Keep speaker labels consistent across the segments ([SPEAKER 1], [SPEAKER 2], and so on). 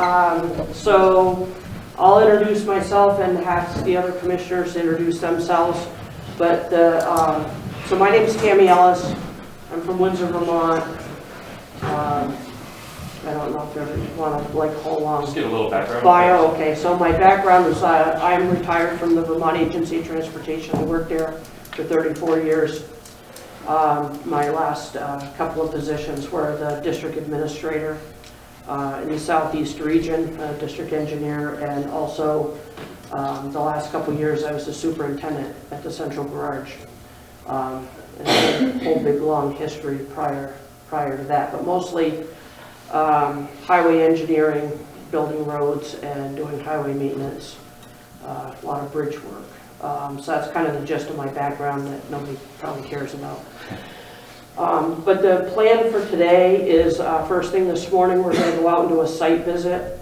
[SPEAKER 1] So I'll introduce myself and have the other commissioners introduce themselves. But so my name is Tammy Ellis. I'm from Windsor, Vermont. I don't know if you want to like whole long
[SPEAKER 2] just get a little background
[SPEAKER 1] bio. Okay, so my background is I'm retired from the Vermont Agency of Transportation. I worked there for 34 years. My last couple of positions were the district administrator in the southeast region, district engineer, and also the last couple of years I was the superintendent at the Central Garage. And a whole big long history prior to that, but mostly highway engineering, building roads, and doing highway maintenance, a lot of bridge work. So that's kind of the gist of my background that nobody probably cares about. But the plan for today is first thing this morning we're going to go out and do a site visit.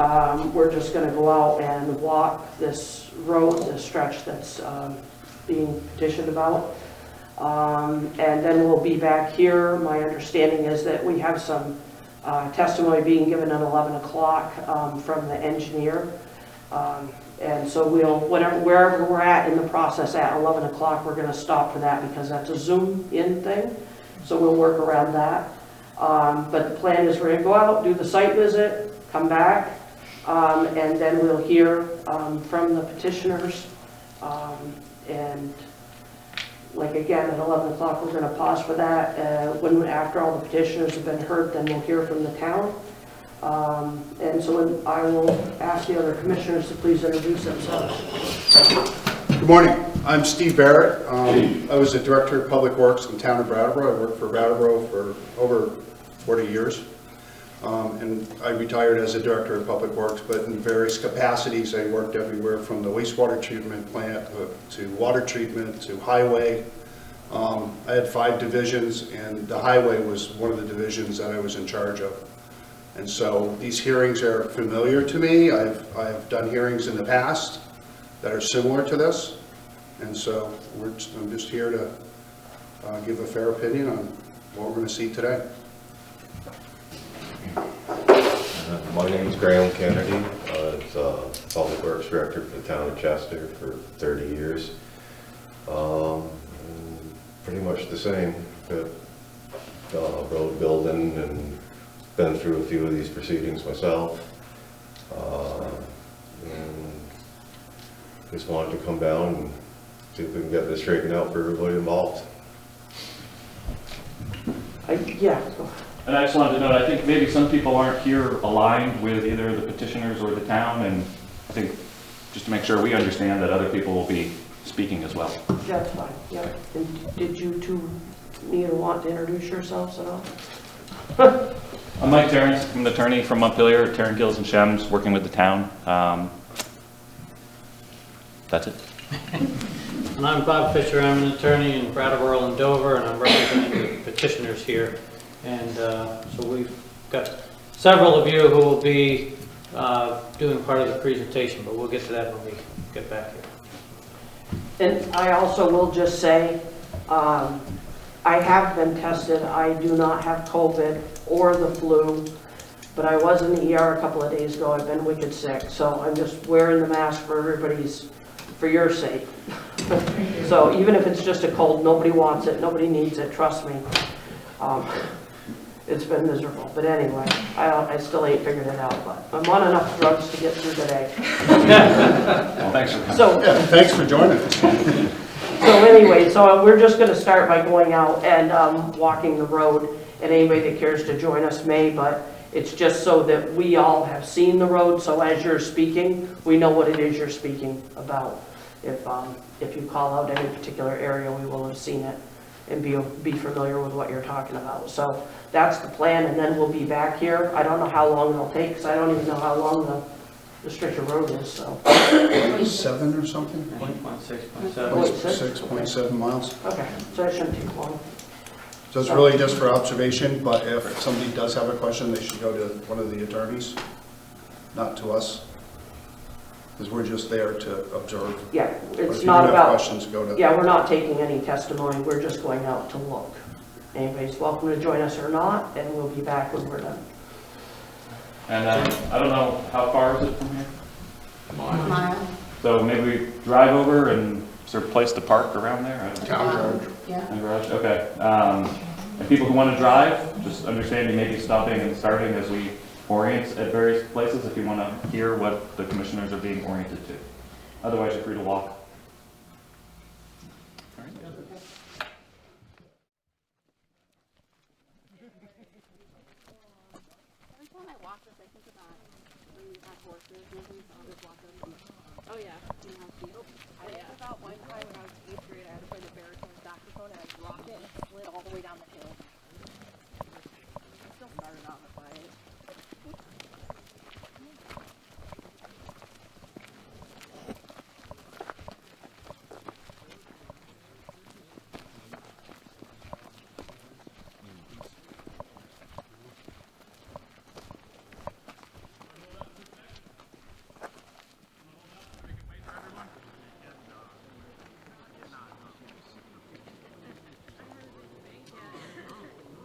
[SPEAKER 1] We're just going to go out and walk this road, this stretch that's being petitioned about. And then we'll be back here. My understanding is that we have some testimony being given at 11 o'clock from the engineer. And so we'll, wherever we're at in the process at 11 o'clock, we're going to stop for that because that's a Zoom-in thing. So we'll work around that. But the plan is we're going to go out, do the site visit, come back, and then we'll hear from the petitioners. And like again, at 11 o'clock, we're going to pause for that. After all the petitioners have been heard, then we'll hear from the town. And so I will ask the other commissioners to please introduce themselves.
[SPEAKER 3] Good morning. I'm Steve Barrett. I was the Director of Public Works in the town of Brattleboro. I worked for Brattleboro for over 40 years. And I retired as a Director of Public Works, but in various capacities. I worked everywhere from the wastewater treatment plant to water treatment to highway. I had 5 divisions, and the highway was one of the divisions that I was in charge of. And so these hearings are familiar to me. I've done hearings in the past that are similar to this. And so I'm just here to give a fair opinion on what we're going to see today.
[SPEAKER 4] My name is Graham Kennedy. I was Public Works Director for the town of Chester for 30 years. Pretty much the same. Road building and been through a few of these proceedings myself. And just wanted to come down and see if we can get this straightened out for everybody involved.
[SPEAKER 1] Yeah.
[SPEAKER 2] And I just wanted to note, I think maybe some people aren't here aligned with either the petitioners or the town, and I think just to make sure we understand that other people will be speaking as well.
[SPEAKER 1] That's fine, yeah. And did you two need or want to introduce yourselves at all?
[SPEAKER 2] I'm Mike Terrence. I'm an attorney from Montpelier, Terran Gills and Shems, working with the town. That's it.
[SPEAKER 5] And I'm Bob Fisher. I'm an attorney in Brattleboro and Dover, and I'm representing the petitioners here. And so we've got several of you who will be doing part of the presentation, but we'll get to that when we get back here.
[SPEAKER 1] And I also will just say, I have been tested. I do not have COVID or the flu, but I was in the ER a couple of days ago. I've been wicked sick, so I'm just wearing the mask for for your sake. So even if it's just a cold, nobody wants it, nobody needs it, trust me. It's been miserable, but anyway, I still ain't figured it out, but I'm on enough drugs to get through today.
[SPEAKER 2] Well, thanks for coming.
[SPEAKER 1] So,
[SPEAKER 3] Yeah, thanks for joining us.
[SPEAKER 1] So anyway, so we're just going to start by going out and walking the road, and anybody that cares to join us may, but it's just so that we all have seen the road, so as you're speaking, we know what it is you're speaking about. If you call out any particular area, we will have seen it and be familiar with what you're talking about. So that's the plan, and then we'll be back here. I don't know how long it'll take, because I don't even know how long the stretch of road is, so.
[SPEAKER 3] 7 or something? 6.7 miles.
[SPEAKER 1] Okay, so that shouldn't take long.
[SPEAKER 3] So it's really just for observation, but if somebody does have a question, they should go to one of the attorneys, not to us, because we're just there to observe.
[SPEAKER 1] Yeah,
[SPEAKER 3] But
[SPEAKER 1] it's
[SPEAKER 3] if
[SPEAKER 1] not
[SPEAKER 3] you do have
[SPEAKER 1] about,
[SPEAKER 3] questions, go to.
[SPEAKER 1] yeah, we're not taking any testimony, we're just going out to look. Anybody's welcome to join us or not, and we'll be back when we're done.
[SPEAKER 2] And I don't know, how far is it from here?
[SPEAKER 6] Mile.
[SPEAKER 2] So maybe we drive over and is there a place to park around there? I don't know.
[SPEAKER 3] Town garage.
[SPEAKER 6] Yeah.
[SPEAKER 2] In the garage, okay. And people who want to drive, just understand you may be stopping and starting as we orient at various places if you want to hear what the commissioners are being oriented to. Otherwise, you're free to walk.
[SPEAKER 7] Every time I walk this, I think about when you have horses, nobody's always walking. Oh yeah, you know, field. I think about one time when I was 8th grade, I had to play the baritone saxophone and I dropped it and it slid all the way down the hill. I still started on it by it.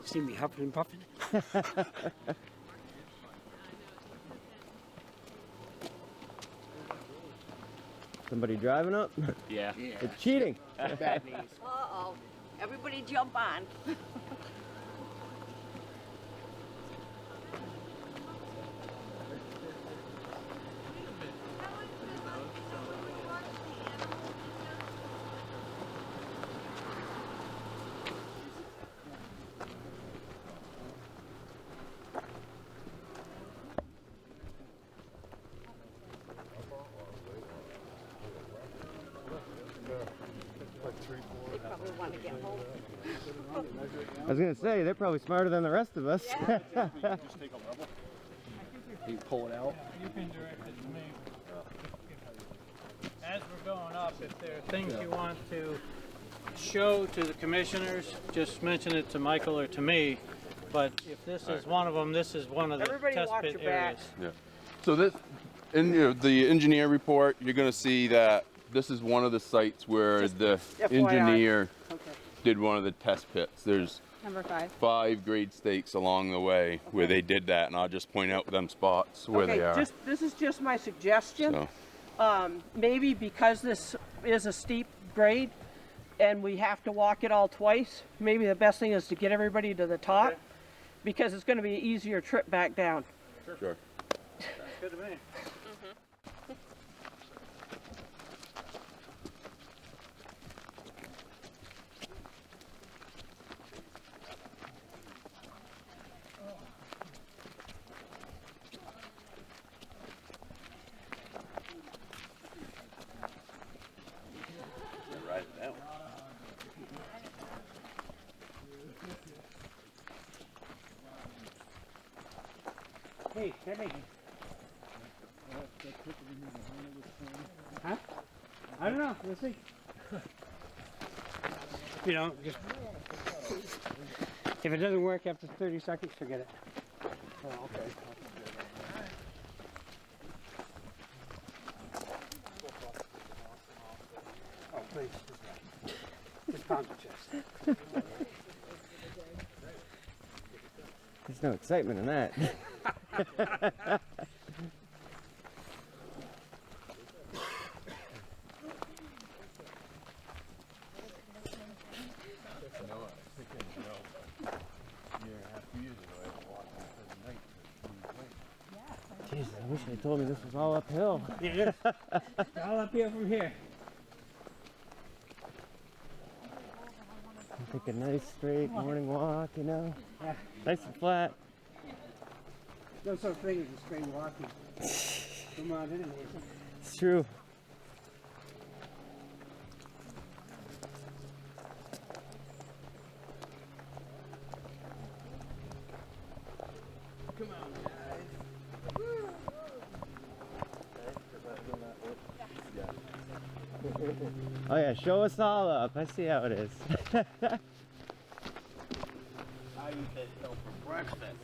[SPEAKER 8] See me huffing and puffing?
[SPEAKER 9] Somebody driving up?
[SPEAKER 2] Yeah.
[SPEAKER 9] It's cheating.
[SPEAKER 7] Uh-oh. Everybody jump on. They probably want to get home.
[SPEAKER 9] I was gonna say, they're probably smarter than the rest of us.
[SPEAKER 8] You pull it out.
[SPEAKER 5] You can direct it to me. As we're going up, if there are things you want to show to the commissioners, just mention it to Michael or to me. But if this is one of them, this is one of the
[SPEAKER 1] Everybody
[SPEAKER 5] test
[SPEAKER 1] watch
[SPEAKER 5] pit
[SPEAKER 1] your back.
[SPEAKER 5] areas.
[SPEAKER 10] So this, in the engineer report, you're going to see that this is one of the sites where the
[SPEAKER 1] FYI.
[SPEAKER 10] engineer
[SPEAKER 1] Okay.
[SPEAKER 10] did one of the test pits. There's
[SPEAKER 7] Number 5.
[SPEAKER 10] 5 grade stakes along the way where they did that, and I'll just point out them spots where they are.
[SPEAKER 1] This is just my suggestion.
[SPEAKER 10] So,
[SPEAKER 1] Maybe because this is a steep grade and we have to walk it all twice, maybe the best thing is to get everybody to the top because it's going to be an easier trip back down.
[SPEAKER 10] sure.
[SPEAKER 5] Good to me.
[SPEAKER 8] Hey, Kenny. Huh? I don't know. We'll see. You know, just if it doesn't work after 30 seconds, forget it. Oh, okay. Oh, please. Just pound the chest.
[SPEAKER 9] There's no excitement in that. Jeez, I wish they told me this was all uphill.
[SPEAKER 8] Yeah, it's all up here from here.
[SPEAKER 9] Take a nice straight morning walk, you know?
[SPEAKER 8] Yeah.
[SPEAKER 9] Nice and flat.
[SPEAKER 8] No such thing as a straight walking. Come on, anyway.
[SPEAKER 9] It's true.
[SPEAKER 8] Come on, guys.
[SPEAKER 9] Oh yeah, show us all up. I see how it is.
[SPEAKER 8] I eat that stuff for breakfast.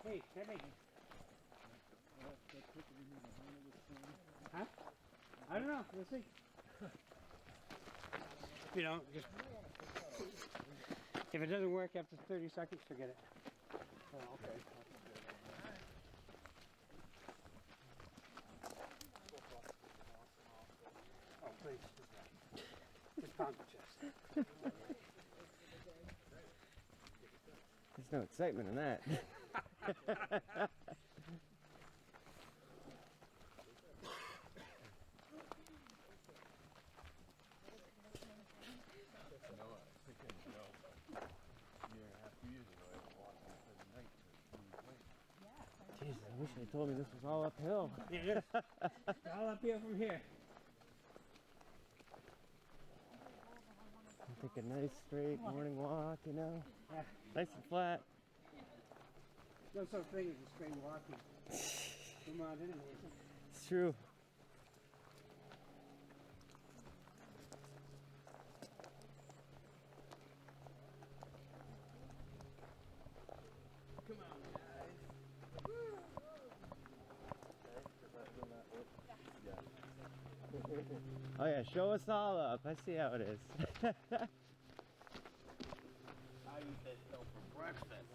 [SPEAKER 8] Hey, Kevin. Huh? I don't know. We'll see. You know, just if it doesn't work after 30 seconds, forget it. Oh, okay. Oh, please. Just pound the chest.
[SPEAKER 9] There's no excitement in that. Jeez, I wish they told me this was all uphill.
[SPEAKER 8] It is. It's all up here from here.
[SPEAKER 9] I think a nice straight morning walk, you know?
[SPEAKER 8] Yeah.
[SPEAKER 9] Nice and flat.
[SPEAKER 8] No such thing as a straight walking. Come on, anyway.
[SPEAKER 9] It's true.
[SPEAKER 8] Come on, guys.
[SPEAKER 9] Oh yeah, show us all up. I see how it is.
[SPEAKER 8] I eat this stuff for breakfast.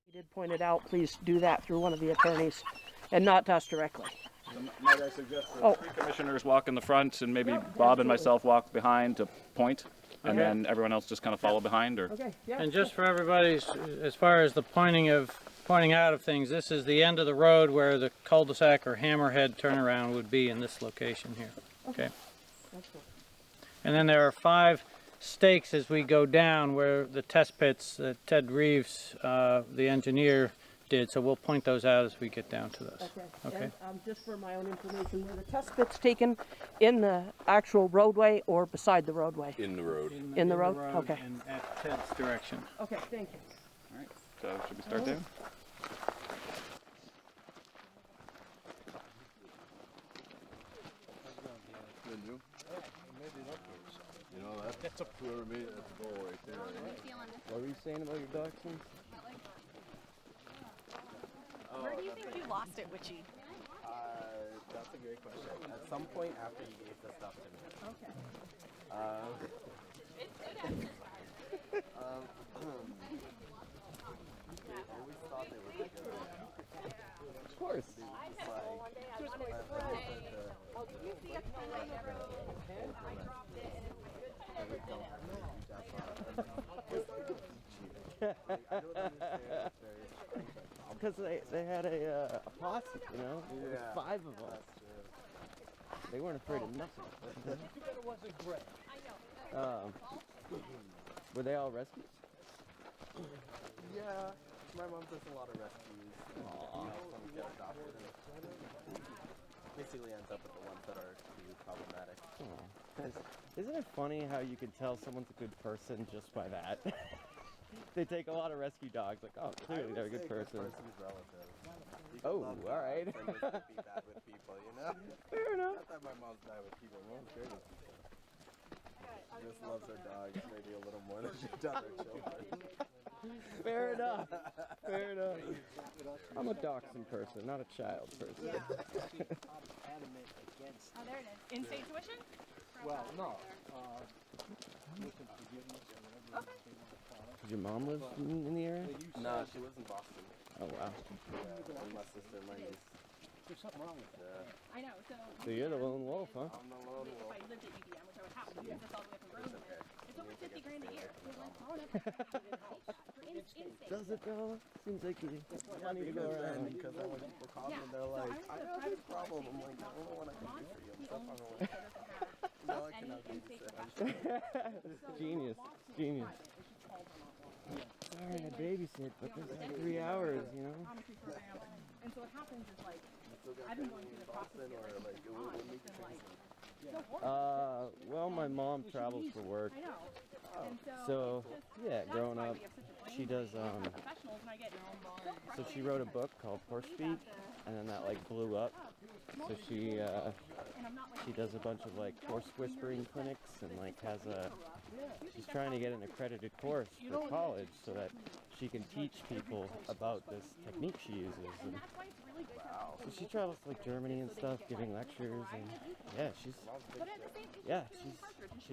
[SPEAKER 1] He did point it out, please do that through one of the attorneys and not to us directly.
[SPEAKER 2] Might I suggest
[SPEAKER 1] Oh.
[SPEAKER 2] the three commissioners walk in the front and maybe
[SPEAKER 1] Yeah,
[SPEAKER 2] Bob
[SPEAKER 1] absolutely.
[SPEAKER 2] and myself walk behind to point, and
[SPEAKER 1] Okay.
[SPEAKER 2] then everyone else just kind of follow behind, or?
[SPEAKER 1] Okay, yeah.
[SPEAKER 5] And just for everybody's, as far as the pointing out of things, this is the end of the road where the cul-de-sac or hammerhead turnaround would be in this location here. Okay.
[SPEAKER 1] That's cool.
[SPEAKER 5] And then there are 5 stakes as we go down where the test pits that Ted Reeves, the engineer, did. So we'll point those out as we get down to this.
[SPEAKER 1] Okay.
[SPEAKER 5] Okay.
[SPEAKER 1] And just for my own information, were the test pits taken in the actual roadway or beside the roadway?
[SPEAKER 10] In the road.
[SPEAKER 1] In the road? Okay.
[SPEAKER 5] And at Ted's direction.
[SPEAKER 1] Okay, thank you.
[SPEAKER 2] All right, so should we start there?
[SPEAKER 10] You know, that's up to me, that's the goal right there.
[SPEAKER 9] What were you saying about your dachshunds?
[SPEAKER 7] Where do you think you lost it, Witchy?
[SPEAKER 11] That's a great question. At some point after you gave the stuff to me.
[SPEAKER 7] Okay.
[SPEAKER 11] I always thought they were good.
[SPEAKER 9] Of course.
[SPEAKER 7] I had one day I wanted to say, well, did you see a pen on the road? I dropped it and it was good.
[SPEAKER 11] I don't understand.
[SPEAKER 9] Because they had a posse, you know? There was
[SPEAKER 11] Yeah,
[SPEAKER 9] 5 of them.
[SPEAKER 11] that's true.
[SPEAKER 9] They weren't afraid of nothing.
[SPEAKER 8] It wasn't great.
[SPEAKER 7] I know.
[SPEAKER 9] Were they all rescues?
[SPEAKER 11] Yeah, my mom does a lot of rescues. Some get adopted and basically ends up with the ones that are too problematic.
[SPEAKER 9] Isn't it funny how you can tell someone's a good person just by that? They take a lot of rescue dogs, like, oh, clearly they're a good person.
[SPEAKER 11] Person's relative. You can
[SPEAKER 9] Oh,
[SPEAKER 11] love
[SPEAKER 9] all right.
[SPEAKER 11] dogs and just be bad with people, you know?
[SPEAKER 9] Fair enough.
[SPEAKER 11] Not that my mom's bad with people. My mom's great with people. She just loves her dogs maybe a little more than she does her children.
[SPEAKER 9] Fair enough. Fair enough. I'm a dachshund person, not a child person.
[SPEAKER 7] Yeah.
[SPEAKER 8] Adamant against.
[SPEAKER 7] Oh, there it is. In-state tuition?
[SPEAKER 8] Well, no. Looking forgiveness or whatever they want to call it.
[SPEAKER 9] Does your mom live in the area?
[SPEAKER 11] No, she lives in Boston.
[SPEAKER 9] Oh, wow.
[SPEAKER 11] Yeah, and my sister, my niece.
[SPEAKER 8] There's something wrong with that.
[SPEAKER 7] I know,
[SPEAKER 9] So you're the lone wolf, huh?
[SPEAKER 11] I'm the lone
[SPEAKER 7] If
[SPEAKER 11] wolf.
[SPEAKER 7] I lived at UVM, which I would have to because it's all the way from Roseland, it's over 50 grand a year. We're like, oh, no, in-state.
[SPEAKER 9] Does it though? Seems like you money to go
[SPEAKER 11] Because then,
[SPEAKER 9] around.
[SPEAKER 11] because then when people call me,
[SPEAKER 7] Yeah.
[SPEAKER 11] they're
[SPEAKER 7] So I
[SPEAKER 11] like,
[SPEAKER 7] went to
[SPEAKER 11] I
[SPEAKER 7] the
[SPEAKER 11] have
[SPEAKER 7] private
[SPEAKER 11] this
[SPEAKER 7] school
[SPEAKER 11] problem.
[SPEAKER 7] I
[SPEAKER 11] I'm
[SPEAKER 7] stayed
[SPEAKER 11] like, I
[SPEAKER 7] at.
[SPEAKER 11] don't know what I can do for you. I'm
[SPEAKER 7] The
[SPEAKER 11] stuck
[SPEAKER 7] only
[SPEAKER 11] on
[SPEAKER 7] school
[SPEAKER 11] the
[SPEAKER 7] that doesn't have
[SPEAKER 11] No one can
[SPEAKER 9] Genius, genius. Sorry, I babysit, but this is 3 hours, you know?
[SPEAKER 7] And so what happens is like, I've been going through the process of like,
[SPEAKER 9] Well, my mom travels for work.
[SPEAKER 7] I know. And
[SPEAKER 9] So, yeah, growing up, she does,
[SPEAKER 7] professionals and I get
[SPEAKER 9] so she wrote a book called Horse Speak, and then that, like, blew up. So she does a bunch of, like, horse whispering clinics and, like, she's trying to get an accredited course for college so that she can teach people about this technique she uses. And so she travels to, like, Germany and stuff, giving lectures, and she's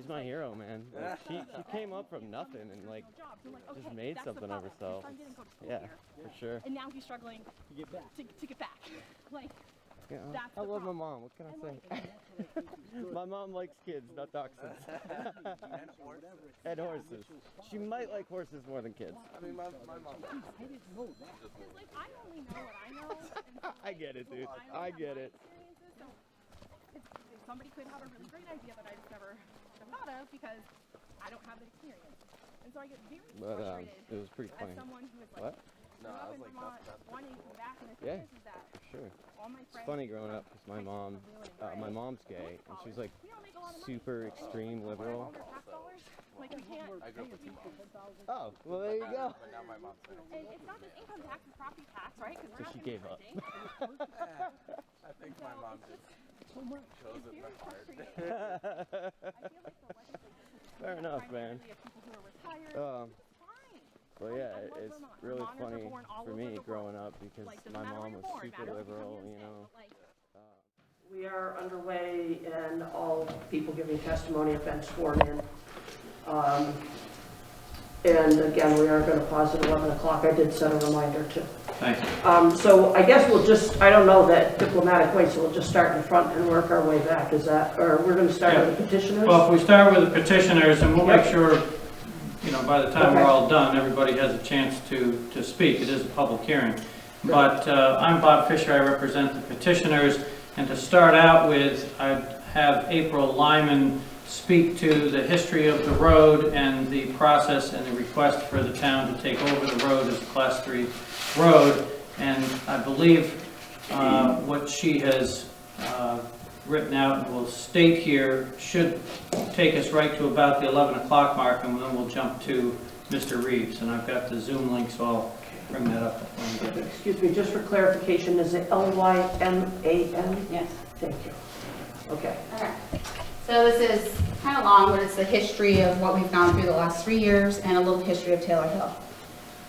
[SPEAKER 9] my hero, man. Like, she came up from nothing and, like, just made something of herself. Yeah, for sure.
[SPEAKER 7] And now he's struggling to get back. To get back. Like,
[SPEAKER 9] Yeah, I love my mom. What can I say? My mom likes kids, not dachshunds. And horses. She might like horses more than kids.
[SPEAKER 11] I mean, my mom.
[SPEAKER 7] I didn't know that. Because, like, I only know what I know. And so,
[SPEAKER 9] I get it, dude. I get it.
[SPEAKER 7] So, somebody could have a really great idea that I just never thought of because I don't have the experience. And so I get very frustrated
[SPEAKER 9] it was pretty funny.
[SPEAKER 7] as someone who is like,
[SPEAKER 9] What?
[SPEAKER 11] No, I was like, that's
[SPEAKER 7] wanting to come back, and the
[SPEAKER 9] Yeah,
[SPEAKER 7] thing is that
[SPEAKER 9] for sure.
[SPEAKER 7] all my
[SPEAKER 9] It's
[SPEAKER 7] friends
[SPEAKER 9] funny growing up because my mom's gay, and she's like super extreme liberal.
[SPEAKER 7] like we can't.
[SPEAKER 11] I grew up with two moms.
[SPEAKER 9] Oh, well there you go.
[SPEAKER 11] But now my mom's married.
[SPEAKER 7] And it's not just income tax, it's property tax, right? Because
[SPEAKER 9] So she gave up.
[SPEAKER 11] I think my mom just chose it the hard.
[SPEAKER 7] I feel like the legislature
[SPEAKER 9] Fair enough, man.
[SPEAKER 7] of people who are retired.
[SPEAKER 9] Well, yeah, it's really funny for me growing up because my mom was super liberal, you know.
[SPEAKER 1] We are underway and all people giving testimony have been sworn in. And again, we are going to pause at 11 o'clock. I did set a reminder too.
[SPEAKER 5] Thank you.
[SPEAKER 1] So I guess we'll just, I don't know that diplomatic way, so we'll just start in front and work our way back. Is that, or we're going to start with the petitioners?
[SPEAKER 5] Well, if we start with the petitioners, and we'll make
[SPEAKER 1] Yep.
[SPEAKER 5] sure, you know, by the time we're
[SPEAKER 1] Okay.
[SPEAKER 5] all done, everybody has a chance to speak. It is a public hearing. But I'm Bob Fisher, I represent the petitioners, and to start out with, I have April Lyman speak to the history of the road and the process and the request for the town to take over the road as a Class 3 road. And I believe what she has written out and will state here should take us right to about the 11 o'clock mark, and then we'll jump to Mr. Reeves. And I've got the Zoom link, so I'll bring that up when we get it.
[SPEAKER 1] Excuse me, just for clarification, is it Lyman?
[SPEAKER 6] Yes.
[SPEAKER 1] Thank you. Okay.
[SPEAKER 6] Okay. So this is kind of long, but it's the history of what we've gone through the last 3 years and a little history of Taylor Hill.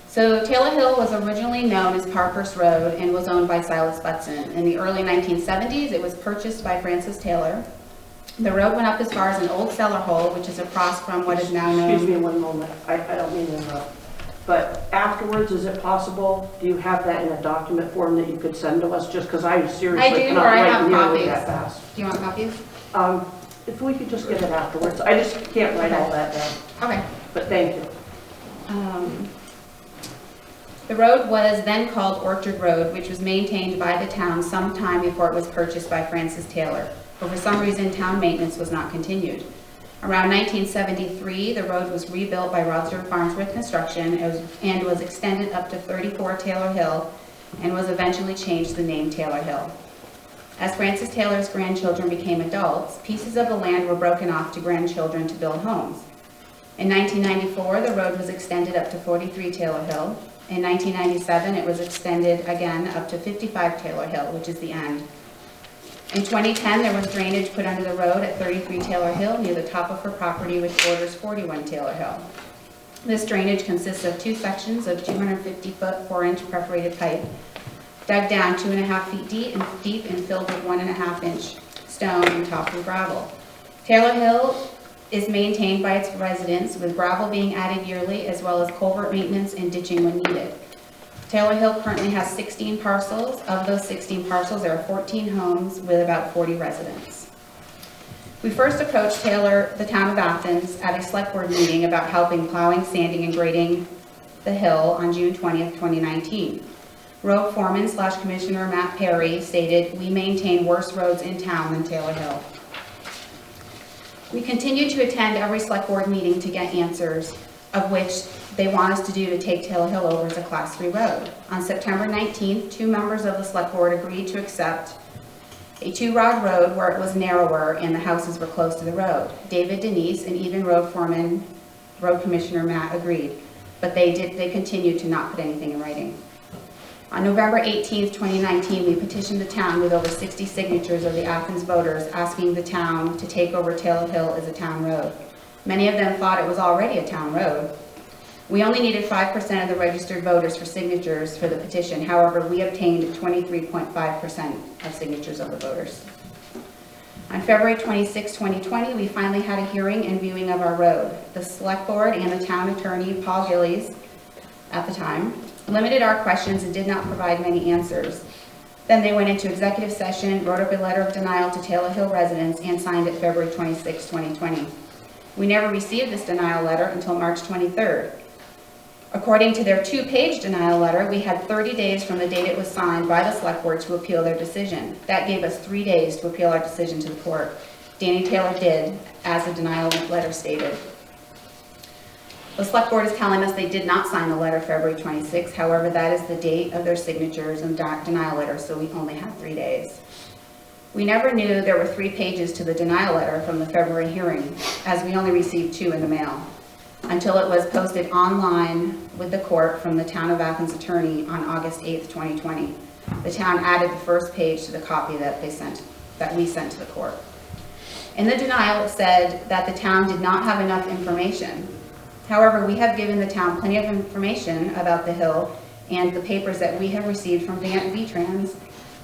[SPEAKER 6] So Taylor Hill was originally known as Parkhurst Road and was owned by Silas Butson. In the early 1970s, it was purchased by Francis Taylor. The road went up as far as an old cellar hole, which is across from what is now known...
[SPEAKER 1] Excuse me one moment. I don't mean to interrupt. But afterwards, is it possible, do you have that in a document form that you could send to us? Just because I seriously
[SPEAKER 6] I do,
[SPEAKER 1] cannot
[SPEAKER 6] or I
[SPEAKER 1] write
[SPEAKER 6] have
[SPEAKER 1] nearly
[SPEAKER 6] copies.
[SPEAKER 1] that fast.
[SPEAKER 6] Do you want copies?
[SPEAKER 1] If we could just get it afterwards. I just can't write all that down.
[SPEAKER 6] Okay.
[SPEAKER 1] But thank you.
[SPEAKER 6] The road was then called Orchard Road, which was maintained by the town sometime before it was purchased by Francis Taylor, but for some reason town maintenance was not continued. Around 1973, the road was rebuilt by Roger Farnsworth Construction and was extended up to 34 Taylor Hill and was eventually changed to the name Taylor Hill. As Francis Taylor's grandchildren became adults, pieces of the land were broken off to grandchildren to build homes. In 1994, the road was extended up to 43 Taylor Hill. In 1997, it was extended again up to 55 Taylor Hill, which is the end. In 2010, there was drainage put under the road at 33 Taylor Hill near the top of her property, which borders 41 Taylor Hill. This drainage consists of two sections of 250-foot, 4-inch perforated pipe, dug down 2.5 feet deep and filled with 1.5-inch stone and topped with gravel. Taylor Hill is maintained by its residents, with gravel being added yearly, as well as culvert maintenance and ditching when needed. Taylor Hill currently has 16 parcels. Of those 16 parcels, there are 14 homes with about 40 residents. We first approached the town of Athens, at a select board meeting about helping plowing, sanding, and grading the hill on June 20th, 2019. Road foreman / Commissioner Matt Perry stated, "We maintain worse roads in town than Taylor Hill." We continue to attend every select board meeting to get answers, of which they want us to do to take Taylor Hill over as a Class 3 road. On September 19th, 2 members of the select board agreed to accept a 2-rod road where it was narrower and the houses were close to the road. David, Denise, and even road commissioner Matt agreed, but they continued to not put anything in writing. On November 18th, 2019, we petitioned the town with over 60 signatures of the Athens voters asking the town to take over Taylor Hill as a town road. Many of them thought it was already a town road. We only needed 5% of the registered voters for signatures for the petition. However, we obtained 23.5% of signatures of the voters. On February 26, 2020, we finally had a hearing and viewing of our road. The select board and the town attorney, Paul Gillies, at the time, limited our questions and did not provide many answers. Then they went into executive session, wrote up a letter of denial to Taylor Hill residents, and signed it February 26, 2020. We never received this denial letter until March 23rd. According to their 2-page denial letter, we had 30 days from the date it was signed by the select board to appeal their decision. That gave us 3 days to appeal our decision to the court. Danny Taylor did, as the denial letter stated. The select board is telling us they did not sign the letter February 26th. However, that is the date of their signatures and denial letter, so we only have 3 days. We never knew there were 3 pages to the denial letter from the February hearing, as we only received 2 in the mail, until it was posted online with the court from the Town of Athens attorney on August 8th, 2020. The town added the first page to the copy that we sent to the court. In the denial, it said that the town did not have enough information. However, we have given the town plenty of information about the hill and the papers that we have received from VTrans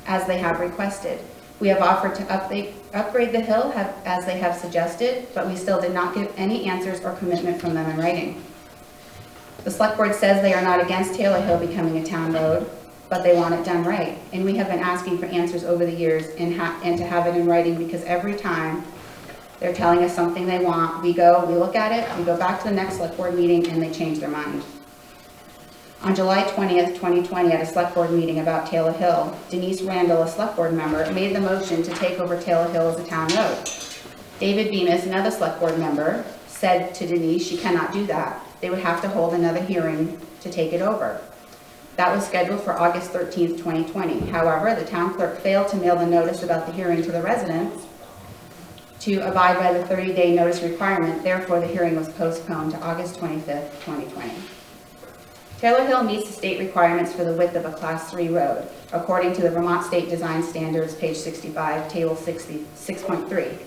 [SPEAKER 6] as they have requested. We have offered to upgrade the hill as they have suggested, but we still did not get any answers or commitment from them in writing. The select board says they are not against Taylor Hill becoming a town road, but they want it done right. And we have been asking for answers over the years and to have it in writing, because every time they're telling us something they want, we look at it, we go back to the next select board meeting, and they change their mind. On July 20th, 2020, at a select board meeting about Taylor Hill, Denise Randall, a select board member, made the motion to take over Taylor Hill as a town road. David Bemis, another select board member, said to Denise she cannot do that. They would have to hold another hearing to take it over. That was scheduled for August 13th, 2020. However, the town clerk failed to mail the notice about the hearing to the residents to abide by the 30-day notice requirement. Therefore, the hearing was postponed to August 25th, 2020. Taylor Hill meets the state requirements for the width of a Class 3 road, according to the Vermont State Design Standards, page 65, table 6.3.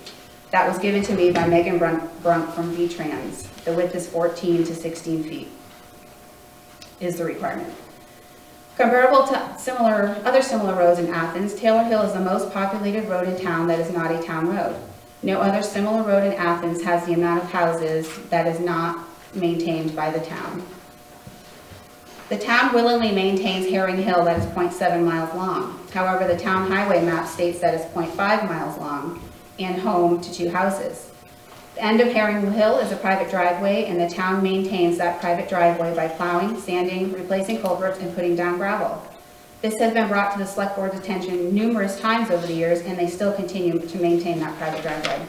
[SPEAKER 6] That was given to me by Megan Brunk from VTrans. The width is 14 to 16 feet, is the requirement. Comparable to other similar roads in Athens, Taylor Hill is the most populated road in town that is not a town road. No other similar road in Athens has the amount of houses that is not maintained by the town. The town willingly maintains Herring Hill that is 0.7 miles long. However, the town highway map states that it's 0.5 miles long and home to 2 houses. The end of Herring Hill is a private driveway, and the town maintains that private driveway by plowing, sanding, replacing culverts, and putting down gravel. This has been brought to the select board's attention numerous times over the years, and they still continue to maintain that private driveway.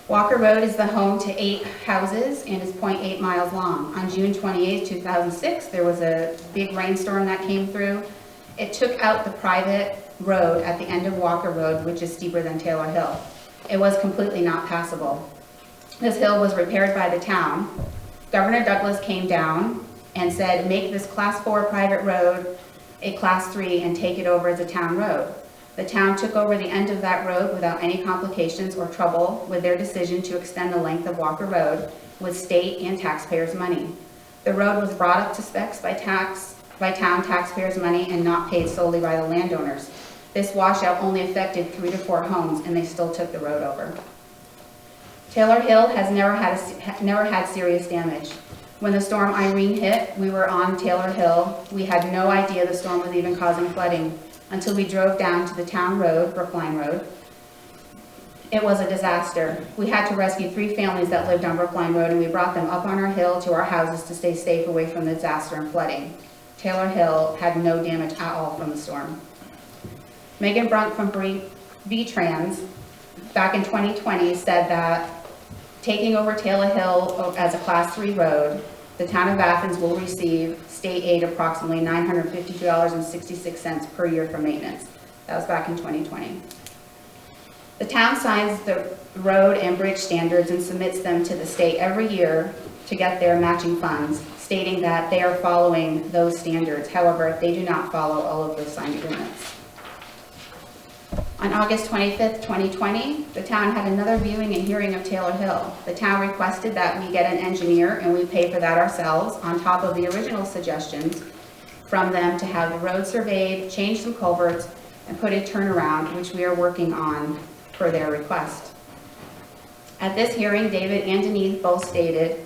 [SPEAKER 6] Walker Road is the home to 8 houses and is 0.8 miles long. On June 28, 2006, there was a big rainstorm that came through. It took out the private road at the end of Walker Road, which is steeper than Taylor Hill. It was completely not passable. This hill was repaired by the town. Governor Douglas came down and said, make this Class 4 private road a Class 3 and take it over as a town road. The town took over the end of that road without any complications or trouble with their decision to extend the length of Walker Road with state and taxpayers' money. The road was brought up to specs by town taxpayers' money and not paid solely by the landowners. This washout only affected 3 to 4 homes, and they still took the road over. Taylor Hill has never had serious damage. When the storm Irene hit, we were on Taylor Hill. We had no idea the storm was even causing flooding until we drove down to the town road, Brookline Road. It was a disaster. We had to rescue 3 families that lived on Brookline Road, and we brought them up on our hill to our houses to stay safe away from the disaster and flooding. Taylor Hill had no damage at all from the storm. Megan Brunk from VTrans back in 2020 said that taking over Taylor Hill as a Class 3 road, the town of Athens will receive state aid approximately $952.66 per year for maintenance. That was back in 2020. The town signs the road and bridge standards and submits them to the state every year to get their matching funds, stating that they are following those standards. However, they do not follow all of those signed agreements. On August 25th, 2020, the town had another viewing and hearing of Taylor Hill. The town requested that we get an engineer and we pay for that ourselves on top of the original suggestions from them to have the road surveyed, change some culverts, and put a turnaround, which we are working on per their request. At this hearing, David and Denise both stated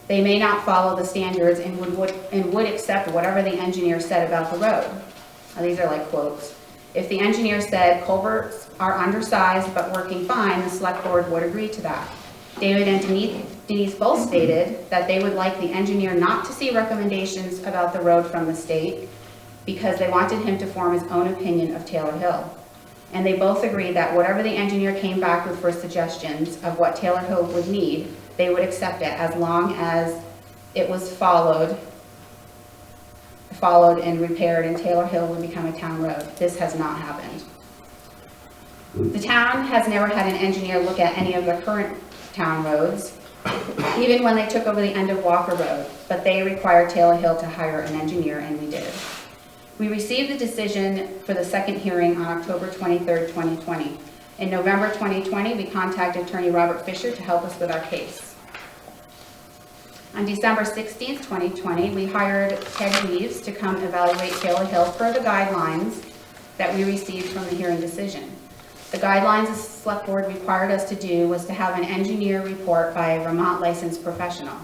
[SPEAKER 6] they may not follow the standards and would accept whatever the engineer said about the road. Now, these are like quotes. If the engineer said culverts are undersized but working fine, the select board would agree to that. David and Denise both stated that they would like the engineer not to see recommendations about the road from the state because they wanted him to form his own opinion of Taylor Hill. And they both agreed that whatever the engineer came back with for suggestions of what Taylor Hill would need, they would accept it as long as it was followed and repaired and Taylor Hill would become a town road. This has not happened. The town has never had an engineer look at any of the current town roads, even when they took over the end of Walker Road, but they required Taylor Hill to hire an engineer, and we did. We received the decision for the second hearing on October 23rd, 2020. In November 2020, we contacted Attorney Robert Fisher to help us with our case. On December 16th, 2020, we hired Ted Reeves to come evaluate Taylor Hill per the guidelines that we received from the hearing decision. The guidelines the select board required us to do was to have an engineer report by a Vermont licensed professional,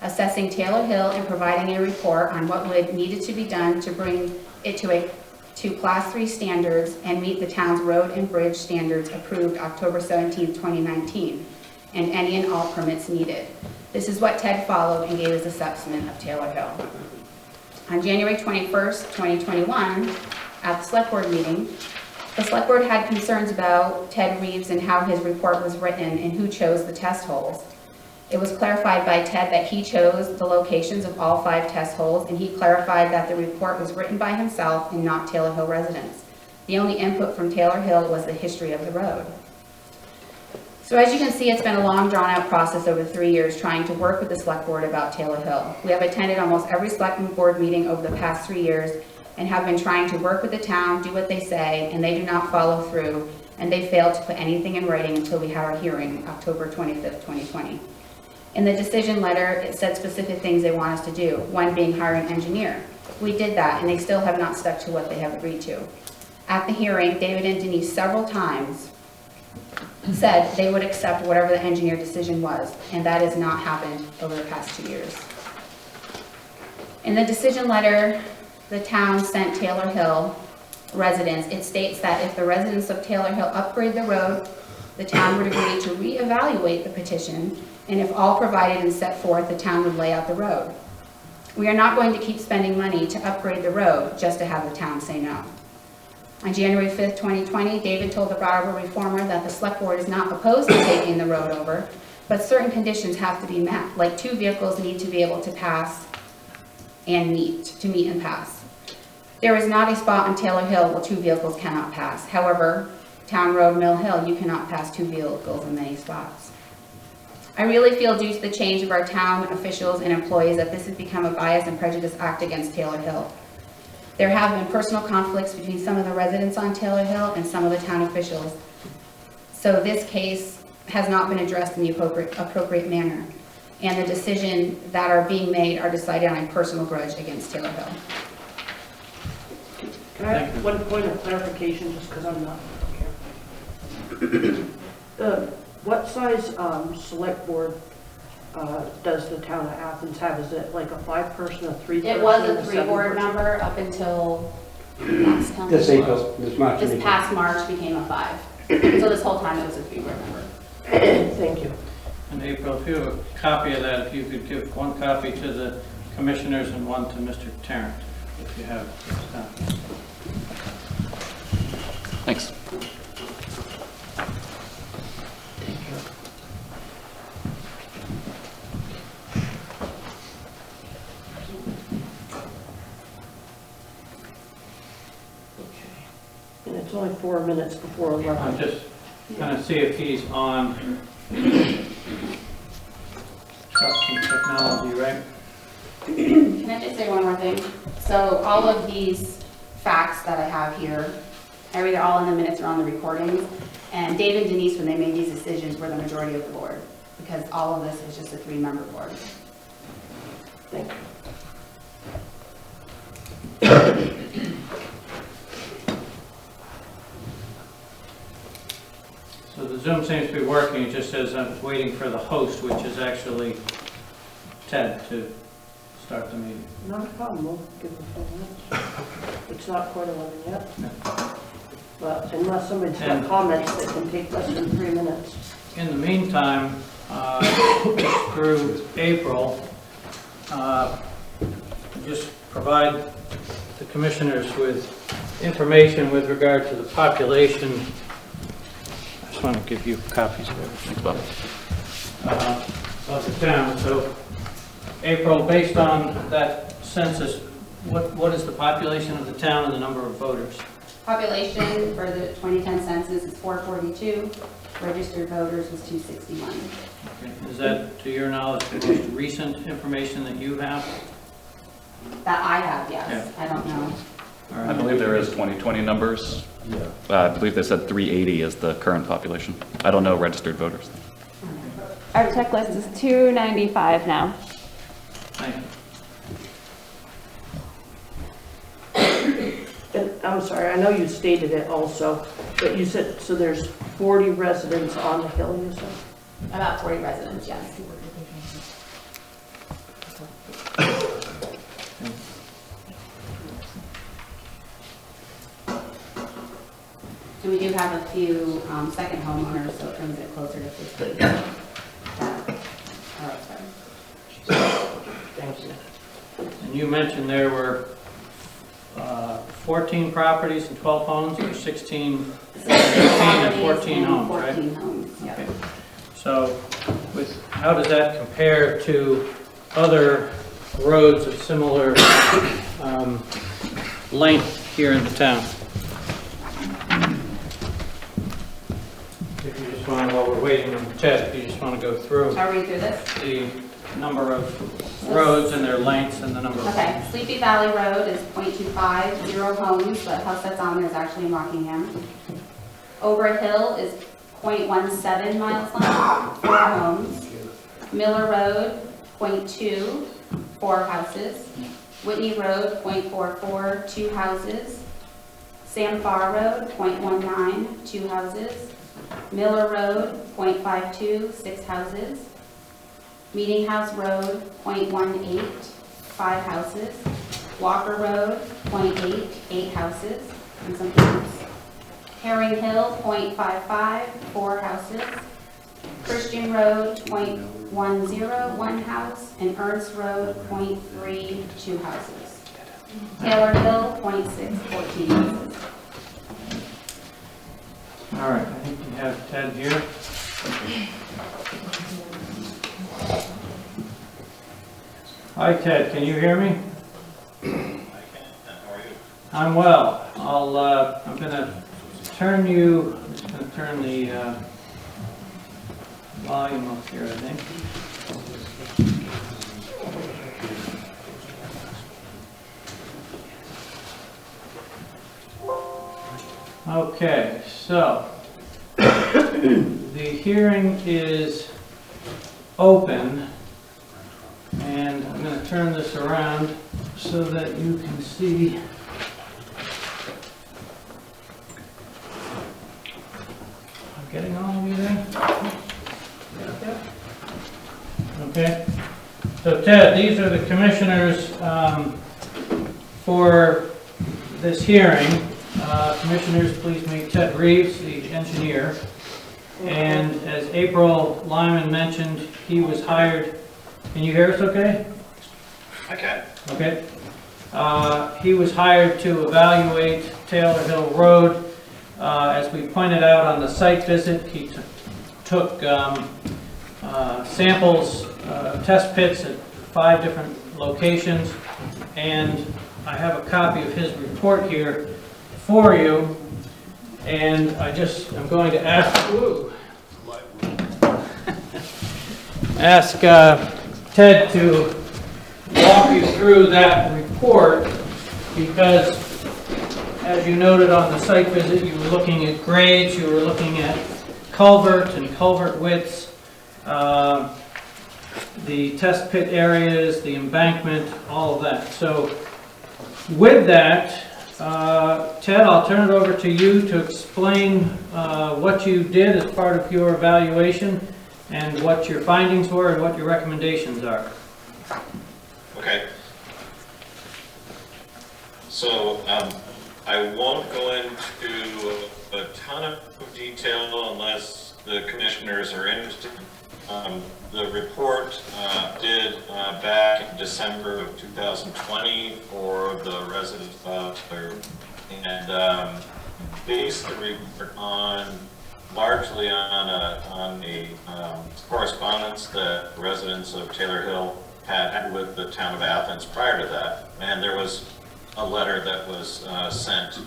[SPEAKER 6] assessing Taylor Hill and providing a report on what would needed to be done to bring it to Class 3 standards and meet the town's road and bridge standards approved October 17th, 2019, and any and all permits needed. This is what Ted followed and gave his assessment of Taylor Hill. On January 21st, 2021, at the select board meeting, the select board had concerns about Ted Reeves and how his report was written and who chose the test holes. It was clarified by Ted that he chose the locations of all 5 test holes, and he clarified that the report was written by himself and not Taylor Hill residents. The only input from Taylor Hill was the history of the road. So as you can see, it's been a long, drawn-out process over 3 years trying to work with the select board about Taylor Hill. We have attended almost every select board meeting over the past 3 years and have been trying to work with the town, do what they say, and they do not follow through, and they failed to put anything in writing until we had our hearing, October 25th, 2020. In the decision letter, it said specific things they want us to do, one being hire an engineer. We did that, and they still have not stuck to what they have agreed to. At the hearing, David and Denise several times said they would accept whatever the engineer decision was, and that has not happened over the past 2 years. In the decision letter the town sent Taylor Hill residents, it states that if the residents of Taylor Hill upgrade the road, the town would agree to reevaluate the petition, and if all provided and set forth, the town would lay out the road. We are not going to keep spending money to upgrade the road just to have the town say no. On January 5th, 2020, David told the Brattleboro Reformer that the select board is not opposed to taking the road over, but certain conditions have to be met, like 2 vehicles need to be able to pass and meet and pass. There is not a spot on Taylor Hill where 2 vehicles cannot pass. However, Town Road, Mill Hill, you cannot pass 2 vehicles in many spots. I really feel due to the change of our town officials and employees that this has become a bias and prejudice act against Taylor Hill. There have been personal conflicts between some of the residents on Taylor Hill and some of the town officials. So this case has not been addressed in the appropriate manner. And the decisions that are being made are decided on a personal grudge against Taylor Hill.
[SPEAKER 1] Can I have one point of clarification, just because I'm not here? What size select board does the town of Athens have? Is it like a 5-person, a 3-person?
[SPEAKER 6] It was a 3-board member up until last time.
[SPEAKER 8] This April, this March.
[SPEAKER 6] This past March became a 5. So this whole time it was a 3-board member.
[SPEAKER 1] Thank you.
[SPEAKER 5] And April, if you have a copy of that, if you could give 1 copy to the commissioners and 1 to Mr. Tarrant, if you have those copies.
[SPEAKER 2] Thanks.
[SPEAKER 1] And it's only 4 minutes before 11.
[SPEAKER 5] I'm just gonna see if he's on Trust and Technology, right?
[SPEAKER 6] Can I just say one more thing? So all of these facts that I have here are either all in the minutes or on the recordings. And Dave and Denise, when they made these decisions, were the majority of the board, because all of this is just a 3-member board.
[SPEAKER 1] Thank you.
[SPEAKER 5] So the Zoom seems to be working, it just says I'm waiting for the host, which is actually Ted, to start the meeting.
[SPEAKER 1] Not a problem, we'll give it 4 minutes. It's not quite 11 yet. But unless somebody's got
[SPEAKER 5] And-
[SPEAKER 1] comments, that can take less than 3 minutes.
[SPEAKER 5] In the meantime, through April, just provide the commissioners with information with regard to the population. I just want to give you copies of everything of the town. So April, based on that census, what is the population of the town and the number of voters?
[SPEAKER 6] Population for the 2010 census is 442. Registered voters was 261.
[SPEAKER 5] Okay. Is that, to your knowledge, the most recent information that you have?
[SPEAKER 6] That I have, yes.
[SPEAKER 5] Yeah.
[SPEAKER 6] I don't know.
[SPEAKER 5] All
[SPEAKER 2] I
[SPEAKER 5] right.
[SPEAKER 2] believe there is 2020 numbers.
[SPEAKER 11] Yeah.
[SPEAKER 2] I believe they said 380 is the current population. I don't know registered voters.
[SPEAKER 7] Our checklist is 295 now.
[SPEAKER 5] Thank you.
[SPEAKER 1] And I'm sorry, I know you stated it also, but you said, so there's 40 residents on the hill, you said?
[SPEAKER 6] About 40 residents, yes. And we do have a few second homeowners, so it brings it closer to 50. All right, sorry.
[SPEAKER 1] Thank you.
[SPEAKER 5] And you mentioned there were 14 properties and 12 homes, or 16 and 14 homes, right?
[SPEAKER 6] 14 homes, yeah.
[SPEAKER 5] Okay. So how does that compare to other roads of similar length here in the town? If you just want to, while we're waiting on Ted, if you just want to go through
[SPEAKER 6] I'll read through this.
[SPEAKER 5] the number of roads and their lengths and the number of...
[SPEAKER 6] Okay, Sleepy Valley Road is .25, 0 homes. The house that's on there is actually in Rockingham. Over Hill is .17 miles long, 4 homes. Miller Road, .2, 4 houses. Whitney Road, .44, 2 houses. Sam Farr Road, .19, 2 houses. Miller Road, .52, 6 houses. Meeting House Road, .18, 5 houses. Walker Road, .8, 8 houses, and some homes. Herring Hill, .55, 4 houses. Christian Road, .10, 1 house, and Ernst Road, .3, 2 houses. Taylor Hill, .6, 14 houses.
[SPEAKER 5] All right, I think we have Ted here. Hi Ted, can you hear me? I'm well. I'm gonna turn you, I'm just gonna turn the volume up here, I think. Okay, so the hearing is open, and I'm going to turn this around so that you can see. I'm getting all of you there? Okay. So Ted, these are the commissioners for this hearing. Commissioners, please meet Ted Reeves, the engineer. And as April Lyman mentioned, he was hired. Can you hear us okay?
[SPEAKER 2] I can.
[SPEAKER 5] Okay. He was hired to evaluate Taylor Hill Road. As we pointed out on the site visit, he took samples, test pits at 5 different locations, and I have a copy of his report here for you, and I'm going to ask Ted to walk you through that report, because as you noted on the site visit, you were looking at grades, you were looking at culvert and culvert widths, the test pit areas, the embankment, all of that. So with that, Ted, I'll turn it over to you to explain what you did as part of your evaluation and what your findings were and what your recommendations are.
[SPEAKER 12] Okay. So I won't go into a ton of detail unless the commissioners are interested. The report did back in December of 2020 for the residents and based the report largely on a correspondence that residents of Taylor Hill had with the town of Athens prior to that, and there was a letter that was sent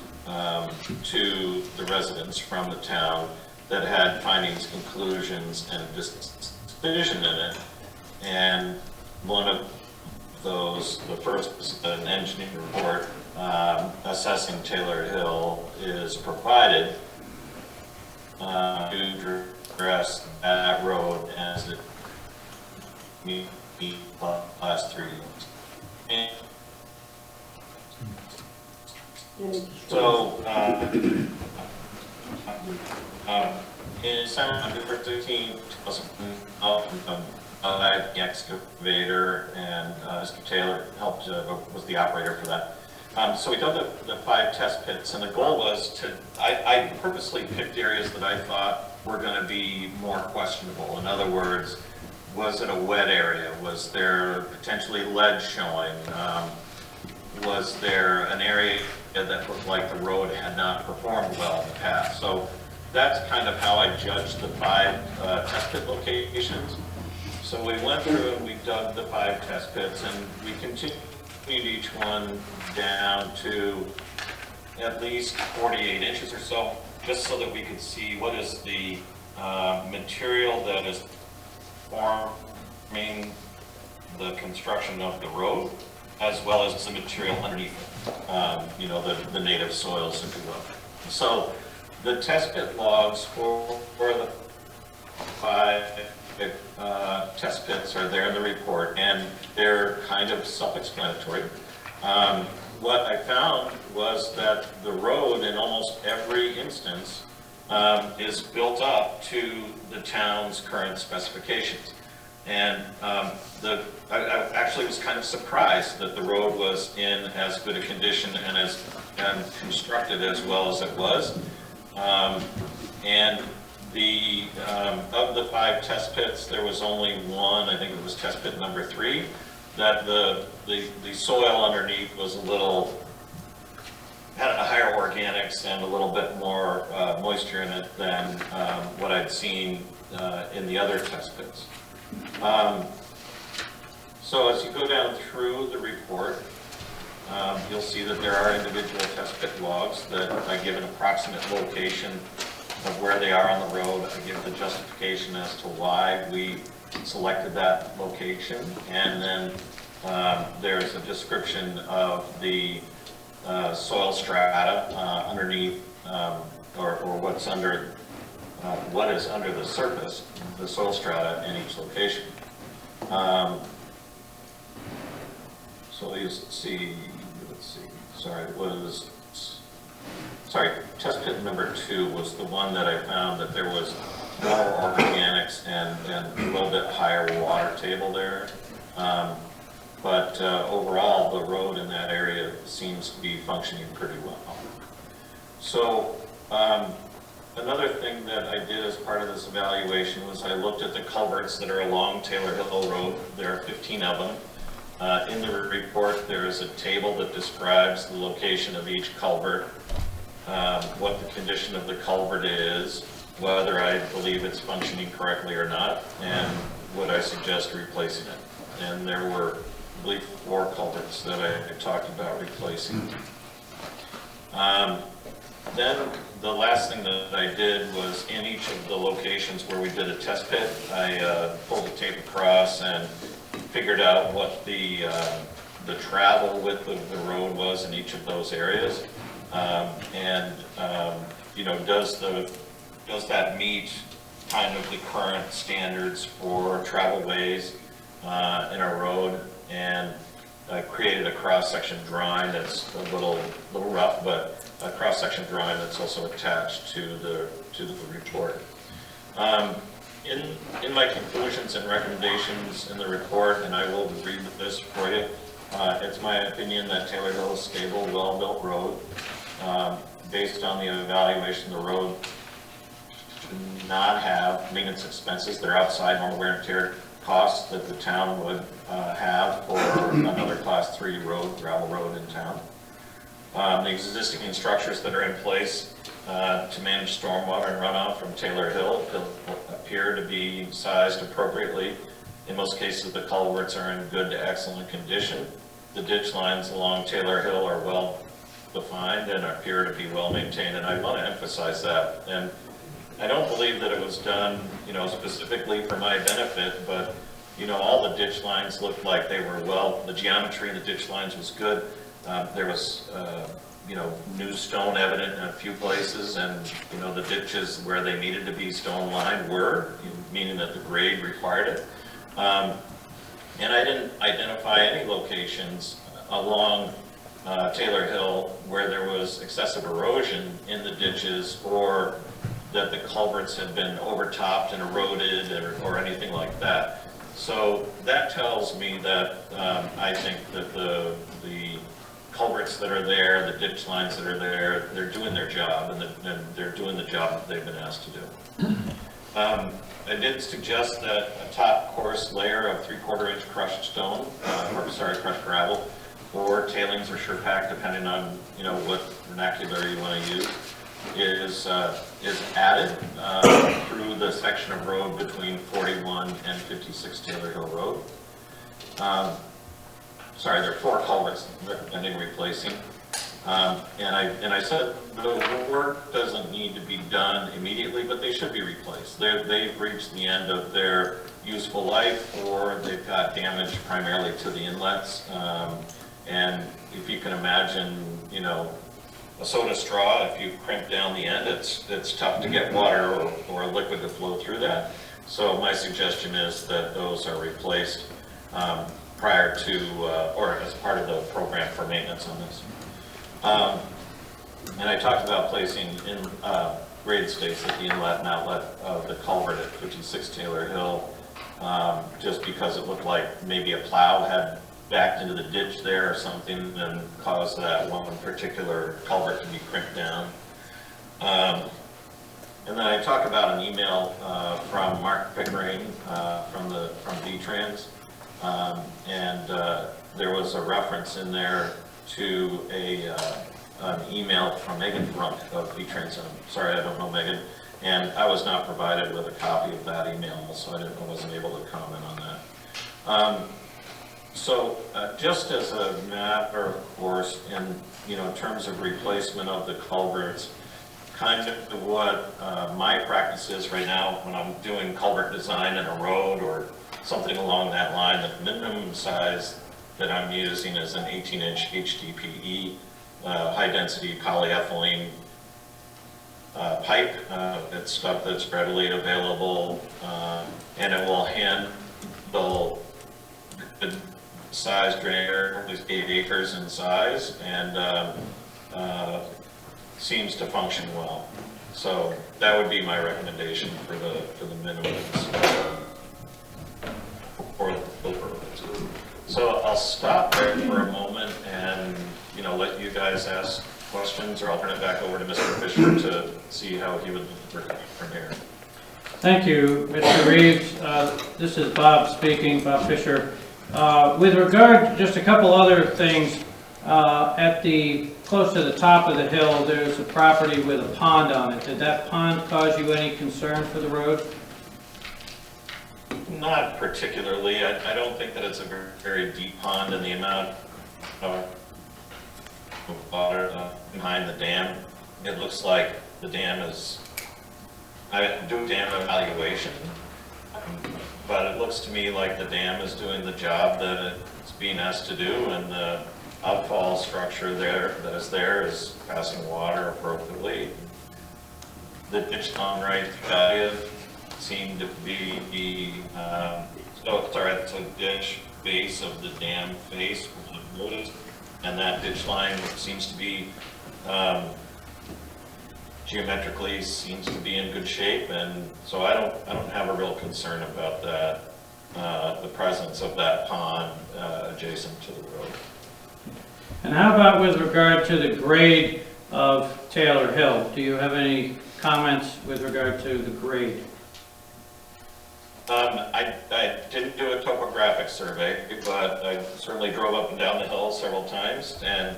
[SPEAKER 12] to the residents from the town that had findings, conclusions, and decision in it. And one of those, the first was an engineering report assessing Taylor Hill, is provided to address that road as it meets the last 3 years. So, in September 13, 2000, the excavator and Mr. Taylor helped, was the operator for that. So we dug the 5 test pits, and the goal was to, I purposely picked areas that I thought were going to be more questionable. In other words, was it a wet area? Was there potentially lead showing? Was there an area that looked like the road had not performed well in the past? So that's kind of how I judged the 5 test pit locations. So we went through and we dug the 5 test pits, and we continued each one down to at least 48 inches or so, just so that we could see what is the material that is forming the construction of the road, as well as the material underneath it, you know, the native soils, if you will. So the test pit logs for the 5 test pits are there in the report, and they're kind of self-explanatory. What I found was that the road in almost every instance is built up to the town's current specifications. And I actually was kind of surprised that the road was in as good a condition and constructed as well as it was. And of the 5 test pits, there was only one, I think it was test pit number 3, that the soil underneath was had a higher organics and a little bit more moisture in it than what I'd seen in the other test pits. So as you go down through the report, you'll see that there are individual test pit logs that I give an approximate location of where they are on the road. I give the justification as to why we selected that location, and then there's a description of the soil strata underneath, or what's under, what is under the surface, the soil strata in each location. So you see, let's see, sorry, test pit number 2 was the one that I found that there was more organics and a little bit higher water table there. But overall, the road in that area seems to be functioning pretty well. So another thing that I did as part of this evaluation was I looked at the culverts that are along Taylor Hill Road. There are 15 of them. In the report, there is a table that describes the location of each culvert, what the condition of the culvert is, whether I believe it's functioning correctly or not, and would I suggest replacing it. And there were, I believe, 4 culverts that I talked about replacing. Then the last thing that I did was in each of the locations where we did a test pit, I pulled the tape across and figured out what the travel width of the road was in each of those areas. You know, does that meet kind of the current standards for travel ways in a road? And I created a cross-section drawing that's a little rough, but a cross-section drawing that's also attached to the report. In my conclusions and recommendations in the report, and I will read this for you, it's my opinion that Taylor Hill is a stable, well-built road. Based on the evaluation, the road should not have maintenance expenses. They're outside normal wear and tear costs that the town would have for another Class 3 road, gravel road in town. The existing structures that are in place to manage stormwater and runoff from Taylor Hill appear to be sized appropriately. In most cases, the culverts are in good to excellent condition. The ditch lines along Taylor Hill are well defined and appear to be well maintained, and I want to emphasize that. And I don't believe that it was done, you know, specifically for my benefit, but you know, all the ditch lines looked like they were well, the geometry of the ditch lines was good. There was, you know, new stone evident in a few places, and you know, the ditches where they needed to be stone lined were, meaning that the grade required it. And I didn't identify any locations along Taylor Hill where there was excessive erosion in the ditches, or that the culverts had been overtopped and eroded, or anything like that. So that tells me that I think that the culverts that are there, the ditch lines that are there, they're doing their job, and they're doing the job that they've been asked to do. I did suggest that a top course layer of 3/4 inch crushed stone, crushed gravel, or tailings or sure-pack, depending on, you know, what vernacular you want to use, is added through the section of road between 41 and 56 Taylor Hill Road. There are 4 culverts that I need replacing. And I said the work doesn't need to be done immediately, but they should be replaced. They've reached the end of their useful life, or they've got damage primarily to the inlets. And if you can imagine, you know, a soda straw, if you crimp down the end, it's tough to get water or liquid to flow through that. So my suggestion is that those are replaced prior to, or as part of the program for maintenance on this. And I talked about placing in grade space at the inlet and outlet of the culvert at 56 Taylor Hill, just because it looked like maybe a plow had backed into the ditch there or something and caused that one particular culvert to be crimped down. And then I talk about an email from Mark Pickering from VTrans, and there was a reference in there to an email from Megan Brunk of VTrans. I'm sorry, I don't know Megan, and I was not provided with a copy of that email, so I wasn't able to comment on that. So just as a matter of course, in terms of replacement of the culverts, kind of what my practice is right now when I'm doing culvert design in a road or something along that line, the minimum size that I'm using is an 18-inch HDPE high-density polyethylene pipe. It's stuff that's readily available, and it will handle good size drainer, at least 8 acres in size, and seems to function well. So that would be my recommendation for the minimums for the roads. So I'll stop there for a moment and let you guys ask questions, or I'll turn it back over to Mr. Fisher to see how he would work from here.
[SPEAKER 5] Thank you, Mr. Reeves. This is Bob speaking, Bob Fisher. With regard to just a couple other things, close to the top of the hill, there's a property with a pond on it. Did that pond cause you any concern for the road?
[SPEAKER 12] Not particularly. I don't think that it's a very deep pond, and the amount of water behind the dam it looks like the dam is, I didn't do dam evaluation, but it looks to me like the dam is doing the job that it's being asked to do, and the outfall structure there that is there is passing water appropriately. The ditch on right area seemed to be, the ditch base of the dam face was noticed, and that ditch line seems to be geometrically seems to be in good shape, and so I don't have a real concern about that, the presence of that pond adjacent to the road.
[SPEAKER 5] And how about with regard to the grade of Taylor Hill? Do you have any comments with regard to the grade?
[SPEAKER 12] I didn't do a topographic survey, but I certainly drove up and down the hill several times, and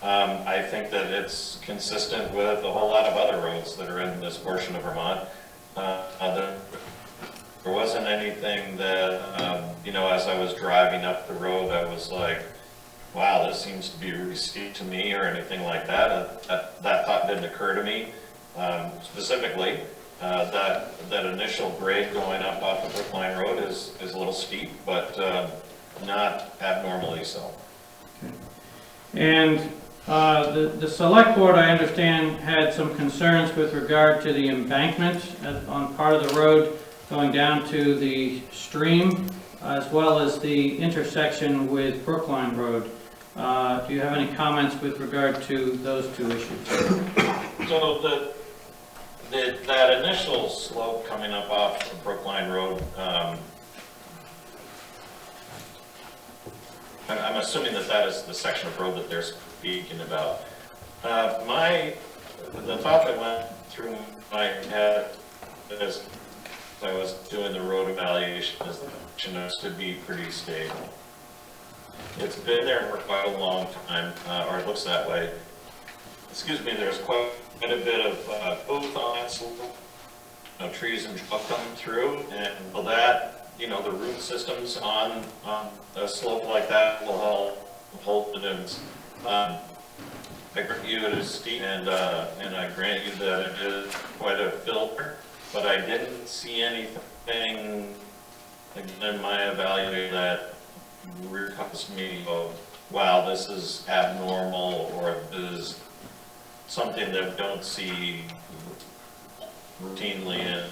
[SPEAKER 12] I think that it's consistent with a whole lot of other roads that are in this portion of Vermont. There wasn't anything that, as I was driving up the road, I was like, wow, this seems to be really steep to me, or anything like that. That thought didn't occur to me. Specifically, that initial grade going up off of Brookline Road is a little steep, but not abnormally so.
[SPEAKER 5] Okay. And the select board, I understand, had some concerns with regard to the embankment on part of the road going down to the stream, as well as the intersection with Brookline Road. Do you have any comments with regard to those two issues?
[SPEAKER 12] So that initial slope coming up off of Brookline Road, I'm assuming that is the section of road that they're speaking about. The thought that went through my head as I was doing the road evaluation is the section has to be pretty stable. It's been there for quite a long time, or it looks that way. Excuse me, there's quite a bit of growth on that slope, trees and shrub coming through, and that, the root systems on a slope like that will hold it in. I grant you it is steep, and I grant you that it is quite a filter, but I didn't see anything in my evaluation that caused me to go, wow, this is abnormal, or this is something that we don't see routinely in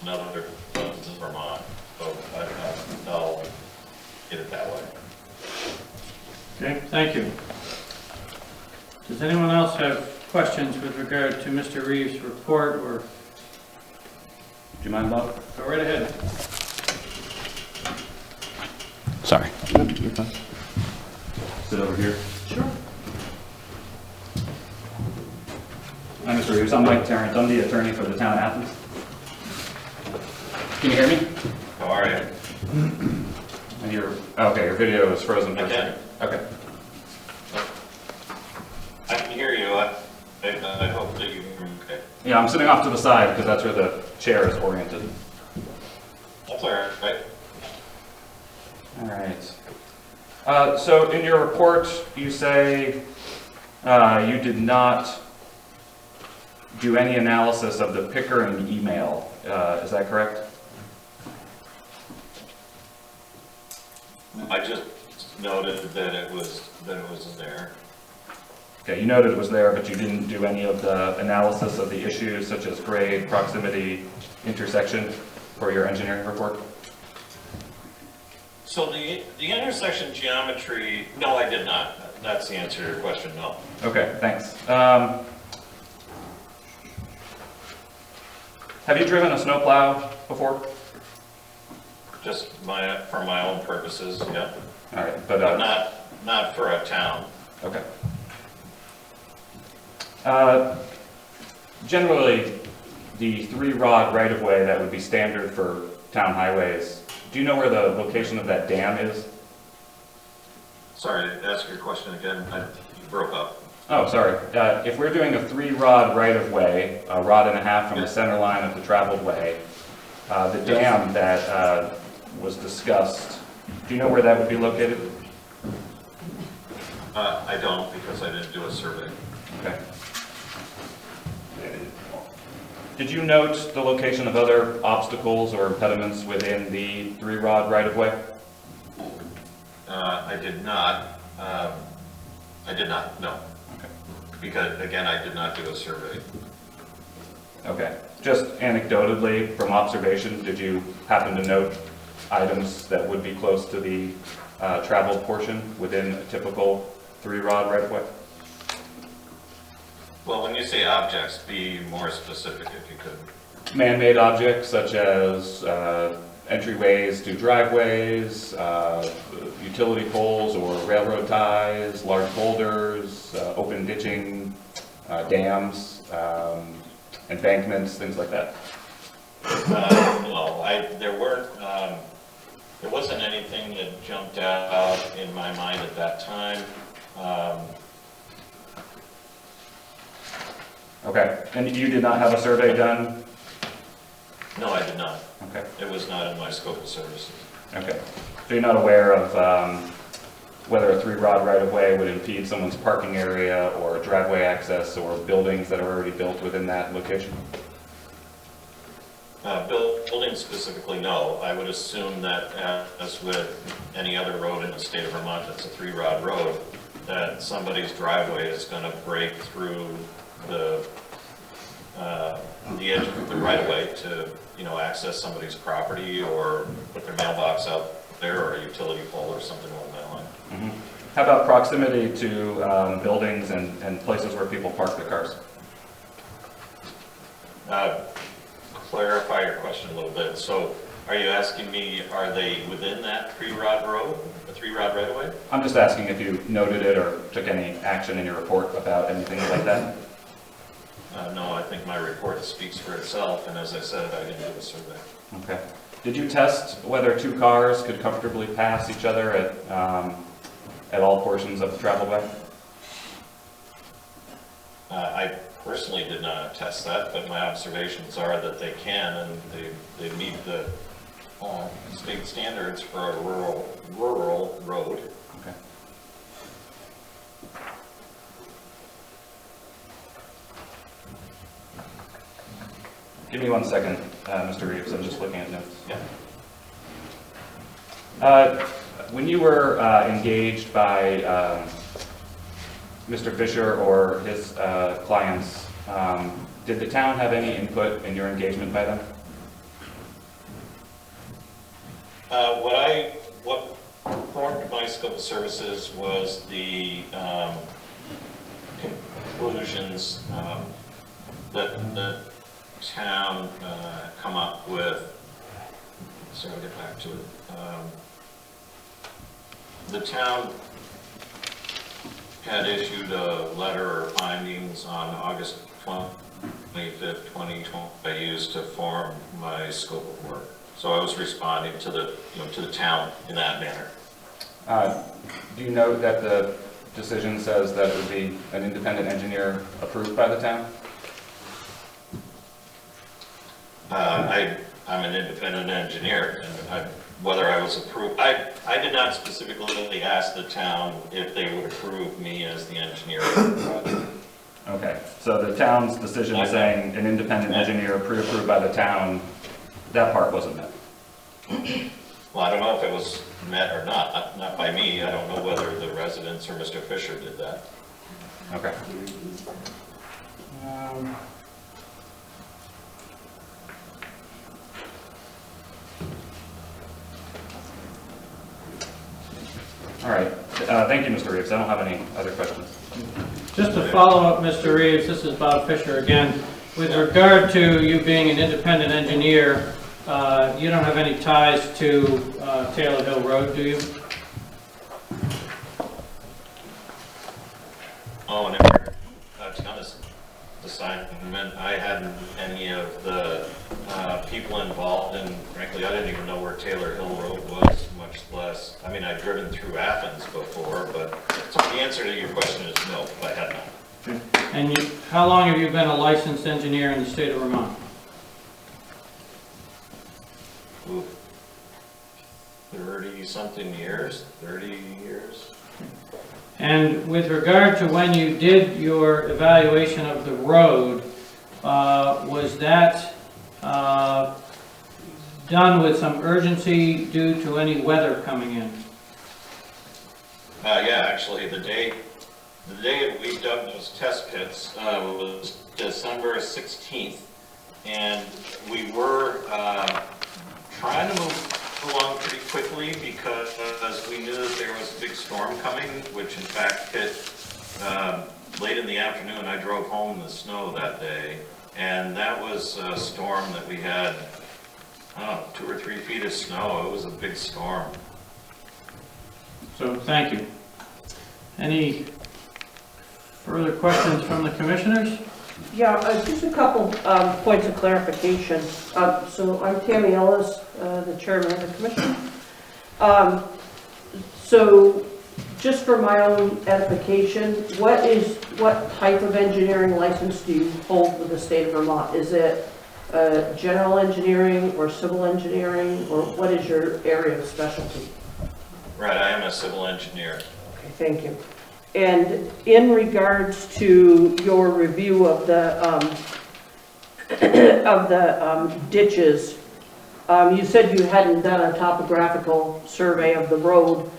[SPEAKER 12] other places in Vermont. So I'll get it that way.
[SPEAKER 5] Okay, thank you. Does anyone else have questions with regard to Mr. Reeves' report, or?
[SPEAKER 2] Do you mind, Bob?
[SPEAKER 5] Go right ahead.
[SPEAKER 2] Sorry. You're fine. Sit over here.
[SPEAKER 5] Sure.
[SPEAKER 2] Hi, Mr. Reeves. I'm Mike Tarrant. I'm the attorney for the town of Athens. Can you hear me?
[SPEAKER 12] How are you?
[SPEAKER 2] And your video is frozen for a second. Okay.
[SPEAKER 12] I can hear you. I hope that you can hear me okay.
[SPEAKER 2] Yeah, I'm sitting off to the side because that's where the chair is oriented.
[SPEAKER 12] That's all right.
[SPEAKER 2] All right. So in your report, you say you did not do any analysis of the Pickering email. Is that correct?
[SPEAKER 12] I just noted that it was there.
[SPEAKER 2] Okay, you noted it was there, but you didn't do any of the analysis of the issues such as grade, proximity, intersection for your engineering report?
[SPEAKER 12] So the intersection geometry, no, I did not. That's the answer to your question, no.
[SPEAKER 2] Okay, thanks. Have you driven a snowplow before?
[SPEAKER 12] Just for my own purposes, yeah.
[SPEAKER 2] All right, but
[SPEAKER 12] not for a town.
[SPEAKER 2] Okay. Generally, the 3-rod right-of-way that would be standard for town highways, do you know where the location of that dam is?
[SPEAKER 12] Sorry, ask your question again. You broke up.
[SPEAKER 2] Oh, sorry. If we're doing a 3-rod right-of-way, a rod and a half from the center line of the traveled way, the dam that was discussed, do you know where that would be located?
[SPEAKER 12] I don't, because I didn't do a survey.
[SPEAKER 2] Okay. Did you note the location of other obstacles or impediments within the 3-rod right-of-way?
[SPEAKER 12] I did not. No.
[SPEAKER 2] Okay.
[SPEAKER 12] Because, again, I did not do a survey.
[SPEAKER 2] Okay. Just anecdotally, from observation, did you happen to note items that would be close to the traveled portion within a typical 3-rod right-of-way?
[SPEAKER 12] Well, when you say objects, be more specific if you could.
[SPEAKER 2] Man-made objects such as entryways to driveways, utility poles or railroad ties, large boulders, open ditching, dams, embankments, things like that.
[SPEAKER 12] Well, there wasn't anything that jumped out in my mind at that time.
[SPEAKER 2] Okay, and you did not have a survey done?
[SPEAKER 12] No, I did not.
[SPEAKER 2] Okay.
[SPEAKER 12] It was not in my scope of services.
[SPEAKER 2] Okay. So you're not aware of whether a 3-rod right-of-way would impede someone's parking area or driveway access or buildings that are already built within that location?
[SPEAKER 12] Building specifically, no. I would assume that as with any other road in the state of Vermont that's a 3-rod road, that somebody's driveway is going to break through the edge of the right-of-way to, access somebody's property or put their mailbox out there or a utility pole or something along that line.
[SPEAKER 2] Mm-hmm. How about proximity to buildings and places where people park their cars?
[SPEAKER 12] Clarify your question a little bit. So are you asking me, are they within that 3-rod road, the 3-rod right-of-way?
[SPEAKER 2] I'm just asking if you noted it or took any action in your report about anything like that.
[SPEAKER 12] No, I think my report speaks for itself, and as I said, I didn't do a survey.
[SPEAKER 2] Okay. Did you test whether 2 cars could comfortably pass each other at all portions of the travel way?
[SPEAKER 12] I personally did not test that, but my observations are that they can, and they meet the state standards for a rural road.
[SPEAKER 2] Okay. Give me 1 second, Mr. Reeves. I'm just looking at notes.
[SPEAKER 12] Yeah.
[SPEAKER 2] When you were engaged by Mr. Fisher or his clients, did the town have any input in your engagement by them?
[SPEAKER 12] What formed my scope of services was the conclusions that the town come up with. So I'll get back to it. The town had issued a letter or findings on August 25th, 2020 I used to form my scope of work. So I was responding to the town in that manner.
[SPEAKER 2] Do you know that the decision says that it would be an independent engineer approved by the town?
[SPEAKER 12] I'm an independent engineer, and whether I was approved, I did not specifically ask the town if they would approve me as the engineer of the project.
[SPEAKER 2] Okay, so the town's decision saying an independent engineer pre-approved by the town, that part wasn't met?
[SPEAKER 12] Well, I don't know if it was met or not by me. I don't know whether the residents or Mr. Fisher did that.
[SPEAKER 2] Okay. All right. Thank you, Mr. Reeves. I don't have any other questions.
[SPEAKER 5] Just to follow up, Mr. Reeves, this is Bob Fisher again. With regard to you being an independent engineer, you don't have any ties to Taylor Hill Road, do you?
[SPEAKER 12] Oh, never. To be honest, assignment, I hadn't any of the people involved, and frankly, I didn't even know where Taylor Hill Road was, much less. I mean, I've driven through Athens before, but so the answer to your question is no, I had not.
[SPEAKER 5] And how long have you been a licensed engineer in the state of Vermont?
[SPEAKER 12] 30-something years, 30 years.
[SPEAKER 5] And with regard to when you did your evaluation of the road, was that done with some urgency due to any weather coming in?
[SPEAKER 12] Yeah, actually, the day that we dug those test pits was December 16th, and we were trying to move along pretty quickly because we knew that there was a big storm coming, which in fact hit late in the afternoon. I drove home in the snow that day, and that was a storm that we had, I don't know, 2 or 3 feet of snow. It was a big storm.
[SPEAKER 5] So, thank you. Any further questions from the commissioners?
[SPEAKER 1] Yeah, just a couple points of clarification. So I'm Tammy Ellis, the chairman of the commission. So just for my own edification, what type of engineering license do you hold with the state of Vermont? Is it general engineering or civil engineering, or what is your area of specialty?
[SPEAKER 12] Right, I am a civil engineer.
[SPEAKER 1] Okay, thank you. And in regards to your review of the ditches, you said you hadn't done a topographical survey of the road,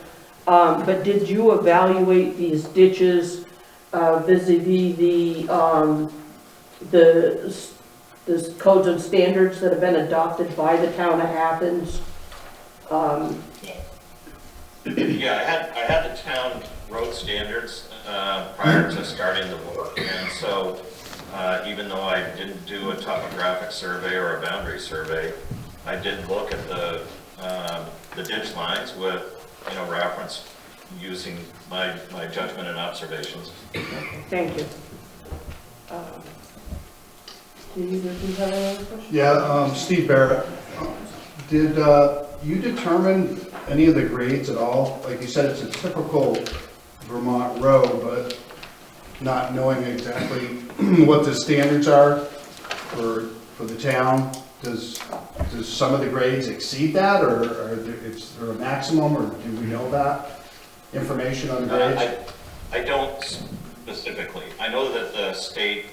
[SPEAKER 1] but did you evaluate these ditches vis-a-vis the codes and standards that have been adopted by the town of Athens?
[SPEAKER 12] Yeah, I had the town road standards prior to starting the work, and so even though I didn't do a topographic survey or a boundary survey, I did look at the ditch lines with, reference using my judgment and observations.
[SPEAKER 1] Thank you. Do you have any other questions?
[SPEAKER 3] Yeah, Steve Barrett. Did you determine any of the grades at all? Like you said, it's a typical Vermont road, but not knowing exactly what the standards are for the town, does some of the grades exceed that, or is there a maximum, or do we know that information on the grades?
[SPEAKER 12] I don't specifically. I know that the state,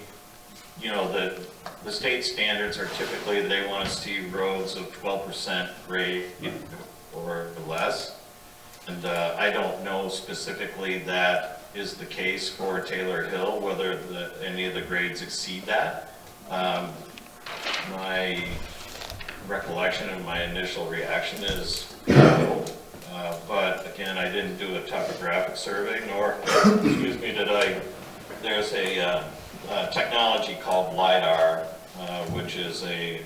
[SPEAKER 12] the state standards are typically, they want to see roads of 12% grade or less. And I don't know specifically that is the case for Taylor Hill, whether any of the grades exceed that. My recollection and my initial reaction is no. But again, I didn't do a topographic survey, nor, excuse me, there's a technology called LiDAR, which is a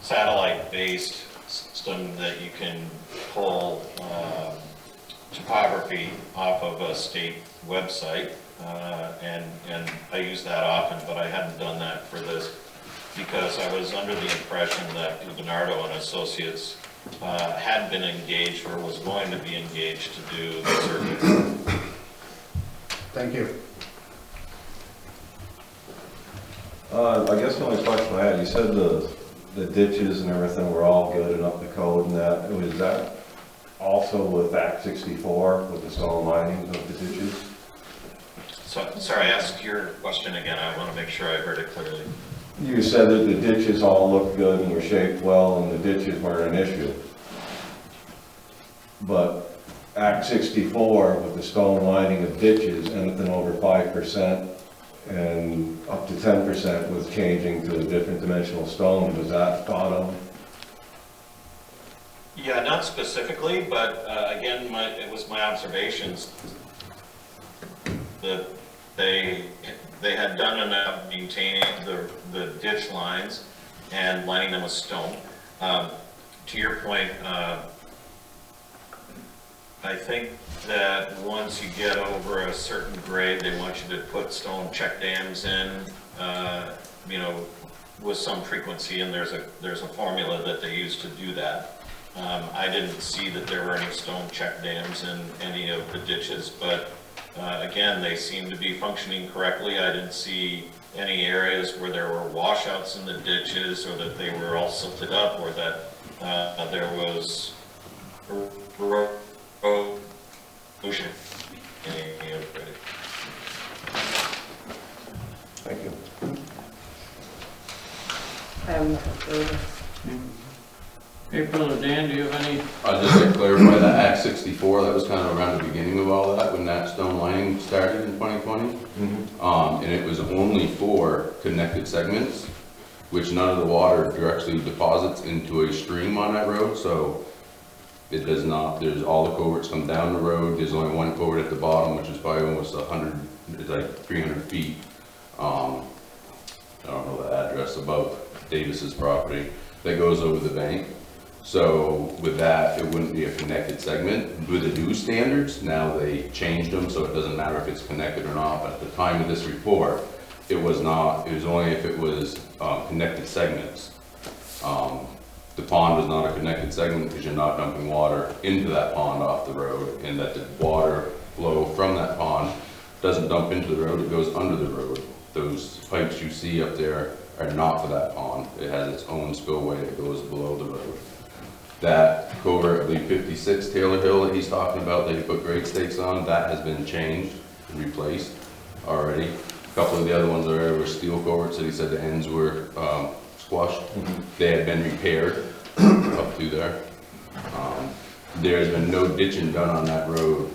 [SPEAKER 12] satellite-based system that you can pull topography off of a state website, and I use that often, but I hadn't done that for this because I was under the impression that DiBernardo and Associates had been engaged or was going to be engaged to do the survey.
[SPEAKER 3] Thank you.
[SPEAKER 4] I guess the only question I had, you said the ditches and everything were all good and up to code, and that was that also with Act 64 with the stone lining of the ditches?
[SPEAKER 12] So, sorry, ask your question again. I want to make sure I heard it clearly.
[SPEAKER 4] You said that the ditches all looked good and were shaped well, and the ditches weren't an issue. But Act 64 with the stone lining of ditches, anything over 5% and up to 10% was changing to a different dimensional stone. Was that thought of?
[SPEAKER 12] Yeah, not specifically, but again, it was my observations that they had done enough maintaining the ditch lines and lining them with stone. To your point, I think that once you get over a certain grade, they want you to put stone check dams in, with some frequency, and there's a formula that they use to do that. I didn't see that there were any stone check dams in any of the ditches, but again, they seem to be functioning correctly. I didn't see any areas where there were washouts in the ditches, or that they were all silted up, or that there was erosion in any of it.
[SPEAKER 4] Thank you.
[SPEAKER 1] I have nothing further.
[SPEAKER 5] April or Dan, do you have any?
[SPEAKER 10] Just to clarify, that Act 64, that was kind of around the beginning of all that, when that stone lining started in 2020. And it was only for connected segments, which none of the water directly deposits into a stream on that road, so it does not, there's all the culverts come down the road, there's only one culvert at the bottom, which is probably almost 100, it's like 300 feet. I don't know the address, above Davis's property, that goes over the bank. So with that, it wouldn't be a connected segment. With the new standards, now they changed them, so it doesn't matter if it's connected or not, but at the time of this report, it was not, it was only if it was connected segments. The pond was not a connected segment because you're not dumping water into that pond off the road, and that the water flow from that pond doesn't dump into the road, it goes under the road. Those pipes you see up there are not for that pond. It has its own spillway that goes below the road. That culvert, I believe 56 Taylor Hill that he's talking about, that he put grade stakes on, that has been changed and replaced already. A couple of the other ones there were steel culverts that he said the ends were squashed. They had been repaired up through there. There's been no ditching done on that road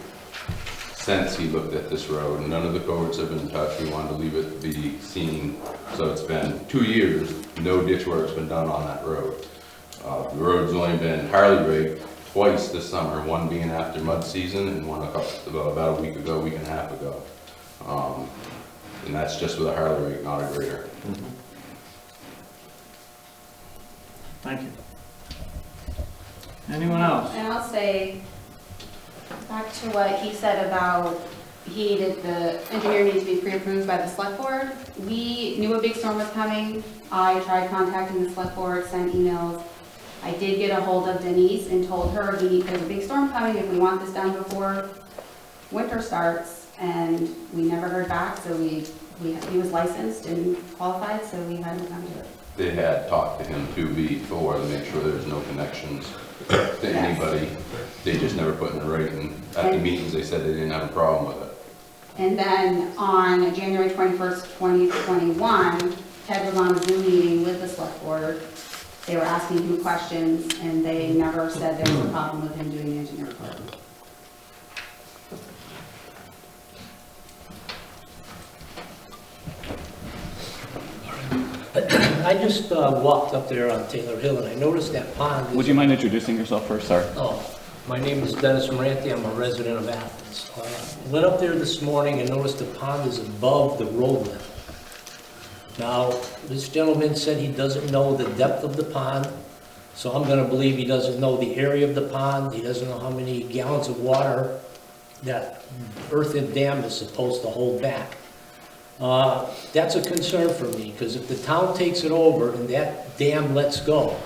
[SPEAKER 10] since he looked at this road. None of the culverts have been touched. We wanted to leave it to be seen. So it's been 2 years, no ditch work's been done on that road. The road's only been Harley raked twice this summer, one being after mud season and one about a week ago, week and a half ago. And that's just with a Harley rake, not a grader.
[SPEAKER 5] Thank you. Anyone else?
[SPEAKER 6] And I'll say, back to what he said about the engineer needs to be pre-approved by the select board. We knew a big storm was coming. I tried contacting the select board, sent emails. I did get a hold of Denise and told her there's a big storm coming if we want this done before winter starts, and we never heard back, so he was licensed and qualified, so we had him come to it.
[SPEAKER 10] They had talked to him too before to make sure there's no connections to anybody. They just never put in writing. At the meetings, they said they didn't have a problem with it.
[SPEAKER 6] And then on January 21st, 2021, Ted was on a Zoom meeting with the select board. They were asking him questions, and they never said there was a problem with him doing the engineer report.
[SPEAKER 8] I just walked up there on Taylor Hill and I noticed that pond.
[SPEAKER 2] Would you mind introducing yourself first, sir?
[SPEAKER 8] Oh, my name is Dennis Moranti. I'm a resident of Athens. Went up there this morning and noticed the pond is above the road level. Now, this gentleman said he doesn't know the depth of the pond, so I'm going to believe he doesn't know the area of the pond. He doesn't know how many gallons of water that earthen dam is supposed to hold back. That's a concern for me, because if the town takes it over and that dam lets go,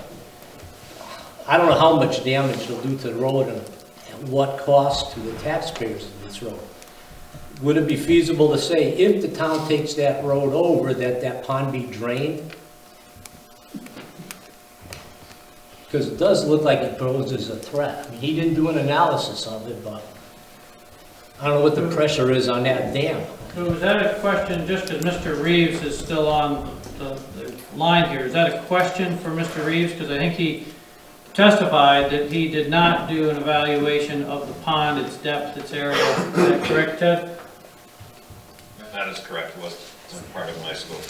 [SPEAKER 8] I don't know how much damage it'll do to the road and what cost to the taxpayers of this road. Would it be feasible to say, if the town takes that road over, that pond be drained? Because it does look like it poses a threat. I mean, he didn't do an analysis of it, but I don't know what the pressure is on that dam.
[SPEAKER 5] So is that a question, just as Mr. Reeves is still on the line here, is that a question for Mr. Reeves? Because I think he testified that he did not do an evaluation of the pond, its depth, its area. Is that correct, Ted?
[SPEAKER 12] That is correct. It wasn't part of my scope.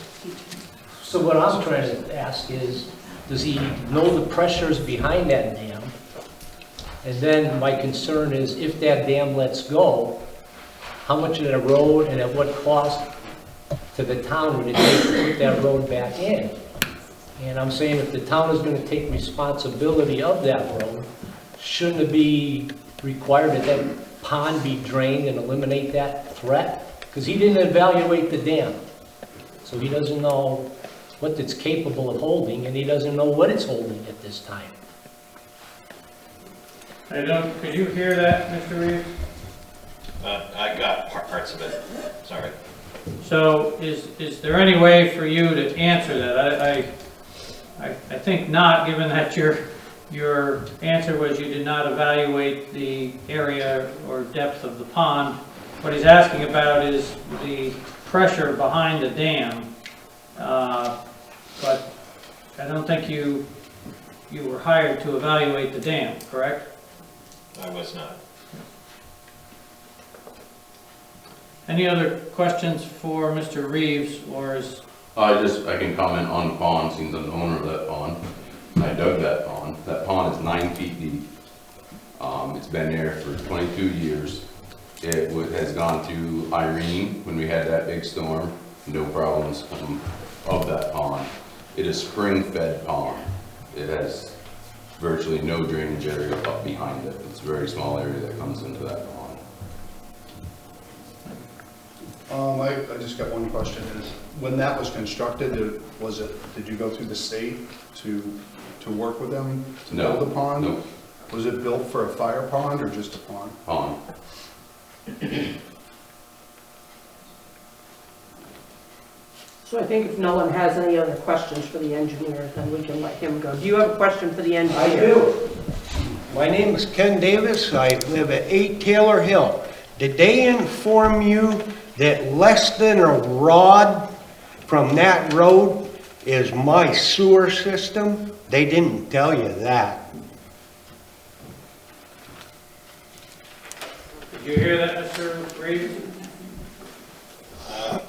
[SPEAKER 8] So what I'm trying to ask is, does he know the pressures behind that dam? And then my concern is, if that dam lets go, how much of the road and at what cost to the town would it take to put that road back in? And I'm saying, if the town is going to take responsibility of that road, shouldn't it be required that that pond be drained and eliminate that threat? Because he didn't evaluate the dam, so he doesn't know what it's capable of holding, and he doesn't know what it's holding at this time.
[SPEAKER 5] Could you hear that, Mr. Reeves?
[SPEAKER 12] I got parts of it. Sorry.
[SPEAKER 5] So is there any way for you to answer that? I think not, given that your answer was you did not evaluate the area or depth of the pond. What he's asking about is the pressure behind the dam. But I don't think you were hired to evaluate the dam, correct?
[SPEAKER 12] I was not.
[SPEAKER 5] Any other questions for Mr. Reeves, or is,
[SPEAKER 10] I can comment on the pond, since I'm the owner of that pond. I dug that pond. That pond is 9 feet deep. It's been there for 22 years. It has gone through Irene when we had that big storm. No problems of that pond. It is spring-fed pond. It has virtually no drainage area up behind it. It's a very small area that comes into that pond.
[SPEAKER 3] I just got one question, is when that was constructed, did you go through the state to work with them to
[SPEAKER 10] No.
[SPEAKER 3] build the pond?
[SPEAKER 10] No.
[SPEAKER 3] Was it built for a fire pond or just a pond?
[SPEAKER 10] Pond.
[SPEAKER 1] So I think if no one has any other questions for the engineer, then we can let him go. Do you have a question for the engineer?
[SPEAKER 13] I do. My name is Ken Davis. I live at 8 Taylor Hill. Did they inform you that less than a rod from that road is my sewer system? They didn't tell you that.
[SPEAKER 5] did you hear that, Mr. Reeves?
[SPEAKER 12] I'm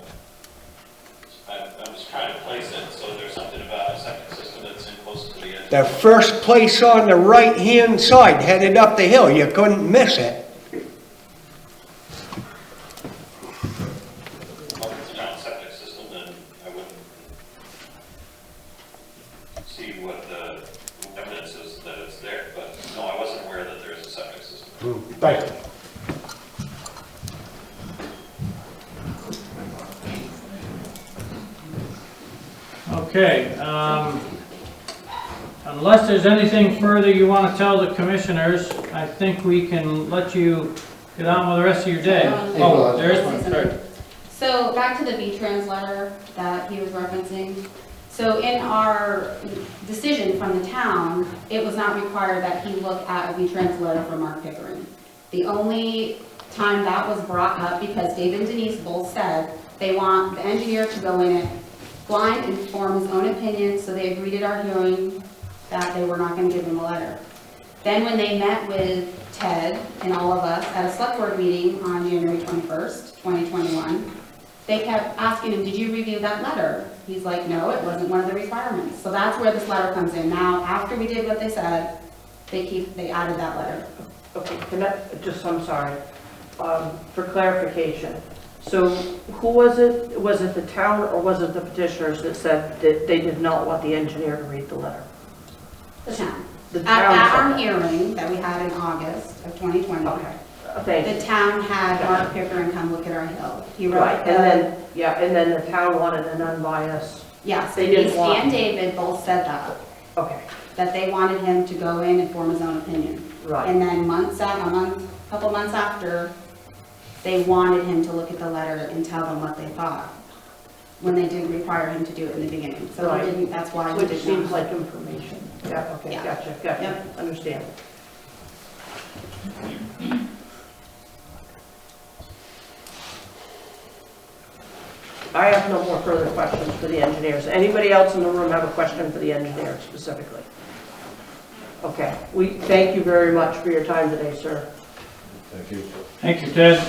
[SPEAKER 12] just trying to place it, so there's something about a septic system that's in close to the edge.
[SPEAKER 13] The first place on the right-hand side, headed up the hill, you couldn't miss it.
[SPEAKER 12] Well, if it's a giant septic system, then I wouldn't see what the evidence is that it's there, but no, I wasn't aware that there's a septic system.
[SPEAKER 13] Thank you.
[SPEAKER 5] Okay, unless there's anything further you want to tell the commissioners, I think we can let you get on with the rest of your day. Oh, there is one, sorry.
[SPEAKER 6] So back to the V-Trans letter that he was referencing. So in our decision from the town, it was not required that he look at a V-Trans letter from Mark Pickering. The only time that was brought up, because Dave and Denise both said they want the engineer to go in it blind and form his own opinion, so they agreed at our hearing that they were not going to give him a letter. Then when they met with Ted and all of us at a select board meeting on January 21st, 2021, they kept asking him, did you review that letter? He's like, no, it wasn't one of the requirements. So that's where this letter comes in. Now, after we did what they said, they added that letter.
[SPEAKER 1] Okay, I'm sorry, for clarification. So who was it? Was it the town or was it the petitioners that said that they did not want the engineer to read the letter?
[SPEAKER 6] The town.
[SPEAKER 1] The
[SPEAKER 6] At
[SPEAKER 1] town
[SPEAKER 6] our
[SPEAKER 1] said
[SPEAKER 6] hearing that we had in August of 2020,
[SPEAKER 1] that. Okay.
[SPEAKER 6] the town had Mark Pickering come look at our hill. He wrote
[SPEAKER 1] Right, and then the town wanted an unbiased.
[SPEAKER 6] yes,
[SPEAKER 1] they didn't want.
[SPEAKER 6] and David both said that.
[SPEAKER 1] Okay,
[SPEAKER 6] That they wanted him to go in and form his own opinion.
[SPEAKER 1] right.
[SPEAKER 6] And then couple months after, they wanted him to look at the letter and tell them what they thought, when they didn't require him to do it in the beginning. So
[SPEAKER 1] Right.
[SPEAKER 6] they didn't, that's why we
[SPEAKER 1] Which
[SPEAKER 6] did
[SPEAKER 1] seems
[SPEAKER 6] not.
[SPEAKER 1] like information. Yeah, okay,
[SPEAKER 6] Yeah.
[SPEAKER 1] gotcha,
[SPEAKER 6] Yep.
[SPEAKER 1] understand. I have no more further questions for the engineers. Anybody else in the room have a question for the engineer specifically? Okay, we thank you very much for your time today, sir.
[SPEAKER 4] Thank you.
[SPEAKER 5] Thank you, Ted.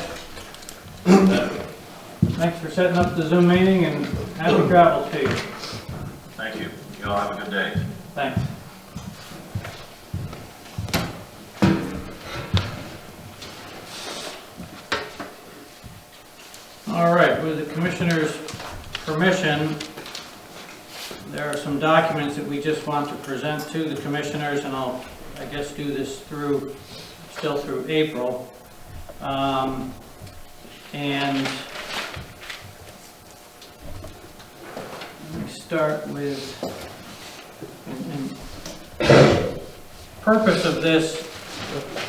[SPEAKER 5] Thanks for setting up the Zoom meeting, and happy travels to you.
[SPEAKER 12] Thank you. You all have a good day.
[SPEAKER 5] Thanks. All right, with the commissioner's permission, there are some documents that we just want to present to the commissioners, and I'll, I guess, do this still through April. And let me start with, purpose of this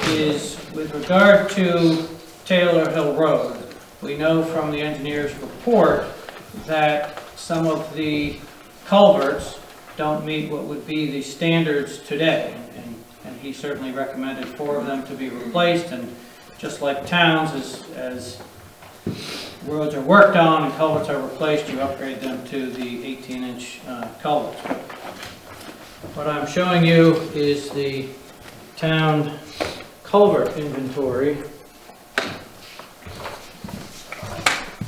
[SPEAKER 5] is with regard to Taylor Hill Road. We know from the engineer's report that some of the culverts don't meet what would be the standards today, and he certainly recommended 4 of them to be replaced, and just like towns, as roads are worked on and culverts are replaced, you upgrade them to the 18-inch culverts. What I'm showing you is the town culvert inventory.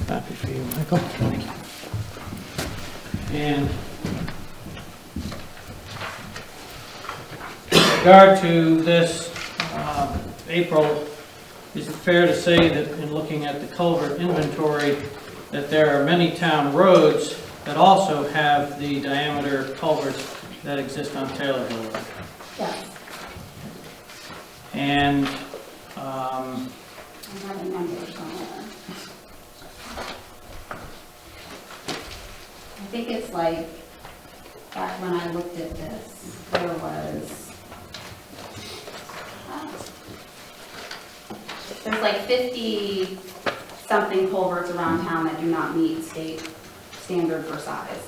[SPEAKER 5] Copy for you, Michael. Thank you. And in regard to this, April, is it fair to say that in looking at the culvert inventory, that there are many town roads that also have the diameter culverts that exist on Taylor Hill Road?
[SPEAKER 6] Yes.
[SPEAKER 5] And,
[SPEAKER 6] I have a number somewhere. I think it's like, back when I looked at this, there was, there's like 50-something culverts around town that do not meet state standard for size.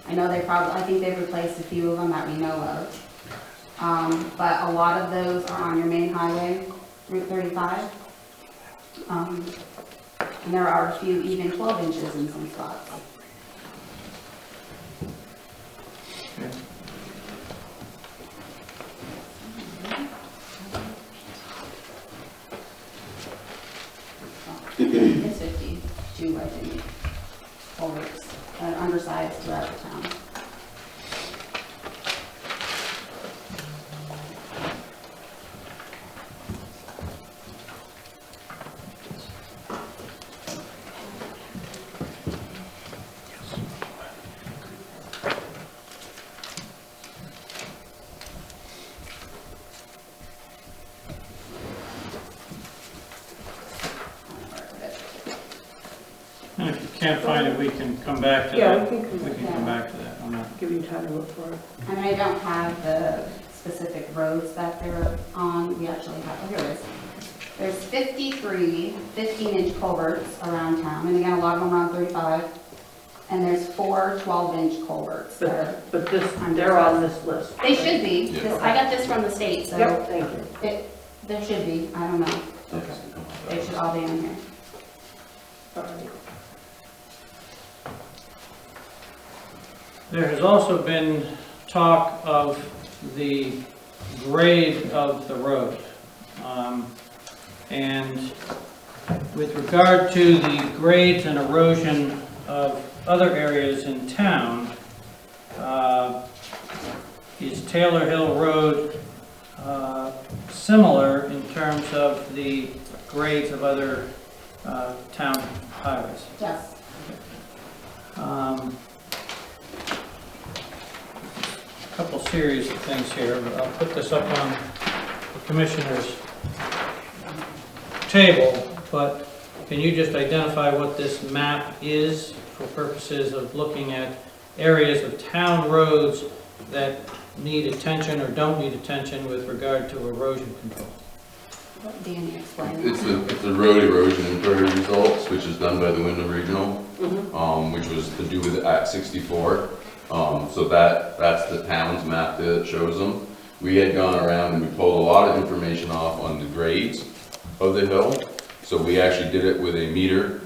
[SPEAKER 6] I know I think they've replaced a few of them that we know of. But a lot of those are on your main highway, Route 35. And there are a few even 12 inches in some spots. It's 52, I think, culverts, undersized throughout the town.
[SPEAKER 5] and if you can't find it, we can come back to
[SPEAKER 1] Yeah,
[SPEAKER 5] that.
[SPEAKER 1] we can
[SPEAKER 5] come back to that. I'm not.
[SPEAKER 1] give you time to look for it.
[SPEAKER 6] And I don't have the specific roads that they're on. We actually have, oh, here it is. There's 53 15-inch culverts around town, and again, a lot of them are on 35. And there's 4 12-inch culverts that are,
[SPEAKER 1] But they're on this list.
[SPEAKER 6] they should be.
[SPEAKER 10] Yeah.
[SPEAKER 6] This- I got this from the state, so
[SPEAKER 1] Yep, thank you.
[SPEAKER 6] there should be, I don't know. They should all be on here.
[SPEAKER 1] All right.
[SPEAKER 5] There has also been talk of the grade of the road. And with regard to the grades and erosion of other areas in town, is Taylor Hill Road similar in terms of the grades of other town highways?
[SPEAKER 6] Yes.
[SPEAKER 5] A couple series of things here, but I'll put this up on the commissioner's table, but can you just identify what this map is for purposes of looking at areas of town roads that need attention or don't need attention with regard to erosion control?
[SPEAKER 6] Let Danny explain.
[SPEAKER 10] It's the road erosion inventory results, which is done by the Wyndham Regional, which was to do with Act 64. So that's the town's map that shows them. We had gone around and we pulled a lot of information off on the grades of the hill. So we actually did it with a meter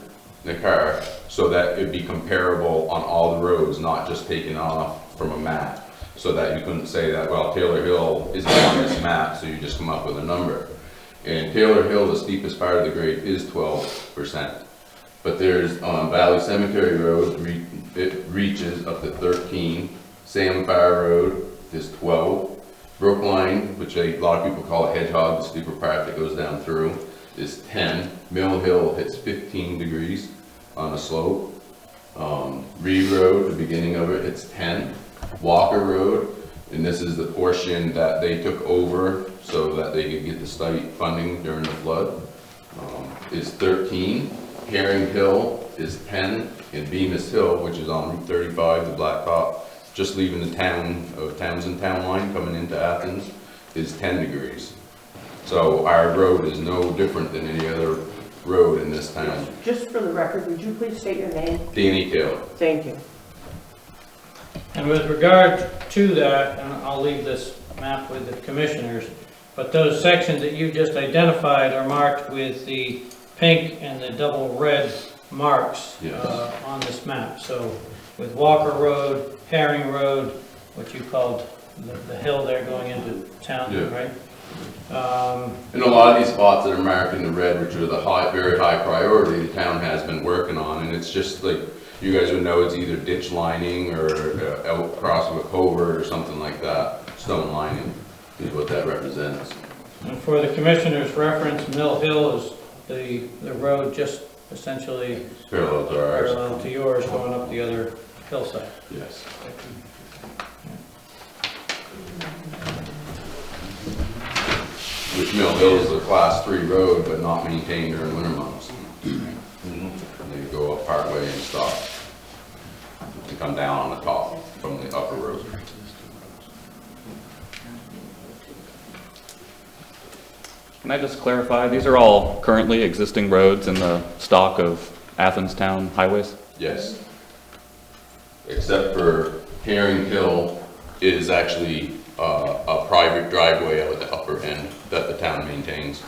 [SPEAKER 10] in the car so that it'd be comparable on all the roads, not just taken off from a map. So that you couldn't say that, well, Taylor Hill isn't on this map, so you just come up with a number. And Taylor Hill, the steepest part of the grade is 12%. But there's Valley Cemetery Road, it reaches up to 13. Salem Fire Road is 12. Brookline, which a lot of people call a hedgehog, the steeper part that goes down through, is 10. Mill Hill hits 15 degrees on a slope. Reed Road, the beginning of it, it's 10. Walker Road, and this is the portion that they took over so that they could get the study funding during the flood, is 13. Herring Hill is 10, and Bemis Hill, which is on Route 35, the blacktop, just leaving the town of Townsend Town Line coming into Athens, is 10 degrees. So our road is no different than any other road in this town.
[SPEAKER 1] Just for the record, would you please state your name?
[SPEAKER 10] Danny Taylor.
[SPEAKER 1] Thank you.
[SPEAKER 5] And with regard to that, and I'll leave this map with the commissioners, but those sections that you just identified are marked with the pink and the double red marks on this map. So with Walker Road, Herring Road, what you called the hill there going into town,
[SPEAKER 10] Yeah.
[SPEAKER 5] right?
[SPEAKER 10] And a lot of these spots that are marked in the red, which are the high, very high priority, the town has been working on, and it's just like, you guys would know it's either ditch lining or out crossing with culvert or something like that. Stone lining is what that represents.
[SPEAKER 5] And for the commissioner's reference, Mill Hill is the road just essentially
[SPEAKER 10] Parallel to ours.
[SPEAKER 5] parallel to yours going up the other hillside.
[SPEAKER 10] Yes. Which Mill Hill is a class 3 road, but not maintained during winter months. And they go up part way and stop. And come down on the top from the upper road.
[SPEAKER 2] Can I just clarify, these are all currently existing roads in the stock of Athens Town highways?
[SPEAKER 10] Yes. Except for Herring Hill is actually a private driveway out at the upper end that the town maintains.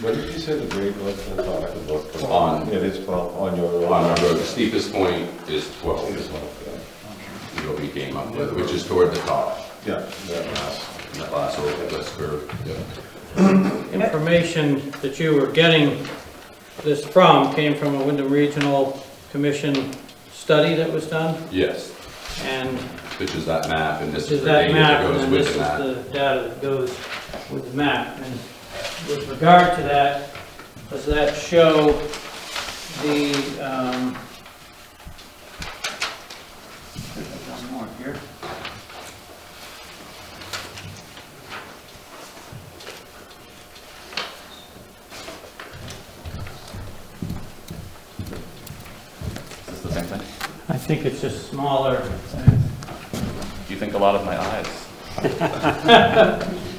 [SPEAKER 4] What did you say the grade was in the top of the book?
[SPEAKER 10] On-
[SPEAKER 4] It is 12 on your road.
[SPEAKER 10] On our road, the steepest point is 12, is what we came up with, which is toward the top.
[SPEAKER 4] Yeah.
[SPEAKER 10] That last little list curve, yeah.
[SPEAKER 5] Information that you were getting this from came from a Wyndham Regional Commission study that was done,
[SPEAKER 10] Yes,
[SPEAKER 5] and
[SPEAKER 10] which is that map, and this
[SPEAKER 5] this
[SPEAKER 10] is
[SPEAKER 5] is
[SPEAKER 10] the
[SPEAKER 5] that
[SPEAKER 10] data
[SPEAKER 5] map,
[SPEAKER 10] that
[SPEAKER 5] and
[SPEAKER 10] goes
[SPEAKER 5] then this
[SPEAKER 10] with
[SPEAKER 5] is
[SPEAKER 10] the map.
[SPEAKER 5] the data that goes with the map. And with regard to that, does that show the, there's one more here.
[SPEAKER 2] Is this the same thing?
[SPEAKER 5] I think it's just smaller.
[SPEAKER 2] Do you think a lot of my eyes?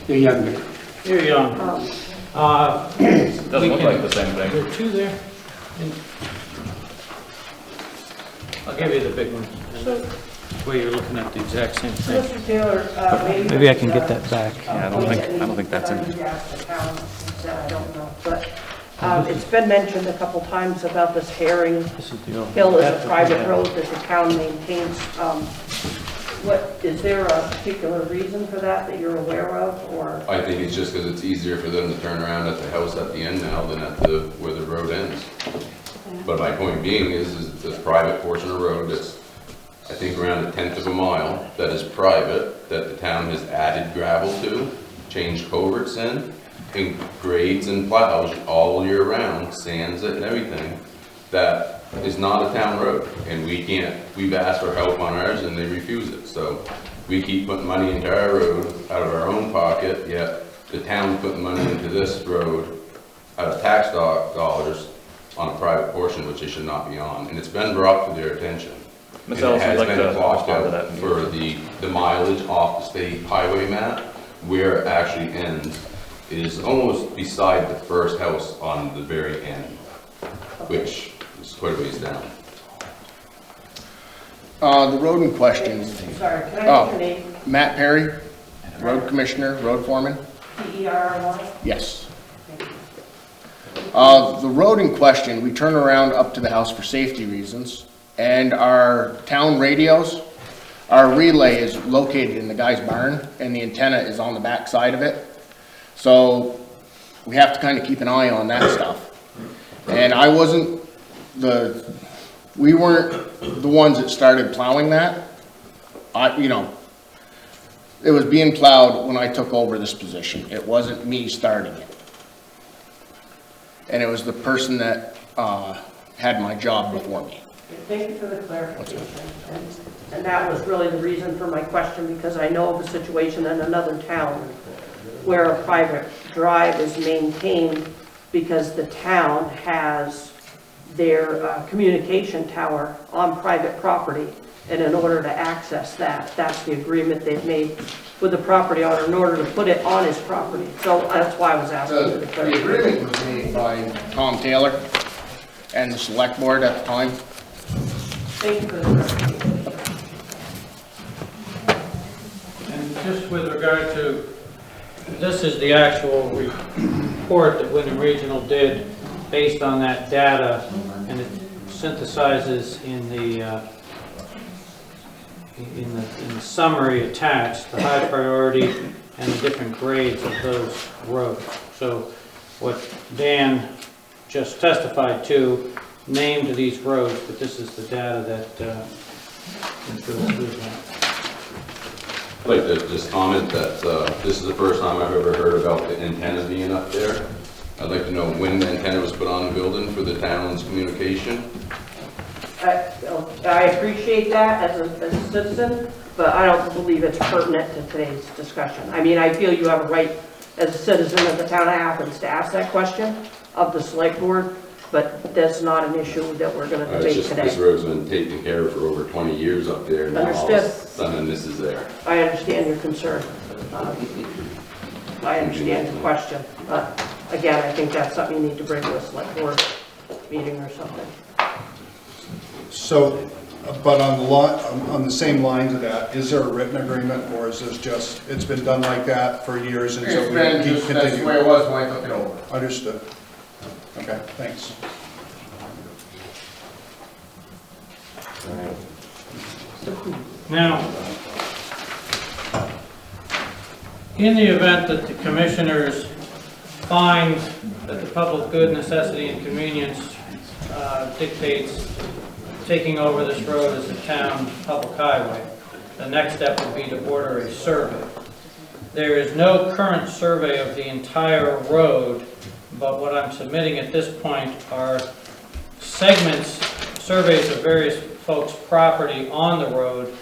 [SPEAKER 13] You're younger.
[SPEAKER 5] You're young.
[SPEAKER 2] Doesn't look like the same
[SPEAKER 5] There
[SPEAKER 2] thing.
[SPEAKER 5] are two there. I'll give you the big one. Where you're looking at the exact same thing.
[SPEAKER 1] Mr. Taylor,
[SPEAKER 5] Maybe I can get that back.
[SPEAKER 2] Yeah, I don't think that's in.
[SPEAKER 1] I don't know, but it's been mentioned a couple times about this Herring
[SPEAKER 5] This is the old.
[SPEAKER 1] Hill is
[SPEAKER 5] that's
[SPEAKER 1] a
[SPEAKER 5] what
[SPEAKER 1] private
[SPEAKER 5] we have.
[SPEAKER 1] road that the town maintains. What, is there a particular reason for that you're aware of, or?
[SPEAKER 10] I think it's just because it's easier for them to turn around at the house at the end now than at the, where the road ends. But my point being is this private portion of road that's, I think around 1/10 of a mile, that is private, that the town has added gravel to, changed culverts in, and grades and plows all year round, sands it and everything, that is not a town road, and we've asked for help on ours and they refuse it, so we keep putting money into our road out of our own pocket, yet the town's putting money into this road out of tax dollars on a private portion, which it should not be on, and it's been brought to their attention.
[SPEAKER 2] Ms.
[SPEAKER 10] And it
[SPEAKER 2] Ellis would
[SPEAKER 10] has
[SPEAKER 2] like
[SPEAKER 10] been
[SPEAKER 2] to
[SPEAKER 10] blocked
[SPEAKER 2] respond to
[SPEAKER 10] out
[SPEAKER 2] that.
[SPEAKER 10] for the mileage off the state highway map, where it actually ends is almost beside the first house on the very end, which is quite a ways down.
[SPEAKER 14] The road in question,
[SPEAKER 1] Sorry, can I get your name?
[SPEAKER 14] Matt Perry, road commissioner, road foreman.
[SPEAKER 1] P-E-R-R-Y?
[SPEAKER 14] Yes. The road in question, we turn around up to the house for safety reasons, and our town radios, our relay is located in the guy's barn, and the antenna is on the back side of it. So we have to kind of keep an eye on that stuff. And we weren't the ones that started plowing that. It was being plowed when I took over this position. It wasn't me starting it. And it was the person that had my job before me.
[SPEAKER 1] Thank you for the clarification. And that was really the reason for my question, because I know of a situation in another town where a private drive is maintained because the town has their communication tower on private property. And in order to access that, that's the agreement they've made with the property owner in order to put it on his property. So that's why I was asking.
[SPEAKER 14] The agreement was made by Tom Taylor and the select board at the time.
[SPEAKER 1] Thank you for the clarification.
[SPEAKER 5] And just with regard to, this is the actual report that Wyndham Regional did based on that data, and it synthesizes in the in the summary attached, the high priority and the different grades of those roads. So what Dan just testified to named these roads, but this is the data that goes through that.
[SPEAKER 10] I'd like to just comment that this is the first time I've ever heard about the antenna being up there. I'd like to know when the antenna was put on the building for the town's communication.
[SPEAKER 1] I appreciate that as a citizen, but I don't believe it's pertinent to today's discussion. I mean, I feel you have a right as a citizen of the town of Athens to ask that question of the select board, but that's not an issue that we're going to
[SPEAKER 10] It's
[SPEAKER 1] debate
[SPEAKER 10] just
[SPEAKER 1] today.
[SPEAKER 10] this road's been taken care of for over 20 years up there, and now all of a
[SPEAKER 1] Understood.
[SPEAKER 10] sudden this is there.
[SPEAKER 1] I understand your concern. I understand the question, but again, I think that's something you need to bring to a select board meeting or something.
[SPEAKER 3] So, but on the same lines of that, is there a written agreement, or is this just, it's been done like that for years and so
[SPEAKER 14] It's
[SPEAKER 3] we
[SPEAKER 14] been
[SPEAKER 3] keep
[SPEAKER 14] just, that's the way
[SPEAKER 3] continuing?
[SPEAKER 14] it was when I took it over.
[SPEAKER 3] Understood. Okay, thanks.
[SPEAKER 5] Now, in the event that the commissioners find that the public good, necessity, and convenience dictates taking over this road as a town public highway, the next step would be to order a survey. There is no current survey of the entire road, but what I'm submitting at this point are segments, surveys of various folks' property on the road,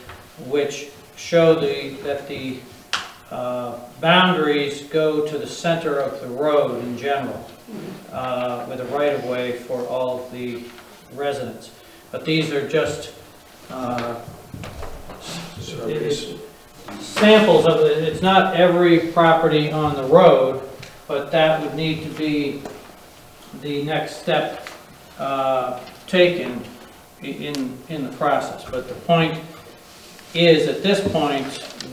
[SPEAKER 5] which show that the boundaries go to the center of the road in general, with a right-of-way for all of the residents. But these are just samples of it. It's not every property on the road, but that would need to be the next step taken in the process. But the point is, at this point,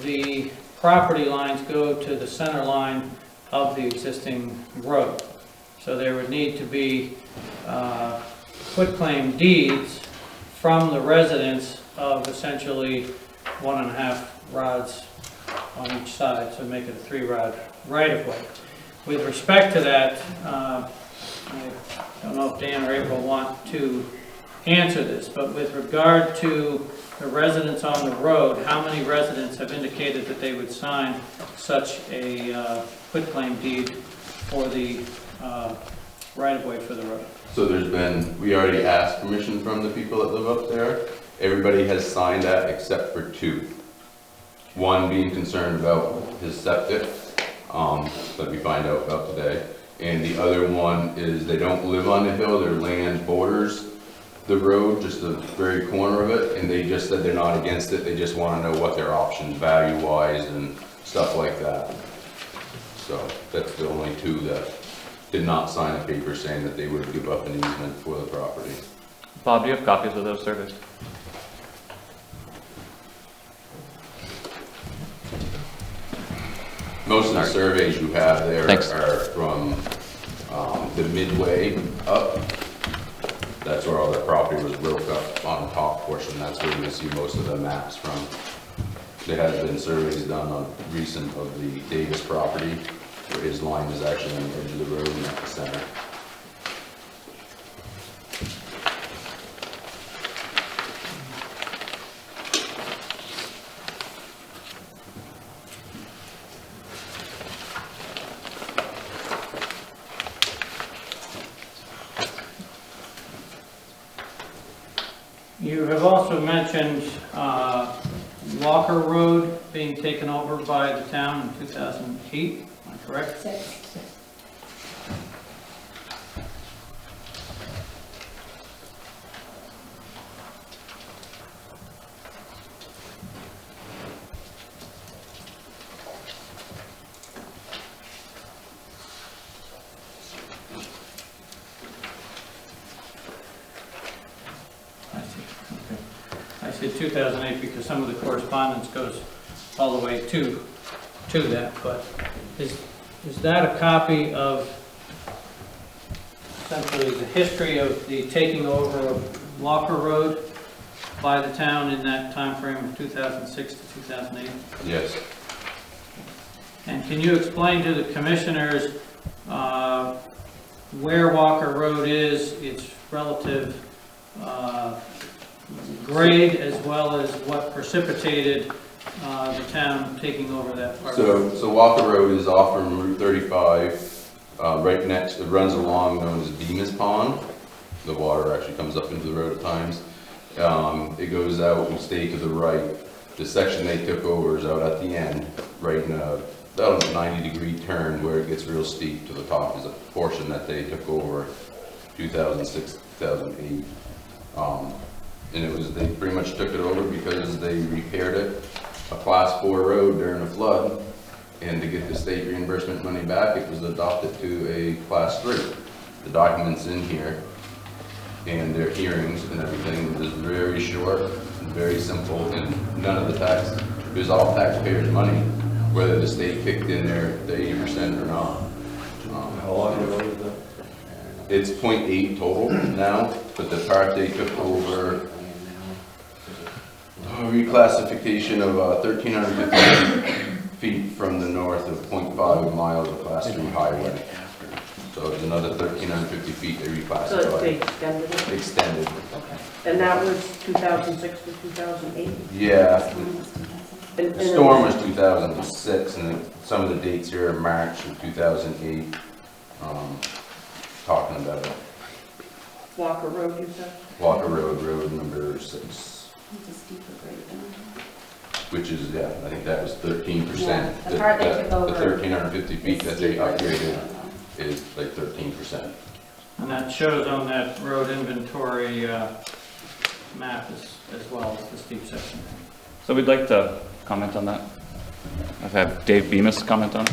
[SPEAKER 5] the property lines go to the center line of the existing road. So there would need to be quitclaim deeds from the residents of essentially 1.5 rods on each side, so make it a 3-rod right-of-way. With respect to that, I don't know if Dan or April want to answer this, but with regard to the residents on the road, how many residents have indicated that they would sign such a quitclaim deed for the right-of-way for the road?
[SPEAKER 10] So we already asked permission from the people that live up there. Everybody has signed that except for 2. One being concerned about his septic, that we find out about today. And the other one is they don't live on the hill, their land borders the road, just the very corner of it, and they just said they're not against it, they just want to know what their options value-wise and stuff like that. So that's the only 2 that did not sign a paper saying that they would give up an easement for the property.
[SPEAKER 2] Bob, do you have copies of those surveys?
[SPEAKER 10] Most of the surveys you have there
[SPEAKER 2] Thanks.
[SPEAKER 10] are from the midway up. That's where all the property was broke up on the top portion. That's where you see most of the maps from. There has been surveys done on recent of the Davis property, where his line is actually on the edge of the road and at the center.
[SPEAKER 5] You have also mentioned Walker Road being taken over by the town in 2008, am I correct?
[SPEAKER 6] 6.
[SPEAKER 5] I said 2008 because some of the correspondence goes all the way to that, but is that a copy of essentially the history of the taking over of Walker Road? by the town in that time frame of 2006 to 2008?
[SPEAKER 10] Yes.
[SPEAKER 5] And can you explain to the commissioners where Walker Road is, its relative grade, as well as what precipitated the town taking over that part?
[SPEAKER 10] So Walker Road is off from Route 35, right next, it runs along known as Bemis Pond. The water actually comes up into the road at times. It goes out and stay to the right. The section they took over is out at the end, right in about a 90-degree turn where it gets real steep to the top is a portion that they took over 2006, 2008. And they pretty much took it over because they repaired it, a class 4 road during a flood, and to get the state reimbursement money back, it was adopted to a class 3. The documents in here and their hearings and everything was very short and very simple, and none of the tax, it was all taxpayers' money, whether the state kicked in the 80% or not.
[SPEAKER 4] How long ago was that?
[SPEAKER 10] It's 0.8 total now, but the part they took over, reclassification of 1,350 feet from the north of 0.5 miles of class 3 highway. So it's another 1,350 feet they reclassified.
[SPEAKER 1] So they extended it?
[SPEAKER 10] Extended.
[SPEAKER 1] Okay. And that was 2006 to 2008?
[SPEAKER 10] Yeah.
[SPEAKER 1] And
[SPEAKER 10] The storm was 2006, and some of the dates here are March of 2008, talking about it.
[SPEAKER 1] Walker Road, you said?
[SPEAKER 10] Walker Road, road number 6. Which is, yeah, I think that was 13%.
[SPEAKER 6] Yeah, the part they took over
[SPEAKER 10] The 1,350 feet that they upgraded is like 13%.
[SPEAKER 5] And that shows on that road inventory map as well as the steep section.
[SPEAKER 2] So we'd like to comment on that. I've had Dave Bemis comment on it.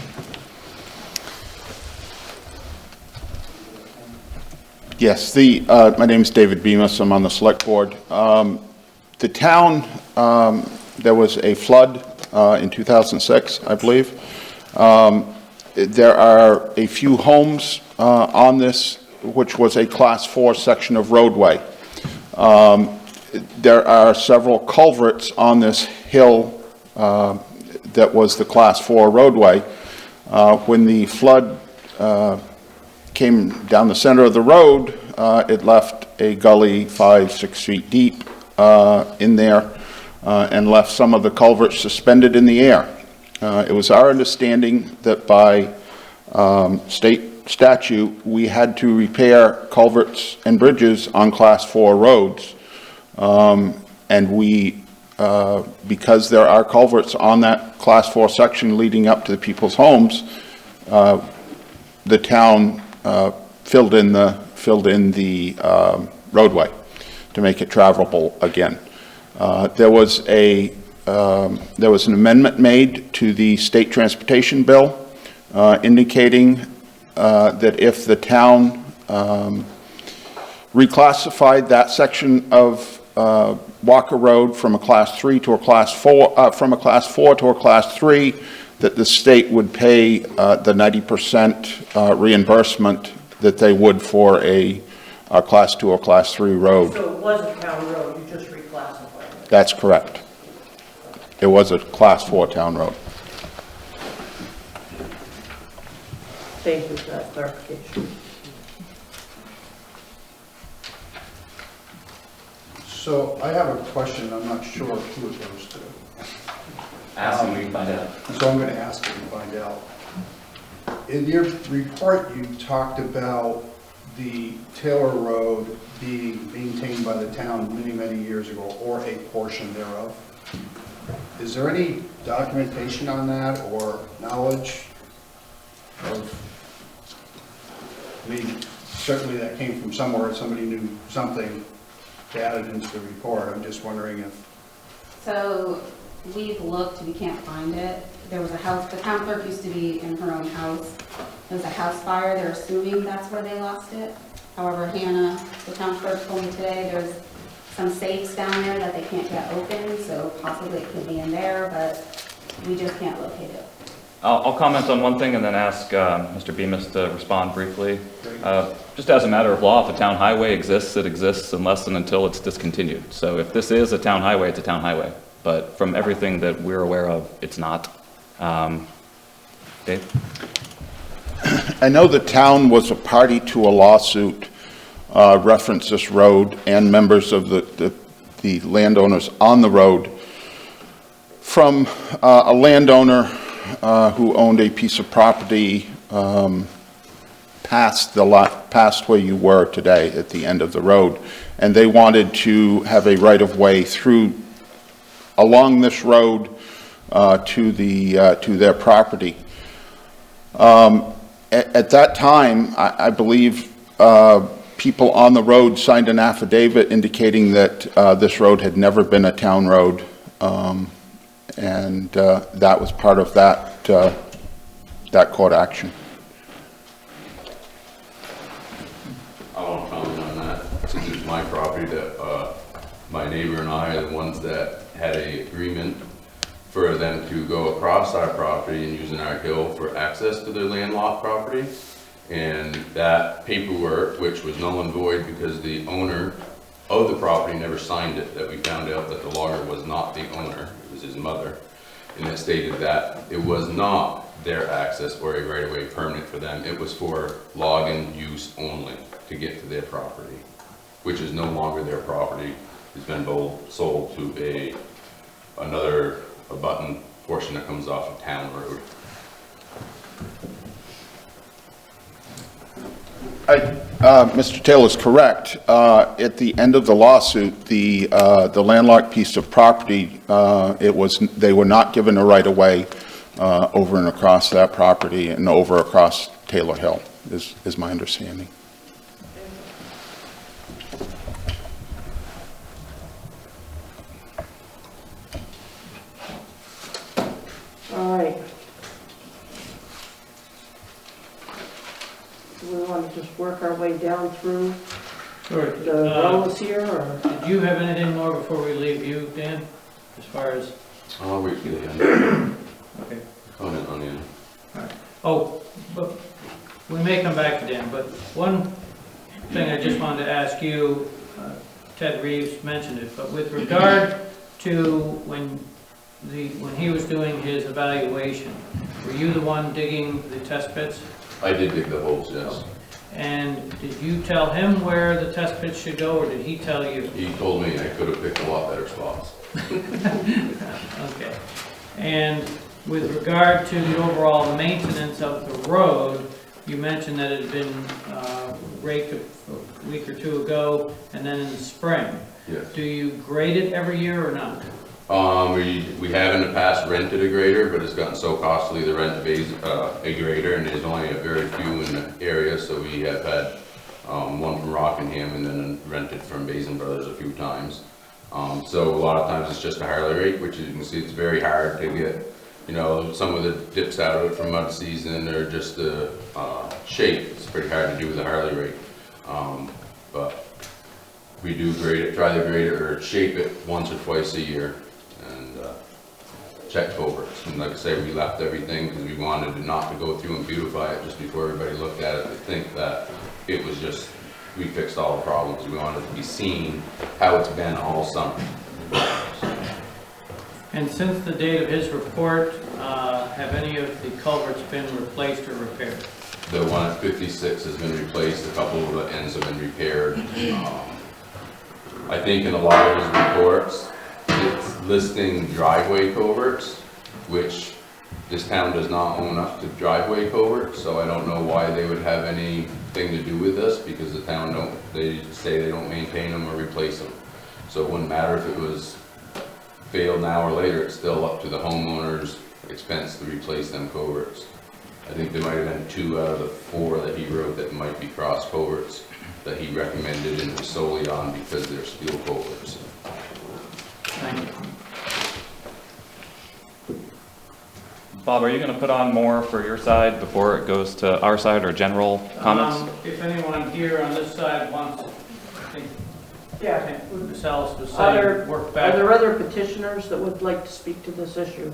[SPEAKER 15] Yes, my name is David Bemis. I'm on the select board. The town, there was a flood in 2006, I believe. There are a few homes on this, which was a class 4 section of roadway. There are several culverts on this hill that was the class 4 roadway. When the flood came down the center of the road, it left a gully 5-6 feet deep in there and left some of the culverts suspended in the air. It was our understanding that by state statute, we had to repair culverts and bridges on class 4 roads. And we, because there are culverts on that class 4 section leading up to the people's homes, the town filled in the roadway to make it travelable again. There was an amendment made to the state transportation bill indicating that if the town reclassified that section of Walker Road from a class 3 to a class 4, from a class 4 to a class 3, that the state would pay the 90% reimbursement that they would for a class 2 or class 3 road.
[SPEAKER 1] So it was a town road, you just reclassified it?
[SPEAKER 15] That's correct. It was a class 4 town road.
[SPEAKER 1] Thank you for that clarification.
[SPEAKER 3] So I have a question, I'm not sure who it goes to.
[SPEAKER 2] Ask and we can find out.
[SPEAKER 3] So I'm going to ask it and find out. In your report, you talked about the Taylor Road being maintained by the town many, many years ago, or a portion thereof. Is there any documentation on that or knowledge of, I mean, certainly that came from somewhere, somebody knew something to add it into the report. I'm just wondering if...
[SPEAKER 6] So we've looked, we can't find it. There was a house, the town clerk used to be in her own house. There was a house fire, they're assuming that's where they lost it. However, Hannah, the town clerk, told me today there's some safes down there that they can't get open, so possibly it could be in there, but we just can't locate it.
[SPEAKER 2] I'll comment on one thing and then ask Mr. Bemis to respond briefly. Just as a matter of law, if a town highway exists, it exists unless and until it's discontinued. So if this is a town highway, it's a town highway. But from everything that we're aware of, it's not. Dave?
[SPEAKER 15] I know the town was a party to a lawsuit reference this road and members of the landowners on the road from a landowner who owned a piece of property past where you were today at the end of the road, and they wanted to have a right-of-way through along this road to their property. At that time, I believe people on the road signed an affidavit indicating that this road had never been a town road, and that was part of that court action.
[SPEAKER 10] I want to comment on that, since it's my property that my neighbor and I are the ones that had an agreement for them to go across our property and using our hill for access to their landlocked property. And that paperwork, which was null and void because the owner of the property never signed it, that we found out that the logger was not the owner, it was his mother. And it stated that it was not their access or a right-of-way permit for them, it was for logging use only to get to their property, which is no longer their property. It's been sold to another abutting portion that comes off of Town Road.
[SPEAKER 15] Mr. Taylor's correct. At the end of the lawsuit, the landlocked piece of property, they were not given a right-of-way over and across that property and over across Taylor Hill, is my understanding.
[SPEAKER 1] All right. Do we want to just work our way down through
[SPEAKER 5] Sure.
[SPEAKER 1] the rows here, or?
[SPEAKER 5] Did you have anything more before we leave you, Dan, as far as?
[SPEAKER 10] I'll wait for the end.
[SPEAKER 5] Okay.
[SPEAKER 10] Comment on the end.
[SPEAKER 5] All right. Oh, but we may come back to Dan, but one thing I just wanted to ask you, Ted Reeves mentioned it, but with regard to when he was doing his evaluation, were you the one digging the test pits?
[SPEAKER 10] I did dig the holes, yes.
[SPEAKER 5] And did you tell him where the test pits should go, or did he tell you?
[SPEAKER 10] He told me I could have picked a lot better spots.
[SPEAKER 5] Okay. And with regard to the overall maintenance of the road, you mentioned that it had been raked a week or two ago, and then in the spring.
[SPEAKER 10] Yes.
[SPEAKER 5] Do you grade it every year or not?
[SPEAKER 10] We have in the past rented a grader, but it's gotten so costly to rent a grader, and there's only a very few in the area, so we have had one from Rockingham and then rented from Basin Brothers a few times. So a lot of times it's just a Harley rake, which you can see it's very hard to get, some of the dips out of it from mud season or just the shape. It's pretty hard to do with a Harley rake. But we do grade it, try to grade it or shape it once or twice a year. Check culverts, and like I say, we left everything because we wanted not to go through and beautify it just before everybody looked at it to think that it was just, we fixed all the problems. We wanted to be seen how it's been all summer.
[SPEAKER 5] And since the date of his report, have any of the culverts been replaced or repaired?
[SPEAKER 10] The one at 56 has been replaced, a couple of the ends have been repaired. I think in a lot of his reports, it's listing driveway culverts, which this town does not own up to driveway culverts, so I don't know why they would have anything to do with this, because the town they say they don't maintain them or replace them. So it wouldn't matter if it was failed now or later, it's still up to the homeowner's expense to replace them culverts. I think there might have been 2 out of the 4 that he wrote that might be cross culverts that he recommended and was solely on because they're steel culverts.
[SPEAKER 5] Thank you.
[SPEAKER 2] Bob, are you going to put on more for your side before it goes to our side, or general comments?
[SPEAKER 5] If anyone here on this side wants, I think, themselves to say,
[SPEAKER 1] Are
[SPEAKER 5] work back.
[SPEAKER 1] there other petitioners that would like to speak to this issue?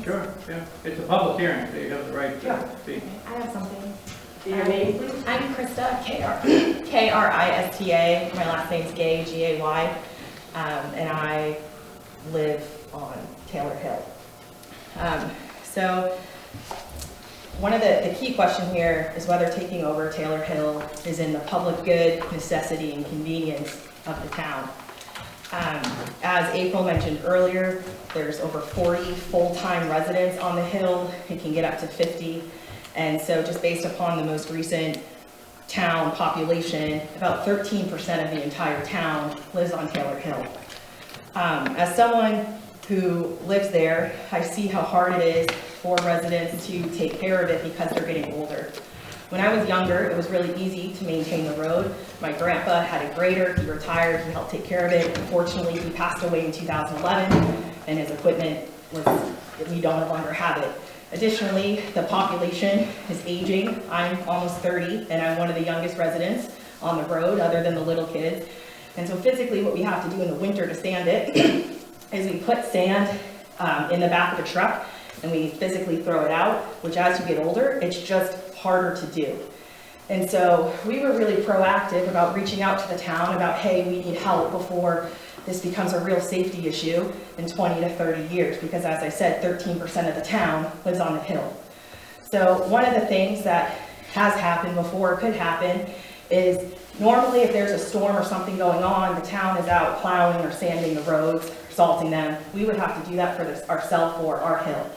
[SPEAKER 5] Sure, yeah. It's a public hearing, so you have the right
[SPEAKER 1] Yeah.
[SPEAKER 5] to speak.
[SPEAKER 7] I have something.
[SPEAKER 1] Your name, please?
[SPEAKER 7] I'm Krista, Krista. My last name's Gay, Gay. And I live on Taylor Hill. So one of the key question here is whether taking over Taylor Hill is in the public good, necessity, and convenience of the town. As April mentioned earlier, there's over 40 full-time residents on the hill. It can get up to 50. And so just based upon the most recent town population, about 13% of the entire town lives on Taylor Hill. As someone who lives there, I see how hard it is for residents to take care of it because they're getting older. When I was younger, it was really easy to maintain the road. My grandpa had a grader, he retired, he helped take care of it. Unfortunately, he passed away in 2011, and his equipment we don't no longer have it. Additionally, the population is aging. I'm almost 30, and I'm one of the youngest residents on the road, other than the little kids. And so physically, what we have to do in the winter to sand it is we put sand in the back of the truck, and we physically throw it out, which as you get older, it's just harder to do. And so we were really proactive about reaching out to the town about, hey, we need help before this becomes a real safety issue in 20 to 30 years, because as I said, 13% of the town lives on the hill. So one of the things that has happened before, could happen, is normally if there's a storm or something going on, the town is out plowing or sanding the roads, salting them. We would have to do that for ourselves for our hill.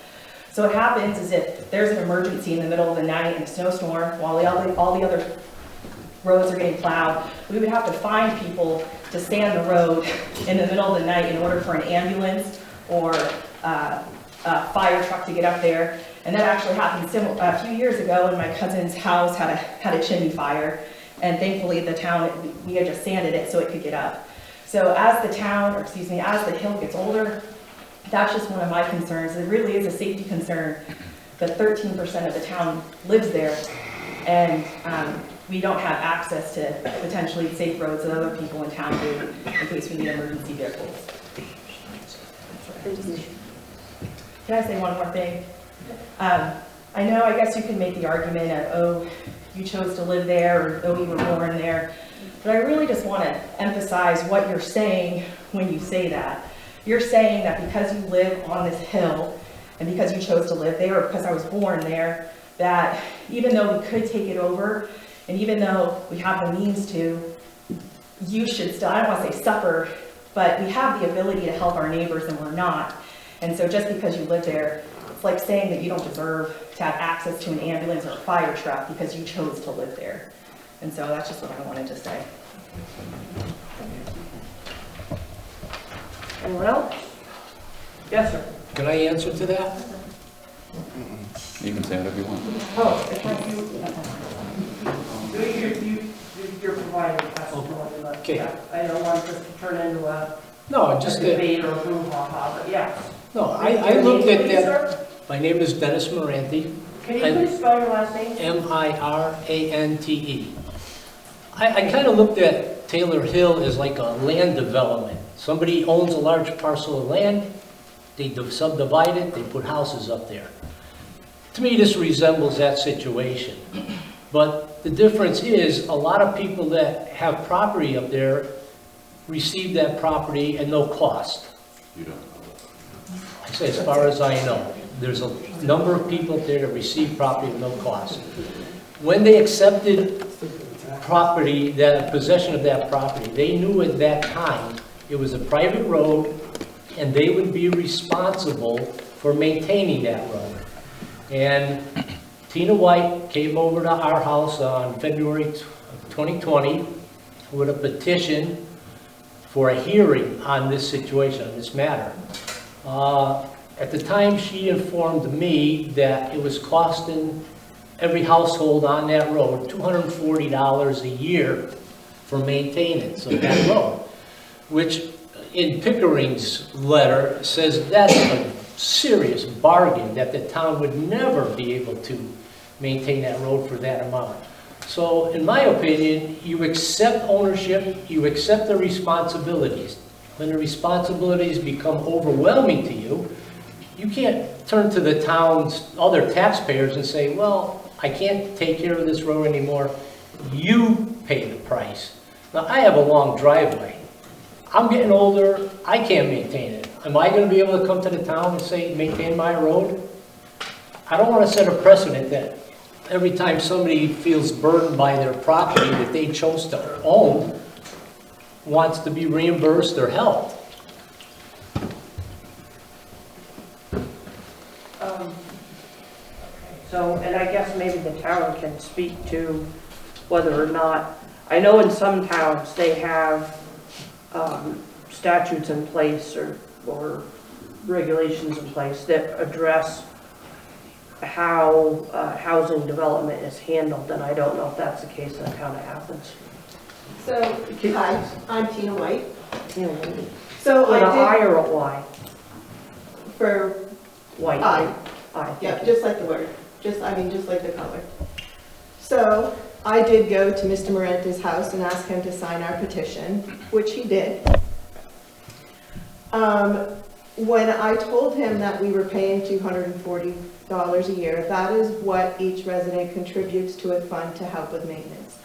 [SPEAKER 7] So what happens is if there's an emergency in the middle of the night in a snowstorm, while all the other roads are getting plowed, we would have to find people to stand the road in the middle of the night in order for an ambulance or a fire truck to get up there. And that actually happened a few years ago when my cousin's house had a chimney fire. And thankfully the town, we had just sanded it so it could get up. So as the town, or excuse me, as the hill gets older, that's just one of my concerns. It really is a safety concern that 13% of the town lives there, and we don't have access to potentially safe roads that other people in town do in case we need emergency vehicles. Can I say one more thing? I know, I guess you could make the argument of, oh, you chose to live there, or oh, you were born there, but I really just want to emphasize what you're saying when you say that. You're saying that because you live on this hill, and because you chose to live there, or because I was born there, that even though we could take it over, and even though we have the means to, you should still, I don't want to say suffer, but we have the ability to help our neighbors and we're not. And so just because you live there, it's like saying that you don't deserve to have access to an ambulance or a fire truck because you chose to live there. And so that's just what I wanted to say.
[SPEAKER 1] Anyone else? Yes, sir.
[SPEAKER 8] Can I answer to that?
[SPEAKER 2] You can say whatever you want.
[SPEAKER 1] Oh, it's like you're providing testimony, but
[SPEAKER 8] Okay.
[SPEAKER 1] yeah, I don't want this to turn into a
[SPEAKER 8] No, just that,
[SPEAKER 1] debate or a brouhaha, but yeah.
[SPEAKER 8] no, I looked at that. My name is Dennis Moranti.
[SPEAKER 1] Can you please spell your last name?
[SPEAKER 8] Mirante. I kind of looked at Taylor Hill as like a land development. Somebody owns a large parcel of land, they subdivide it, they put houses up there. To me, this resembles that situation. But the difference is, a lot of people that have property up there receive that property at no cost.
[SPEAKER 10] You don't.
[SPEAKER 8] I say as far as I know. There's a number of people up there that receive property at no cost. When they accepted property, that possession of that property, they knew at that time it was a private road and they would be responsible for maintaining that road. And Tina White came over to our house on February 2020 with a petition for a hearing on this situation, on this matter. At the time, she informed me that it was costing every household on that road $240 a year for maintenance of that road, which in Pickering's letter says that's a serious bargain, that the town would never be able to maintain that road for that amount. So in my opinion, you accept ownership, you accept the responsibilities. When the responsibilities become overwhelming to you, you can't turn to the town's other taxpayers and say, well, I can't take care of this road anymore. You pay the price. Now, I have a long driveway. I'm getting older, I can't maintain it. Am I gonna be able to come to the town and say, maintain my road? I don't wanna set a precedent that every time somebody feels burdened by their property that they chose to own, wants to be reimbursed or helped.
[SPEAKER 1] So, and I guess maybe the town can speak to whether or not, I know in some towns they have statutes in place or regulations in place that address how housing development is handled, and I don't know if that's the case in the town of Athens.
[SPEAKER 16] So, hi, I'm Tina White.
[SPEAKER 1] Tina White.
[SPEAKER 16] So
[SPEAKER 1] With
[SPEAKER 16] I
[SPEAKER 1] an
[SPEAKER 16] did,
[SPEAKER 1] I or a Y?
[SPEAKER 16] for
[SPEAKER 1] White.
[SPEAKER 16] I.
[SPEAKER 1] I.
[SPEAKER 16] Yeah, just like the word, just like the color. So I did go to Mr. Morenta's house and ask him to sign our petition, which he did. When I told him that we were paying $240 a year, that is what each resident contributes to a fund to help with maintenance.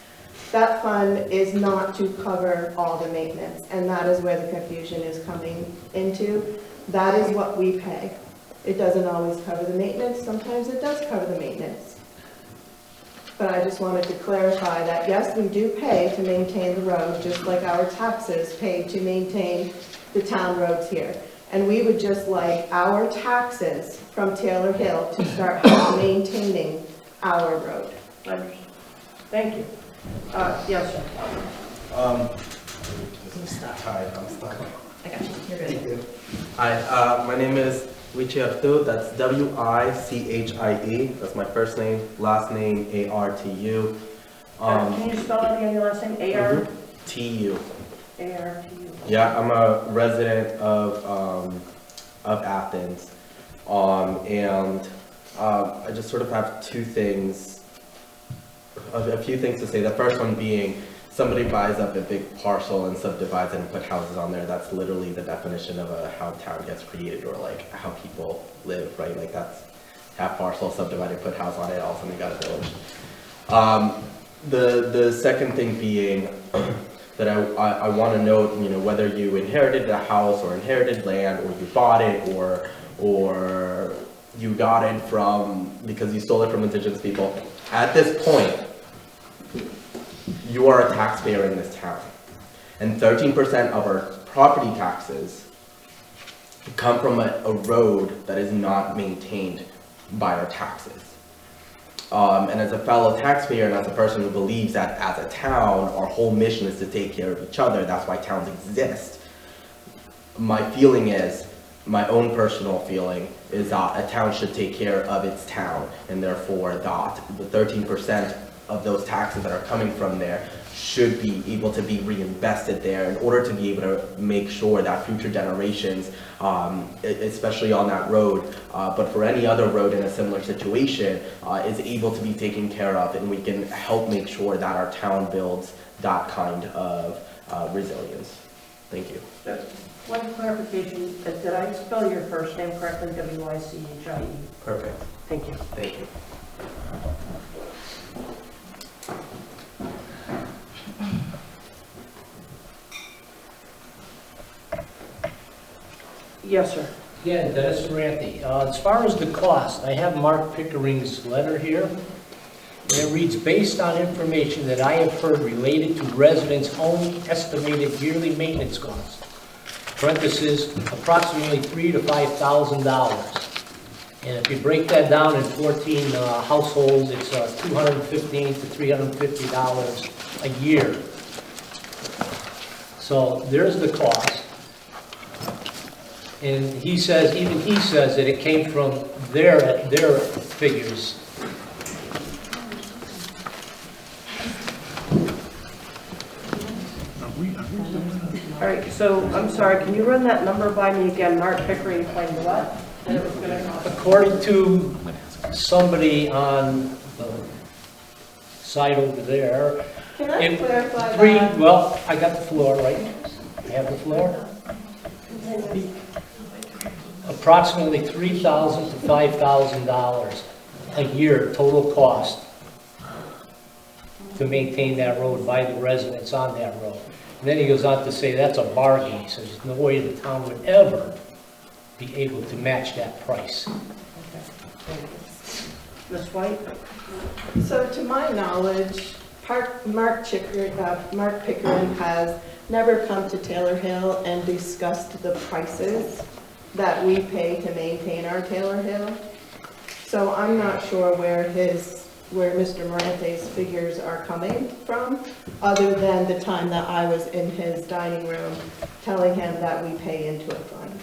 [SPEAKER 16] That fund is not to cover all the maintenance, and that is where the confusion is coming into. That is what we pay. It doesn't always cover the maintenance, sometimes it does cover the maintenance. But I just wanted to clarify that, yes, we do pay to maintain the road, just like our taxes pay to maintain the town roads here. And we would just like our taxes from Taylor Hill to start maintaining our road.
[SPEAKER 1] Thank you. Yes, sir.
[SPEAKER 11] Hi, I'm stuck.
[SPEAKER 16] I got you, you're good.
[SPEAKER 11] Thank you. Hi, my name is Wichiartu, that's W-I-C-H-I-E. That's my first name, last name A-R-T-U.
[SPEAKER 1] Can you spell it again, your last name? A-R?
[SPEAKER 11] T-U.
[SPEAKER 1] A-R-T-U.
[SPEAKER 11] Yeah, I'm a resident of Athens. And I just sort of have two things, a few things to say. The first one being, somebody buys up a big parcel and subdivides it and put houses on there. That's literally the definition of how town gets created, or like how people live, right? Like that's half parcel, subdivided, put house on it, all of a sudden you got a village. The second thing being that I want to note, you know, whether you inherited a house or inherited land, or you bought it, or you got it from because you stole it from indigenous people. At this point, you are a taxpayer in this town, and 13% of our property taxes come from a road that is not maintained by our taxes. And as a fellow taxpayer, and as a person who believes that as a town, our whole mission is to take care of each other, that's why towns exist, my feeling is, my own personal feeling, is that a town should take care of its town, and therefore that the 13% of those taxes that are coming from there should be able to be reinvested there in order to be able to make sure that future generations, especially on that road, but for any other road in a similar situation, is able to be taken care of, and we can help make sure that our town builds that kind of resilience. Thank you.
[SPEAKER 1] One clarification, did I spell your first name correctly, W-I-C-H-I-E?
[SPEAKER 11] Perfect.
[SPEAKER 1] Thank you.
[SPEAKER 11] Thank you.
[SPEAKER 1] Yes, sir.
[SPEAKER 8] Yeah, Dennis Ferranti. As far as the cost, I have Mark Pickering's letter here. And it reads, based on information that I have heard related to residents' own estimated yearly maintenance costs, parentheses, approximately $3,000 to $5,000. And if you break that down in 14 households, it's $215 to $350 a year. So there's the cost. And he says, even he says that it came from their figures.
[SPEAKER 1] All right, so I'm sorry, can you run that number by me again? Mark Pickering claimed what? That it was going to cost?
[SPEAKER 8] According to somebody on the side over there.
[SPEAKER 16] Can I clarify
[SPEAKER 8] three,
[SPEAKER 16] that?
[SPEAKER 8] well, I got the floor, right? I have the floor. approximately $3,000 to $5,000 a year total cost to maintain that road by the residents on that road. And then he goes on to say that's a bargain. He says there's no way the town would ever be able to match that price.
[SPEAKER 1] Ms. White?
[SPEAKER 16] So to my knowledge, Mark Pickering has never come to Taylor Hill and discussed the prices that we pay to maintain our Taylor Hill. So I'm not sure where Mr. Morante's figures are coming from, other than the time that I was in his dining room telling him that we pay into a fund.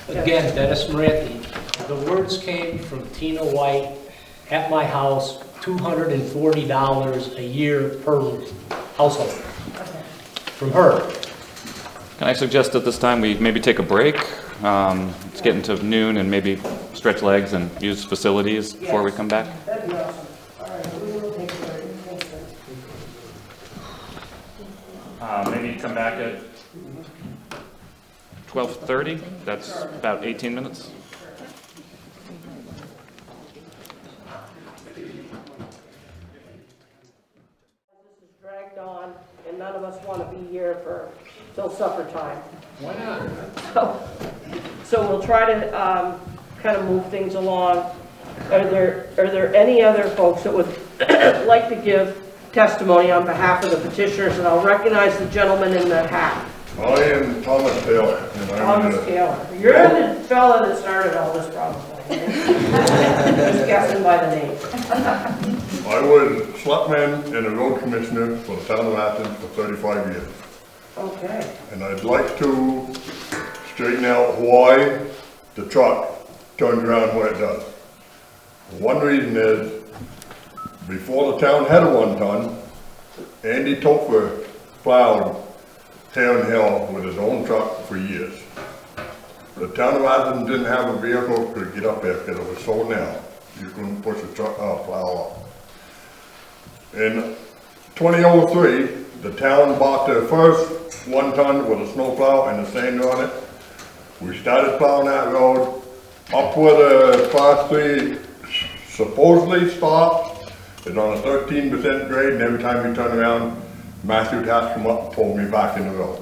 [SPEAKER 8] Again, Dennis Moranti, the words came from Tina White at my house, $240 a year per household, from her.
[SPEAKER 2] Can I suggest at this time we maybe take a break? It's getting to noon, and maybe stretch legs and use facilities before we come back?
[SPEAKER 1] That'd be awesome. All right, we will take a break. Thanks, sir.
[SPEAKER 2] Maybe come back at 12:30. That's about 18 minutes.
[SPEAKER 1] This is dragged on, and none of us want to be here till supper time.
[SPEAKER 8] Why not?
[SPEAKER 1] So we'll try to kind of move things along. Are there any other folks that would like to give testimony on behalf of the petitioners? And I'll recognize the gentleman in the hat.
[SPEAKER 17] I am Thomas Taylor. And
[SPEAKER 1] Thomas Taylor. You're the fella that started all this probably. Just guessing by the name.
[SPEAKER 17] I was selectman and a road commissioner for the town of Athens for 35 years.
[SPEAKER 1] Okay.
[SPEAKER 17] And I'd like to straighten out why the truck turns around where it does. One reason is, before the town had a 1-ton, Andy Topher plowed Town Hill with his own truck for years. The town of Athens didn't have a vehicle to get up there because it was so narrow. You couldn't push a truck, plow up. In 2003, the town bought their first 1-ton with a snowplow and a sander on it. We started plowing that road up where the Class 3 supposedly stopped. It's on a 13% grade, and every time you turn around, Matthew would have to come up and pull me back in the road.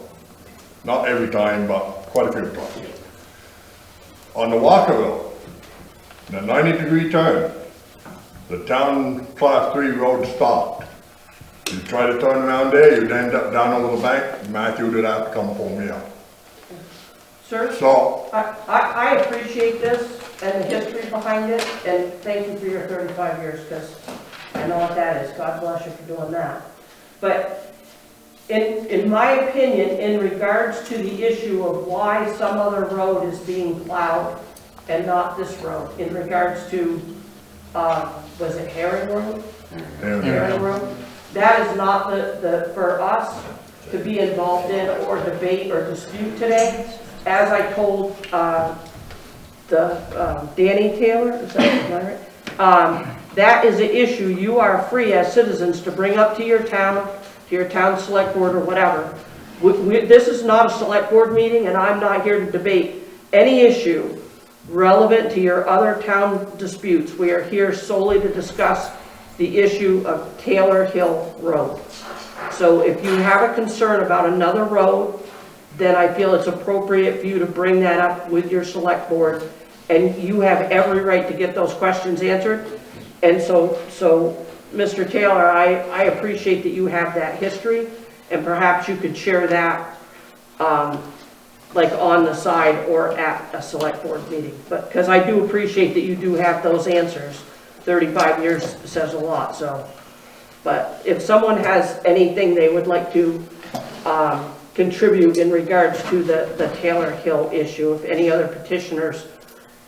[SPEAKER 17] Not every time, but quite a few times. On the Walker Road, the 90-degree turn, the town Class 3 road stopped. You try to turn around there, you'd end up down over the bank, Matthew would have to come pull me up.
[SPEAKER 1] Sir,
[SPEAKER 17] So,
[SPEAKER 1] I appreciate this and the history behind it, and thank you for your 35 years, because I know what that is. God bless you for doing that. But in my opinion, in regards to the issue of why some other road is being plowed and not this road, in regards to, was it Herring Road? Herring Road? That is not for us to be involved in or debate or dispute today. As I told Danny Taylor, is that right? That is an issue you are free as citizens to bring up to your town select board or whatever. This is not a select board meeting, and I'm not here to debate any issue relevant to your other town disputes. We are here solely to discuss the issue of Taylor Hill Road. So if you have a concern about another road, then I feel it's appropriate for you to bring that up with your select board, and you have every right to get those questions answered. And so Mr. Taylor, I appreciate that you have that history, and perhaps you could share that like on the side or at a select board meeting. But because I do appreciate that you do have those answers. 35 years says a lot. So, but if someone has anything they would like to contribute in regards to the Taylor Hill issue, if any other petitioners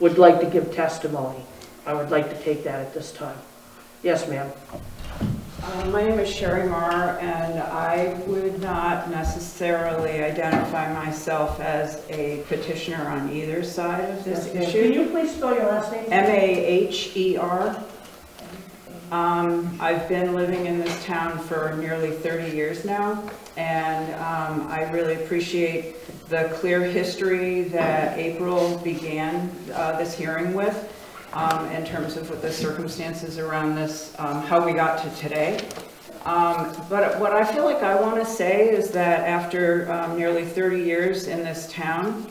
[SPEAKER 1] would like to give testimony, I would like to take that at this time. Yes, ma'am.
[SPEAKER 18] My name is Sherry Marr, and I would not necessarily identify myself as a petitioner on either side of this issue.
[SPEAKER 1] Can you please spell your last name?
[SPEAKER 18] Maher. I've been living in this town for nearly 30 years now, and I really appreciate the clear history that April began this hearing with, in terms of what the circumstances around this, how we got to today. But what I feel like I want to say is that after nearly 30 years in this town,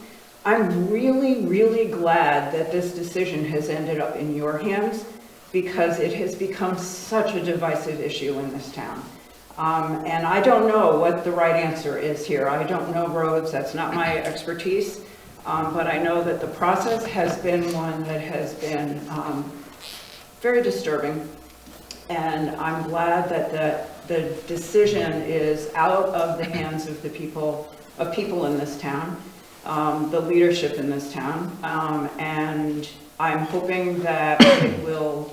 [SPEAKER 18] I'm really, really glad that this decision has ended up in your hands, because it has become such a divisive issue in this town. And I don't know what the right answer is here. I don't know roads, that's not my expertise. But I know that the process has been one that has been very disturbing. And I'm glad that the decision is out of the hands of the people in this town, the leadership in this town. And I'm hoping that it will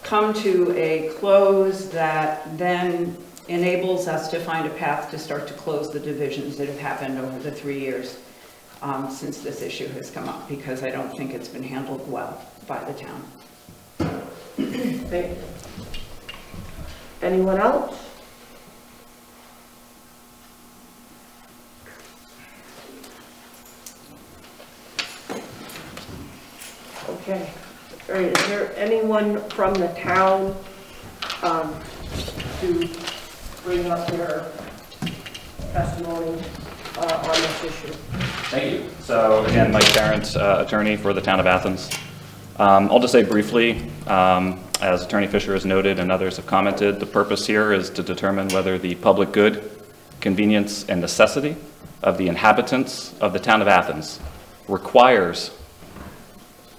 [SPEAKER 18] come to a close that then enables us to find a path to start to close the divisions that have happened over the 3 years since this issue has come up, because I don't think it's been handled well by the town.
[SPEAKER 1] Thank you. Anyone else? Okay. All right, is there anyone from the town to bring up their testimony on this issue?
[SPEAKER 2] Thank you. So again, Mike Tarrant, attorney for the town of Athens. I'll just say briefly, as Attorney Fisher has noted and others have commented, the purpose here is to determine whether the public good, convenience, and necessity of the inhabitants of the town of Athens requires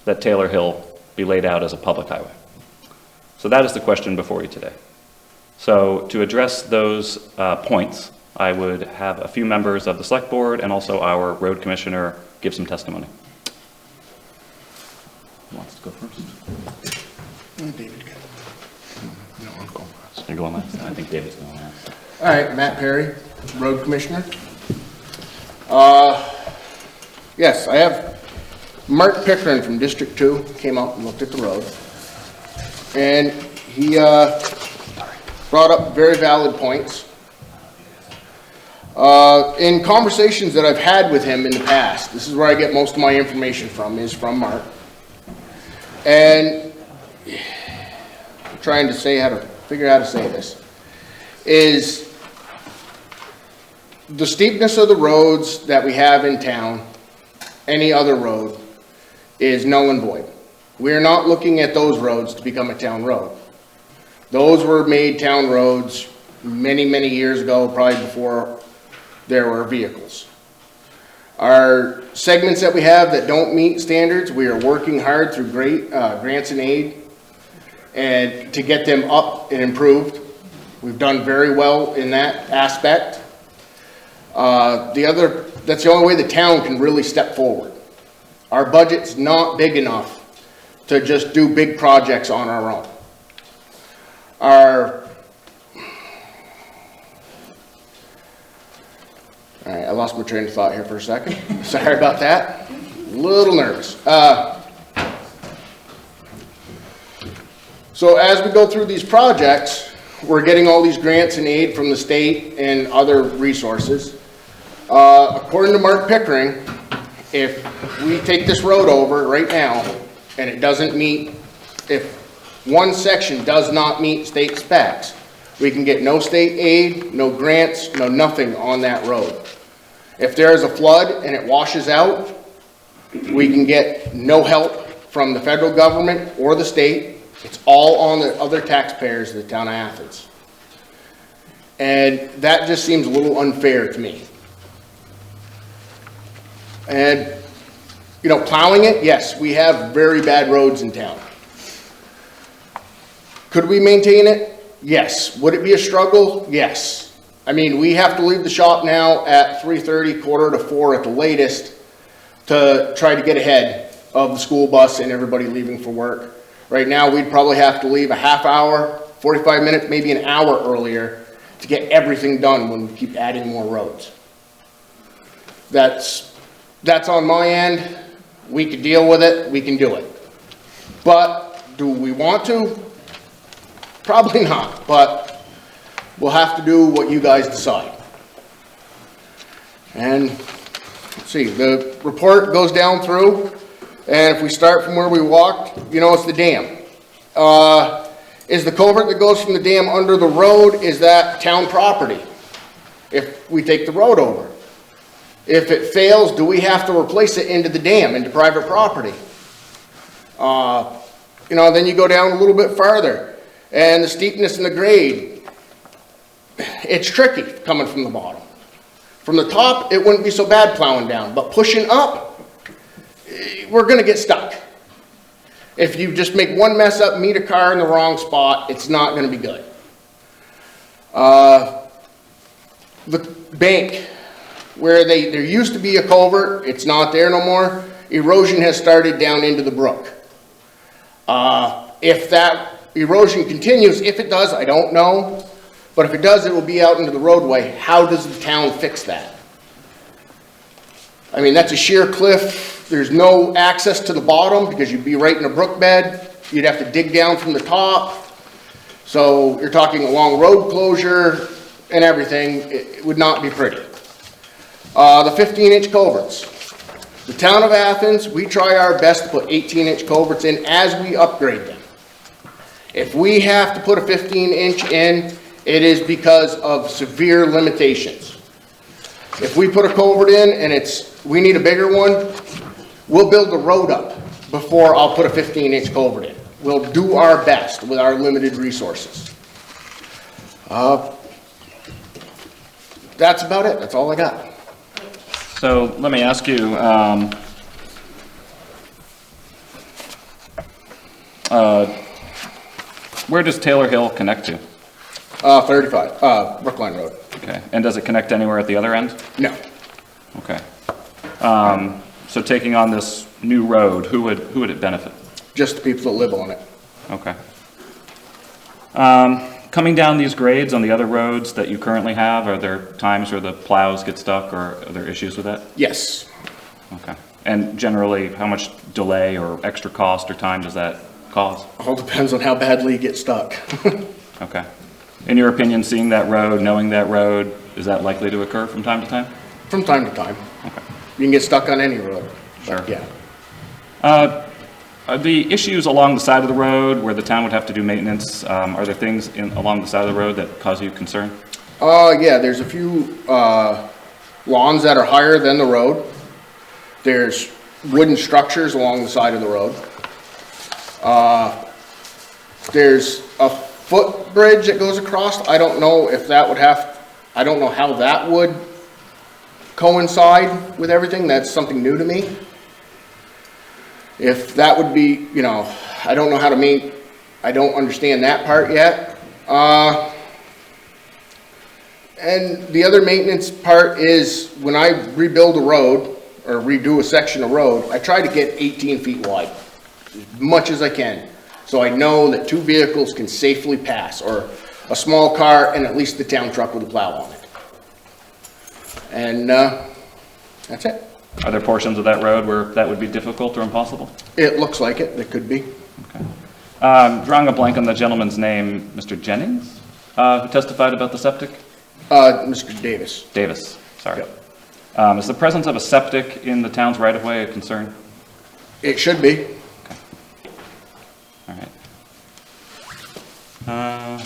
[SPEAKER 2] that Taylor Hill be laid out as a public highway. So that is the question before you today. So to address those points, I would have a few members of the select board and also our road commissioner give some testimony. Who wants to go first?
[SPEAKER 14] David. No, I'll go last.
[SPEAKER 2] You're going last? I think David's going last.
[SPEAKER 14] All right, Matt Perry, road commissioner. Yes, I have Mark Pickering from District 2 came out and looked at the road, and he brought up very valid points. In conversations that I've had with him in the past, this is where I get most of my information from, is from Mark. And I'm trying to figure out how to say this, is the steepness of the roads that we have in town, any other road, is null and void. We're not looking at those roads to become a town road. Those were made town roads many, many years ago, probably before there were vehicles. Our segments that we have that don't meet standards, we are working hard through great grants and aid and to get them up and improved. We've done very well in that aspect. That's the only way the town can really step forward. Our budget's not big enough to just do big projects on our own. All right, I lost my train of thought here for a second. Sorry about that. A little nervous. So as we go through these projects, we're getting all these grants and aid from the state and other resources. According to Mark Pickering, if we take this road over right now and it doesn't meet, if one section does not meet state specs, we can get no state aid, no grants, no nothing on that road. If there is a flood and it washes out, we can get no help from the federal government or the state. It's all on the other taxpayers of the town of Athens. And that just seems a little unfair to me. And, you know, plowing it, yes, we have very bad roads in town. Could we maintain it? Yes. Would it be a struggle? Yes. I mean, we have to leave the shop now at 3:30, 3:45 at the latest to try to get ahead of the school bus and everybody leaving for work. Right now, we'd probably have to leave a half hour, 45 minutes, maybe an hour earlier to get everything done when we keep adding more roads. That's on my end. We can deal with it. We can do it. But Do we want to? Probably not, but we'll have to do what you guys decide. And, let's see, the report goes down through, and if we start from where we walked, you know, it's the dam. Is the culvert that goes from the dam under the road, is that town property? If we take the road over. If it fails, do we have to replace it into the dam, into private property? You know, then you go down a little bit farther, and the steepness and the grade, it's tricky coming from the bottom. From the top, it wouldn't be so bad plowing down, but pushing up, we're gonna get stuck. If you just make one mess up, meet a car in the wrong spot, it's not gonna be good. The bank, where there used to be a culvert, it's not there no more. Erosion has started down into the brook. If that erosion continues, if it does, I don't know. But if it does, it will be out into the roadway. How does the town fix that? I mean, that's a sheer cliff. There's no access to the bottom because you'd be right in a brook bed. You'd have to dig down from the top. So you're talking a long road closure and everything. It would not be pretty. The 15-inch culverts. The town of Athens, we try our best to put 18-inch culverts in as we upgrade them. If we have to put a 15-inch in, it is because of severe limitations. If we put a culvert in and we need a bigger one, we'll build the road up before I'll put a 15-inch culvert in. We'll do our best with our limited resources. That's about it. That's all I got.
[SPEAKER 2] So let me ask you, where does Taylor Hill connect to?
[SPEAKER 14] 35, Brookline Road.
[SPEAKER 2] Okay, and does it connect anywhere at the other end?
[SPEAKER 14] No.
[SPEAKER 2] Okay. So taking on this new road, who would it benefit?
[SPEAKER 14] Just the people that live on it.
[SPEAKER 2] Okay. Coming down these grades on the other roads that you currently have, are there times where the plows get stuck, or are there issues with that?
[SPEAKER 14] Yes.
[SPEAKER 2] Okay. And generally, how much delay or extra cost or time does that cause?
[SPEAKER 14] All depends on how badly you get stuck.
[SPEAKER 2] Okay. In your opinion, seeing that road, knowing that road, is that likely to occur from time to time?
[SPEAKER 14] From time to time.
[SPEAKER 2] Okay.
[SPEAKER 14] You can get stuck on any road.
[SPEAKER 2] Sure.
[SPEAKER 14] Yeah.
[SPEAKER 2] The issues along the side of the road where the town would have to do maintenance, are there things along the side of the road that cause you concern?
[SPEAKER 14] Yeah, there's a few lawns that are higher than the road. There's wooden structures along the side of the road. There's a footbridge that goes across. I don't know if that would I don't know how that would coincide with everything. That's something new to me. If that would be, you know, I don't know how to I don't understand that part yet. And the other maintenance part is when I rebuild a road or redo a section of road, I try to get 18 feet wide, as much as I can. So I know that two vehicles can safely pass, or a small car and at least the town truck with a plow on it. And that's it.
[SPEAKER 2] Are there portions of that road where that would be difficult or impossible?
[SPEAKER 14] It looks like it. It could be.
[SPEAKER 2] Okay. Drawing a blank on the gentleman's name, Mr. Jennings, who testified about the septic?
[SPEAKER 14] Mr. Davis.
[SPEAKER 2] Davis, sorry.
[SPEAKER 14] Yep.
[SPEAKER 2] Is the presence of a septic in the town's right-of-way a concern?
[SPEAKER 14] It should be.
[SPEAKER 2] Okay. All right.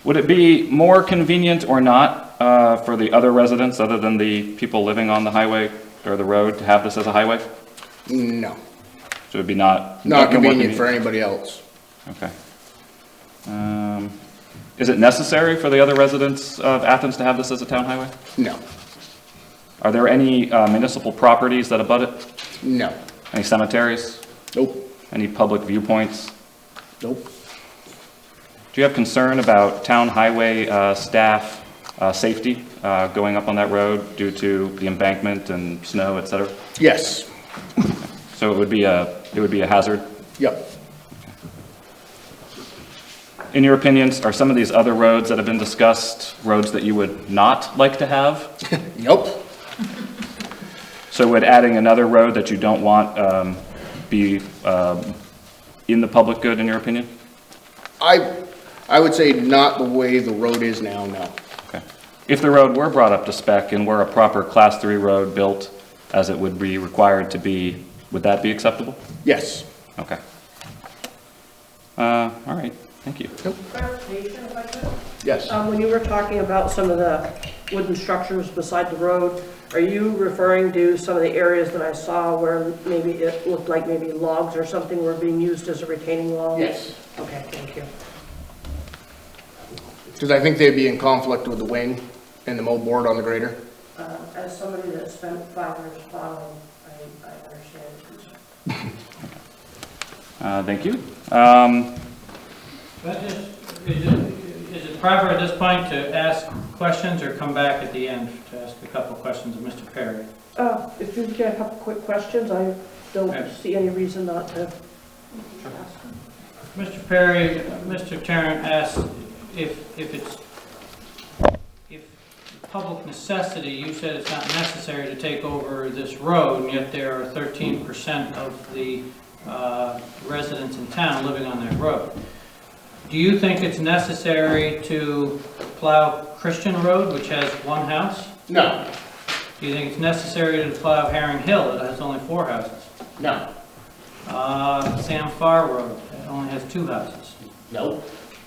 [SPEAKER 2] Would it be more convenient or not for the other residents, other than the people living on the highway or the road, to have this as a highway?
[SPEAKER 14] No.
[SPEAKER 2] So it would be not
[SPEAKER 14] convenient for anybody else.
[SPEAKER 2] Okay. Is it necessary for the other residents of Athens to have this as a town highway?
[SPEAKER 14] No.
[SPEAKER 2] Are there any municipal properties that abut it?
[SPEAKER 14] No.
[SPEAKER 2] Any cemeteries?
[SPEAKER 14] Nope.
[SPEAKER 2] Any public viewpoints?
[SPEAKER 14] Nope.
[SPEAKER 2] Do you have concern about town highway staff safety going up on that road due to the embankment and snow, et cetera?
[SPEAKER 14] Yes.
[SPEAKER 2] So it would be a hazard?
[SPEAKER 14] Yep.
[SPEAKER 2] In your opinions, are some of these other roads that have been discussed roads that you would not like to have?
[SPEAKER 14] Nope.
[SPEAKER 2] So would adding another road that you don't want be in the public good, in your opinion?
[SPEAKER 14] I would say not the way the road is now, no.
[SPEAKER 2] Okay. If the road were brought up to spec and were a proper Class 3 road built as it would be required to be, would that be acceptable?
[SPEAKER 14] Yes.
[SPEAKER 2] Okay. All right, thank you.
[SPEAKER 1] Clarification, if I could?
[SPEAKER 14] Yes.
[SPEAKER 1] When you were talking about some of the wooden structures beside the road, are you referring to some of the areas that I saw where maybe it looked like maybe logs or something were being used as a retaining wall?
[SPEAKER 14] Yes.
[SPEAKER 1] Okay, thank you.
[SPEAKER 14] Because I think they'd be in conflict with the wing and the mold board on the grader.
[SPEAKER 1] As somebody that spent 5 years plowing, I understand.
[SPEAKER 2] Thank you.
[SPEAKER 5] Is it proper at this point to ask questions or come back at the end to ask a couple questions of Mr. Perry?
[SPEAKER 1] If you get a couple quick questions, I don't see any reason not to ask.
[SPEAKER 5] Mr. Perry, Mr. Tarrant asked if public necessity, you said it's not necessary to take over this road, and yet there are 13% of the residents in town living on that road. Do you think it's necessary to plow Christian Road, which has 1 house?
[SPEAKER 14] No.
[SPEAKER 5] Do you think it's necessary to plow Herring Hill, that has only 4 houses?
[SPEAKER 14] No.
[SPEAKER 5] Sam Farr Road, that only has 2 houses?
[SPEAKER 14] No.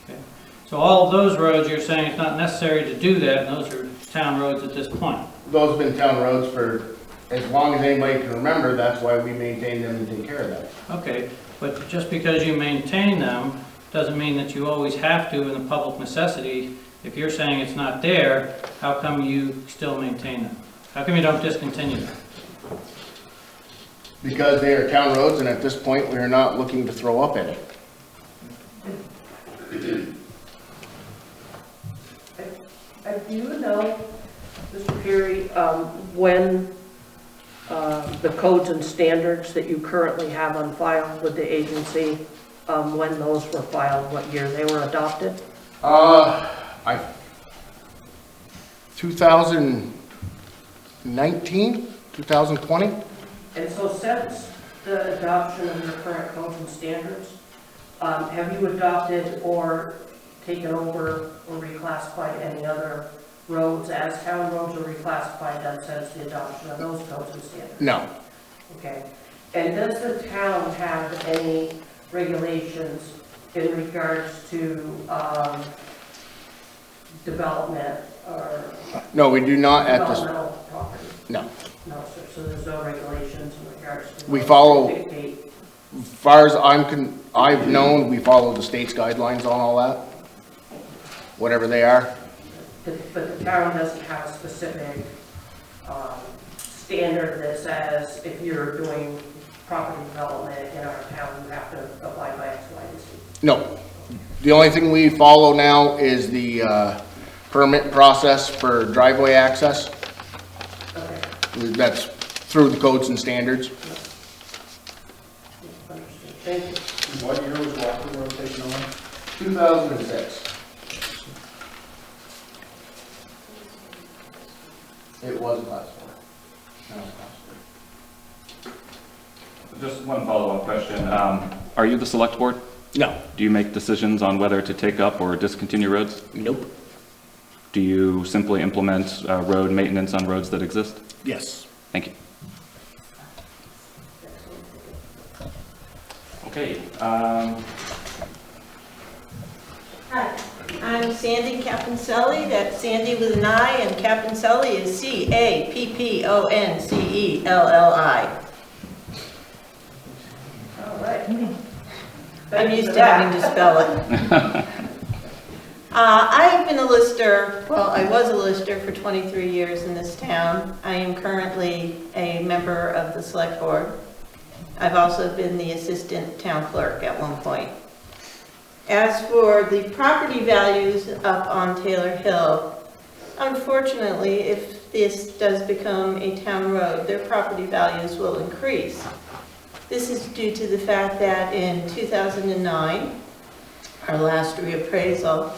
[SPEAKER 5] Okay. So all of those roads, you're saying it's not necessary to do that, and those are town roads at this point?
[SPEAKER 14] Those have been town roads for as long as anybody can remember. That's why we maintain them and take care of them.
[SPEAKER 5] Okay, but just because you maintain them doesn't mean that you always have to in the public necessity. If you're saying it's not there, how come you still maintain them? How come you don't discontinue them?
[SPEAKER 14] Because they are town roads, and at this point, we are not looking to throw up any.
[SPEAKER 1] Do you know, Mr. Perry, when the codes and standards that you currently have on file with the agency, when those were filed, what year they were adopted?
[SPEAKER 14] 2019, 2020?
[SPEAKER 1] And so since the adoption of your current codes and standards, have you adopted or taken over or reclassified any other roads as town roads or reclassified them since the adoption of those codes and standards?
[SPEAKER 14] No.
[SPEAKER 1] Okay. And does the town have any regulations in regards to development or
[SPEAKER 14] No, we do not at this.
[SPEAKER 1] developmental property?
[SPEAKER 14] No.
[SPEAKER 1] No, sir. So there's no regulations in regards to.
[SPEAKER 14] We follow,
[SPEAKER 1] dictate.
[SPEAKER 14] as far as I've known, we follow the state's guidelines on all that, whatever they are.
[SPEAKER 1] But the town doesn't have a specific standard that says if you're doing property development in our town, you have to abide by X, Y, and Z.
[SPEAKER 14] No. The only thing we follow now is the permit process for driveway access.
[SPEAKER 1] Okay.
[SPEAKER 14] That's through the codes and standards.
[SPEAKER 1] Understood. Thank you.
[SPEAKER 3] What year was Walker Road taken on?
[SPEAKER 14] 2006. It was class 4. Now it's class 3.
[SPEAKER 2] Just one follow-up question. Are you the select board?
[SPEAKER 14] No.
[SPEAKER 2] Do you make decisions on whether to take up or discontinue roads?
[SPEAKER 14] Nope.
[SPEAKER 2] Do you simply implement road maintenance on roads that exist?
[SPEAKER 14] Yes.
[SPEAKER 2] Thank you. Okay.
[SPEAKER 19] Hi, I'm Sandy Capincelli. That's Sandy with an I, and Capincelli is Capponcelli.
[SPEAKER 1] All right.
[SPEAKER 19] I'm used to having to spell it. I have been a lister, well, I was a lister for 23 years in this town. I am currently a member of the select board. I've also been the assistant town clerk at one point. As for the property values up on Taylor Hill, unfortunately, if this does become a town road, their property values will increase. This is due to the fact that in 2009, our last reappraisal,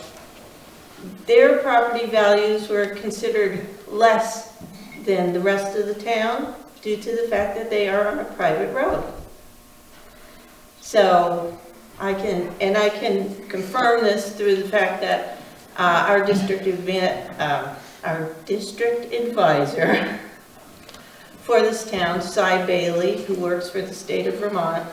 [SPEAKER 19] their property values were considered less than the rest of the town due to the fact that they are on a private road. So I can confirm this through the fact that our district advisor for this town, Cy Bailey, who works for the state of Vermont,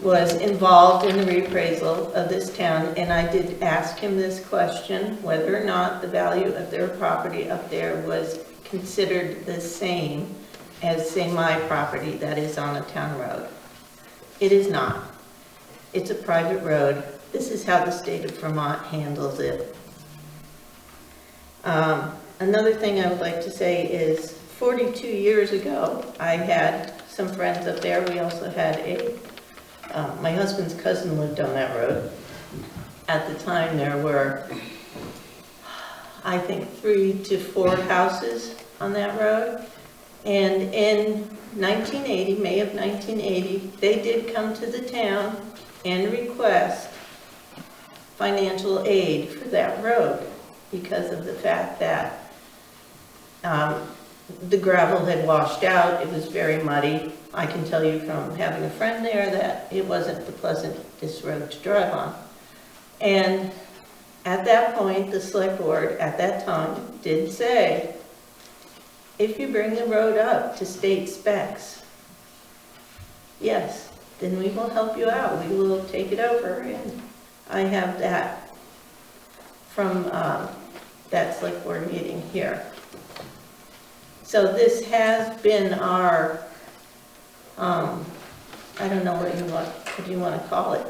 [SPEAKER 19] was involved in the reappraisal of this town, and I did ask him this question, whether or not the value of their property up there was considered the same as, say, my property that is on a town road. It is not. It's a private road. This is how the state of Vermont handles it. Another thing I would like to say is 42 years ago, I had some friends up there. We also had my husband's cousin lived on that road. At the time, there were, I think, 3 to 4 houses on that road. And in 1980, May of 1980, they did come to the town and request financial aid for that road because of the fact that the gravel had washed out. It was very muddy. I can tell you from having a friend there that it wasn't the pleasantest road to drive on. And at that point, the select board at that time did say, if you bring the road up to state specs, yes, then we will help you out. We will take it over. And I have that from that select board meeting here. So this has been our, I don't know what you want to call it.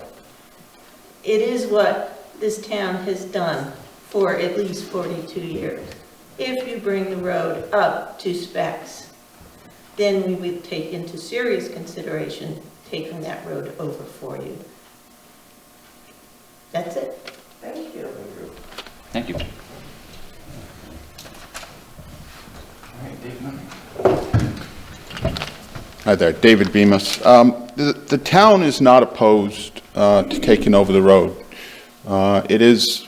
[SPEAKER 19] It is what this town has done for at least 42 years. If you bring the road up to specs, then we would take into serious consideration taking that road over for you. That's it. Thank you.
[SPEAKER 2] Thank you.
[SPEAKER 15] Hi there, David Bemis. The town is not opposed to taking over the road. It is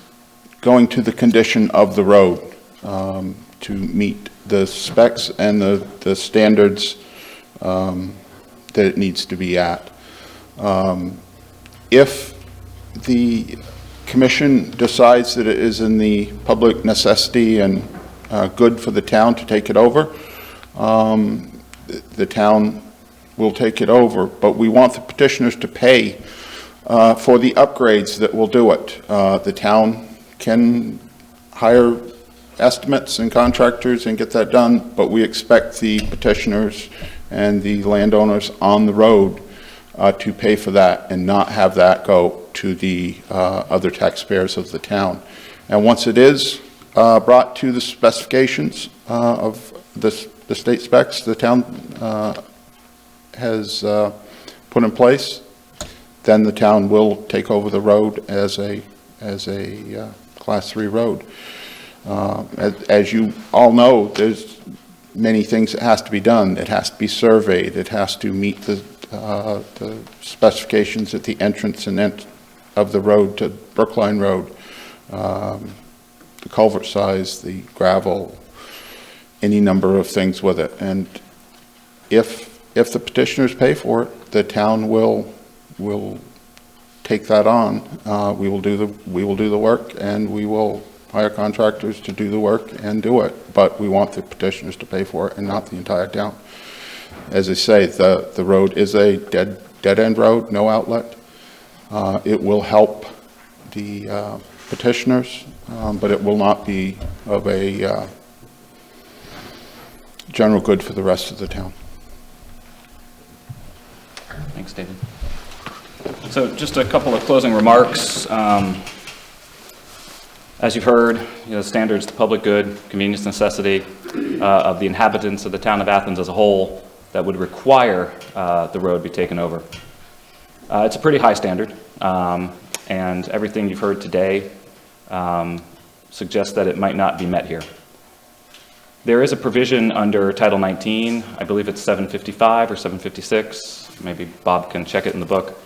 [SPEAKER 15] going to the condition of the road to meet the specs and the standards that it needs to be at. If the commission decides that it is in the public necessity and good for the town to take it over, the town will take it over, but we want the petitioners to pay for the upgrades that will do it. The town can hire estimates and contractors and get that done, but we expect the petitioners and the landowners on the road to pay for that and not have that go to the other taxpayers of the town. And once it is brought to the specifications of the state specs the town has put in place, then the town will take over the road as a Class 3 road. As you all know, there's many things that has to be done. It has to be surveyed. It has to meet the specifications at the entrance and end of the road to Brookline Road, the culvert size, the gravel, any number of things with it. And if the petitioners pay for it, the town will take that on. We will do the work, and we will hire contractors to do the work and do it. But we want the petitioners to pay for it and not the entire town. As I say, the road is a dead-end road, no outlet. It will help the petitioners, but it will not be of a general good for the rest of the town.
[SPEAKER 2] Thanks, David. So just a couple of closing remarks. As you've heard, the standards, the public good, convenience, necessity of the inhabitants of the town of Athens as a whole that would require the road be taken over. It's a pretty high standard, and everything you've heard today suggests that it might not be met here. There is a provision under Title 19, I believe it's 755 or 756, maybe Bob can check it in the book,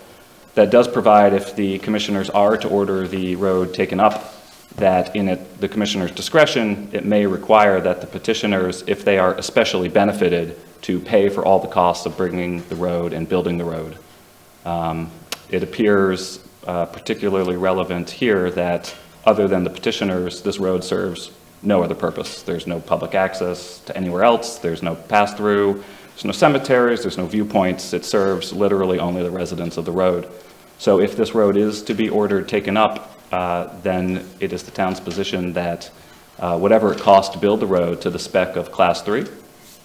[SPEAKER 2] that does provide if the commissioners are to order the road taken up, that in the commissioner's discretion, it may require that the petitioners, if they are especially benefited, to pay for all the costs of bringing the road and building the road. It appears particularly relevant here that other than the petitioners, this road serves no other purpose. There's no public access to anywhere else. There's no pass-through. There's no cemeteries. There's no viewpoints. It serves literally only the residents of the road. So if this road is to be ordered taken up, then it is the town's position that whatever it costs to build the road to the spec of Class 3,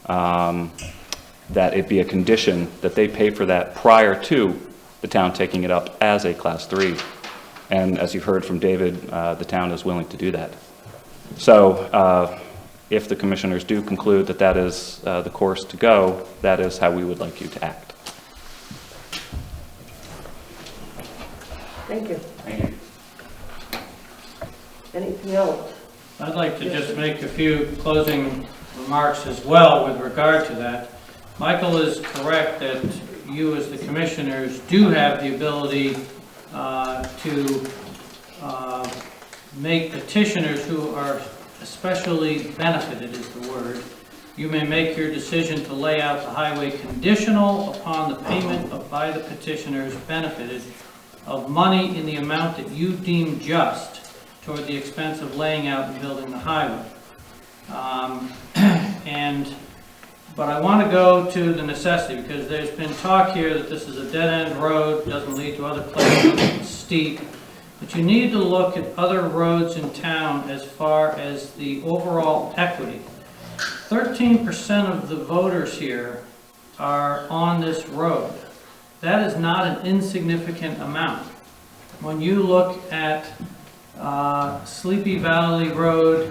[SPEAKER 2] that it be a condition that they pay for that prior to the town taking it up as a Class 3. And as you've heard from David, the town is willing to do that. So if the commissioners do conclude that that is the course to go, that is how we would like you to act.
[SPEAKER 1] Thank you.
[SPEAKER 2] Thank you.
[SPEAKER 1] Anything else?
[SPEAKER 5] I'd like to just make a few closing remarks as well with regard to that. Michael is correct that you as the commissioners do have the ability to make petitioners who are especially benefited, is the word. You may make your decision to lay out the highway conditional upon the payment of by the petitioners benefited of money in the amount that you deem just toward the expense of laying out and building the highway. But I want to go to the necessity, because there's been talk here that this is a dead-end road, doesn't lead to other places, it's steep. But you need to look at other roads in town as far as the overall equity. 13% of the voters here are on this road. That is not an insignificant amount. When you look at Sleepy Valley Road,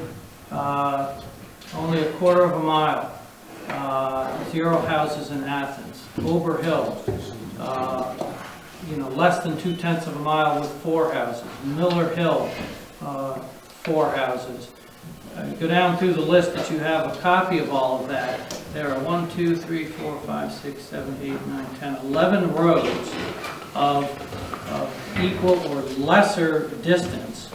[SPEAKER 5] only a quarter of a mile, 0 houses in Athens. Ober Hill, less than 2/10 of a mile with 4 houses. Miller Hill, 4 houses. You go down through the list that you have a copy of all of that. There are 1, 2, 3, 4, 5, 6, 7, 8, 9, 10, 11 roads of equal or lesser distance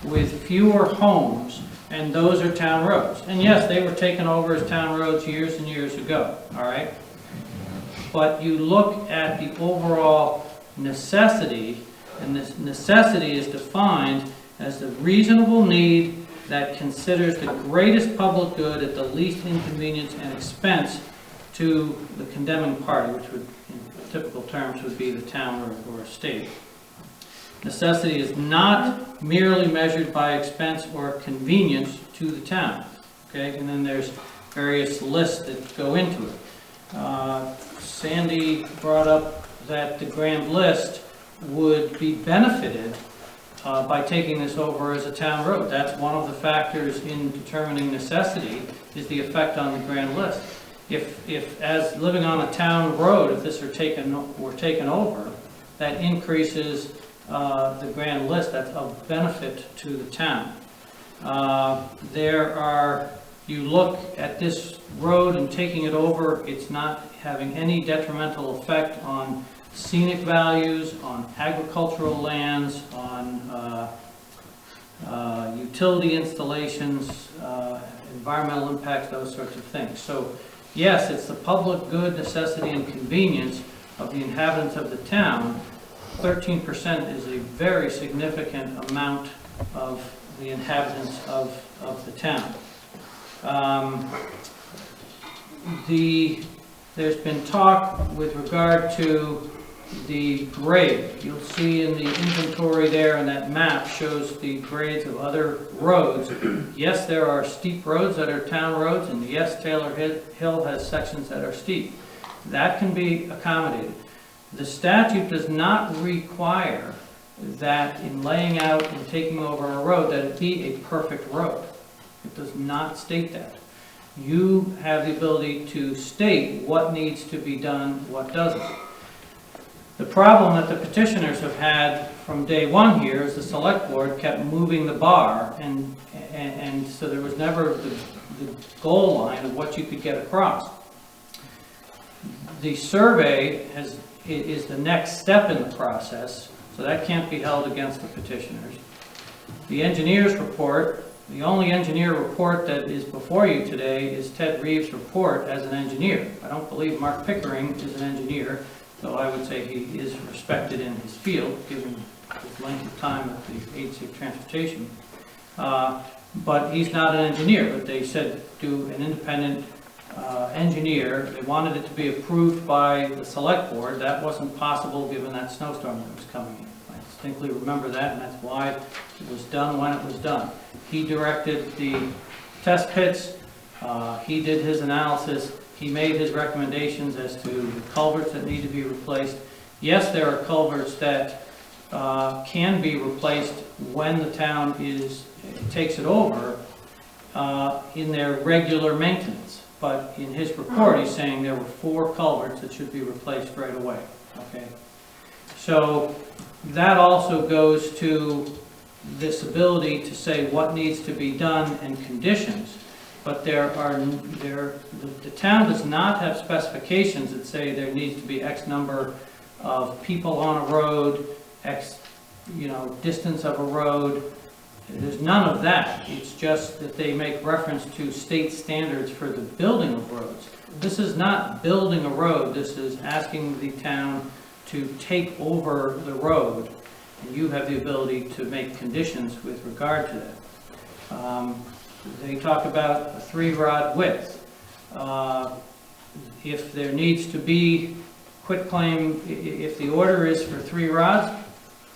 [SPEAKER 5] with fewer homes, and those are town roads. And yes, they were taken over as town roads years and years ago, all right? But you look at the overall necessity, and this necessity is defined as the reasonable need that considers the greatest public good at the least inconvenience and expense to the condemning party, which would, in typical terms, would be the town or state. Necessity is not merely measured by expense or convenience to the town, okay? And then there's various lists that go into it. Sandy brought up that the Grand List would be benefited by taking this over as a town road. That's one of the factors in determining necessity, is the effect on the Grand List. If as living on a town road, if this were taken over, that increases the Grand List. That's of benefit to the town. You look at this road and taking it over, it's not having any detrimental effect on scenic values, on agricultural lands, on utility installations, environmental impacts, those sorts of things. So yes, it's the public good, necessity, and convenience of the inhabitants of the town. 13% is a very significant amount of the inhabitants of the town. There's been talk with regard to the grade. You'll see in the inventory there, and that map shows the grades of other roads. Yes, there are steep roads that are town roads, and yes, Taylor Hill has sections that are steep. That can be accommodated. The statute does not require that in laying out and taking over a road that it be a perfect road. It does not state that. You have the ability to state what needs to be done, what doesn't. The problem that the petitioners have had from day one here is the select board kept moving the bar, and so there was never the goal line of what you could get across. The survey is the next step in the process, so that can't be held against the petitioners. The engineer's report, the only engineer report that is before you today is Ted Reeves' report as an engineer. I don't believe Mark Pickering is an engineer. So I would say he is respected in his field, given his length of time at the Agency of Transportation. But he's not an engineer, but they said do an independent engineer. They wanted it to be approved by the select board. That wasn't possible given that snowstorm that was coming in. I distinctly remember that, and that's why it was done when it was done. He directed the test pits. He did his analysis. He made his recommendations as to the culverts that need to be replaced. Yes, there are culverts that can be replaced when the town takes it over in their regular maintenance. But in his report, he's saying there were 4 culverts that should be replaced right away. Okay, so that also goes to this ability to say what needs to be done and conditions. But the town does not have specifications that say there needs to be X number of people on a road, X, distance of a road. There's none of that. It's just that they make reference to state standards for the building of roads. This is not building a road. This is asking the town to take over the road, and you have the ability to make conditions with regard to that. They talk about a 3-rod width. If there needs to be quitclaim, if the order is for 3 rods,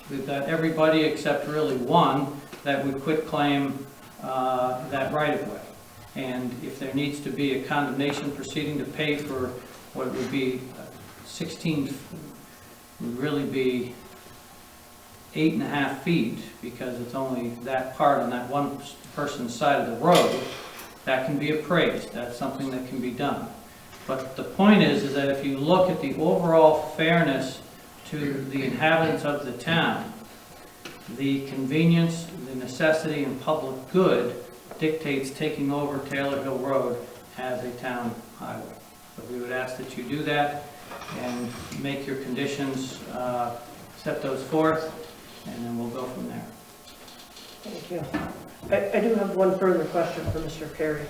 [SPEAKER 5] we've got everybody except really one that would quitclaim that right-of-way. And if there needs to be a condemnation proceeding to pay for what would be 16, would really be 8.5 feet, because it's only that part on that one person's side of the road, that can be appraised. That's something that can be done. But the point is that if you look at the overall fairness to the inhabitants of the town, the convenience, the necessity, and public good dictates taking over Taylor Hill Road as a town highway. So we would ask that you do that and make your conditions, set those forth, and then we'll go from there.
[SPEAKER 1] Thank you. I do have one further question for Mr. Perry.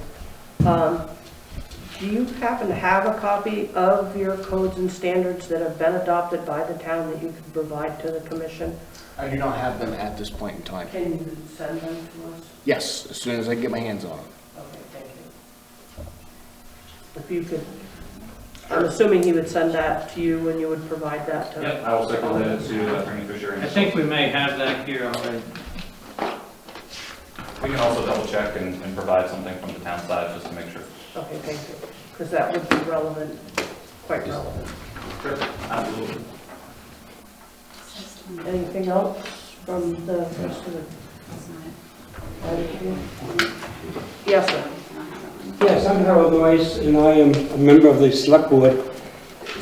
[SPEAKER 1] Do you happen to have a copy of your codes and standards that have been adopted by the town that you can provide to the commission?
[SPEAKER 14] I do not have them at this point in time.
[SPEAKER 1] Can you send them to us?
[SPEAKER 14] Yes, as soon as I get my hands on them.
[SPEAKER 1] Okay, thank you. If you could, I'm assuming he would send that to you and you would provide that to...
[SPEAKER 2] Yep, I will circulate it to Attorney Fisher.
[SPEAKER 5] I think we may have that here already.
[SPEAKER 2] We can also double check and provide something from the town side just to make sure.
[SPEAKER 1] Okay, thank you. Because that would be relevant, quite relevant.
[SPEAKER 2] Sure, absolutely.
[SPEAKER 1] Anything else from the rest of the... Yes, sir.
[SPEAKER 20] Yes, I'm Harold Noyes, and I am a member of the Select Board.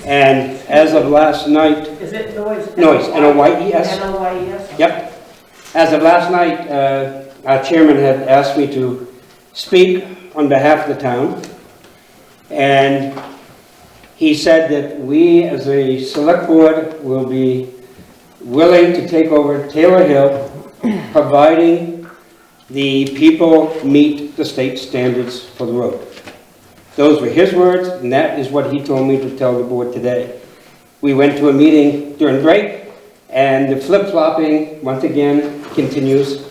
[SPEAKER 20] And as of last night...
[SPEAKER 1] Is it Noyes?
[SPEAKER 20] Noyes, N-O-Y-E-S.
[SPEAKER 1] N-O-Y-E-S?
[SPEAKER 20] Yep. As of last night, our chairman had asked me to speak on behalf of the town. And he said that we, as a Select Board, will be willing to take over Taylor Hill, providing the people meet the state standards for the road. Those were his words, and that is what he told me to tell the board today. We went to a meeting during break, and the flip-flopping, once again, continues.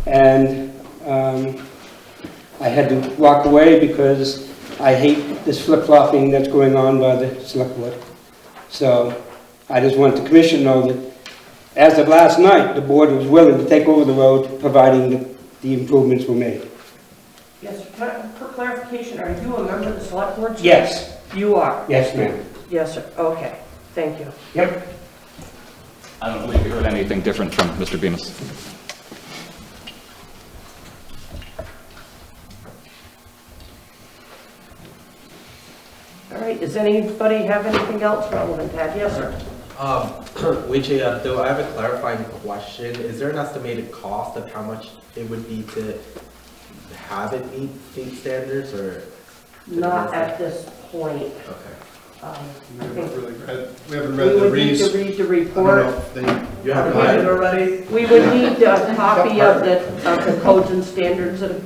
[SPEAKER 20] And I had to walk away because I hate this flip-flopping that's going on by the Select Board. So I just want the commission to know that as of last night, the board was willing to take over the road, providing the improvements were made.
[SPEAKER 1] Yes, for clarification, are you a member of the Select Board?
[SPEAKER 20] Yes.
[SPEAKER 1] You are?
[SPEAKER 20] Yes, ma'am.
[SPEAKER 1] Yes, sir. Okay. Thank you.
[SPEAKER 20] Yep.
[SPEAKER 2] I don't believe you heard anything different from Mr. Bemis.
[SPEAKER 1] All right. Does anybody have anything else relevant to add? Yes, sir.
[SPEAKER 11] Though I have a clarifying question. Is there an estimated cost of how much it would be to have it meet state standards, or?
[SPEAKER 1] Not at this point.
[SPEAKER 11] Okay.
[SPEAKER 3] We haven't read
[SPEAKER 1] We
[SPEAKER 3] the
[SPEAKER 1] would need to read the report.
[SPEAKER 11] You haven't read it already?
[SPEAKER 1] We would need a copy of the codes and standards that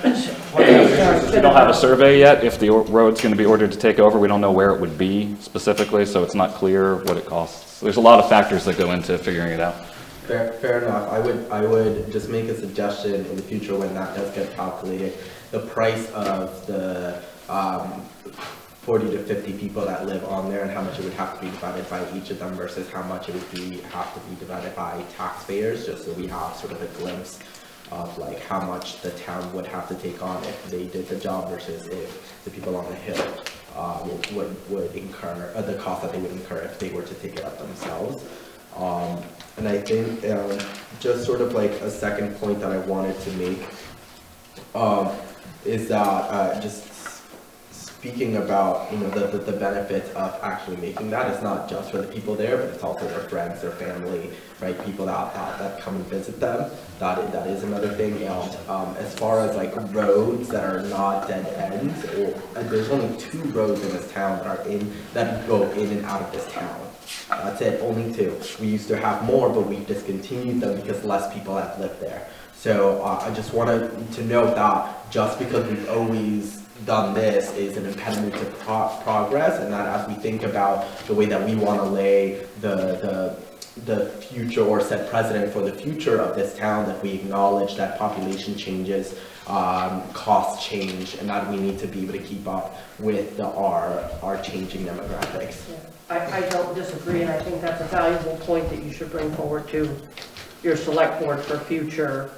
[SPEAKER 1] have
[SPEAKER 2] We don't have a survey yet. If the road's going to be ordered to take over, we don't know where it would be specifically, so it's not clear what it costs. There's a lot of factors that go into figuring it out.
[SPEAKER 11] Fair enough. I would just make a suggestion in the future when that does get calculated. The price of the 40 to 50 people that live on there and how much it would have to be divided by each of them versus how much it would have to be divided by taxpayers, just so we have sort of a glimpse of like how much the town would have to take on if they did the job versus if the people on the hill would incur the cost that they would incur if they were to take it up themselves. And I think just sort of like a second point that I wanted to make is that just speaking about the benefits of actually making that, it's not just for the people there, but it's also their friends, their family, right? People that come and visit them. That is another thing. And as far as like roads that are not dead ends, there's only 2 roads in this town that go in and out of this town. That's it, only 2. We used to have more, but we discontinued them because less people have lived there. So I just wanted to note that just because we've always done this is an impediment to progress, and that as we think about the way that we want to lay the future or set precedent for the future of this town, that we acknowledge that population changes, costs change, and that we need to be able to keep up with our changing demographics.
[SPEAKER 1] Yeah. I don't disagree, and I think that's a valuable point that you should bring forward to your select board for future.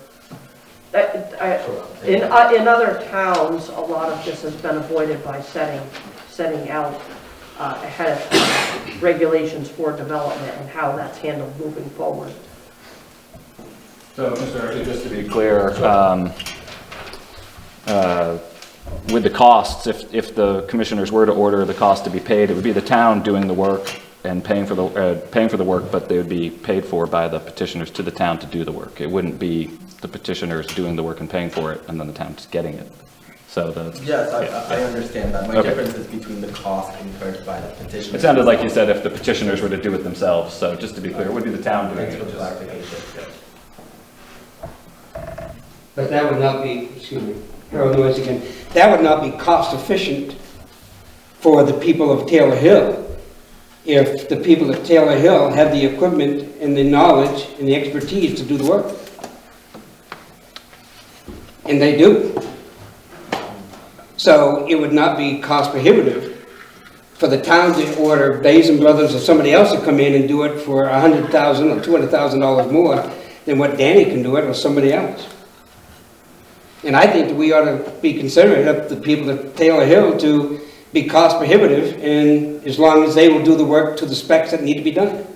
[SPEAKER 1] In other towns, a lot of this has been avoided by setting out ahead of regulations for development and how that's handled moving forward.
[SPEAKER 2] So, Mr. Archie, just to be clear, with the costs, if the commissioners were to order the cost to be paid, it would be the town doing the work and paying for the work, but they would be paid for by the petitioners to the town to do the work. It wouldn't be the petitioners doing the work and paying for it, and then the town just getting it. So
[SPEAKER 11] yes, I understand that. My difference is between the cost incurred by the petitioners.
[SPEAKER 2] It sounded like you said if the petitioners were to do it themselves. So just to be clear, it would be the town doing it.
[SPEAKER 11] Thanks for clarification.
[SPEAKER 20] But that would not be, excuse me, Harold Noyes again, that would not be cost efficient for the people of Taylor Hill if the people of Taylor Hill have the equipment and the knowledge and the expertise to do the work. And they do. So it would not be cost prohibitive for the town to order Bays and Brothers or somebody else to come in and do it for $100,000 or $200,000 more than what Danny can do it or somebody else. And I think that we ought to be considerate of the people of Taylor Hill to be cost prohibitive, and as long as they will do the work to the specs that need to be done.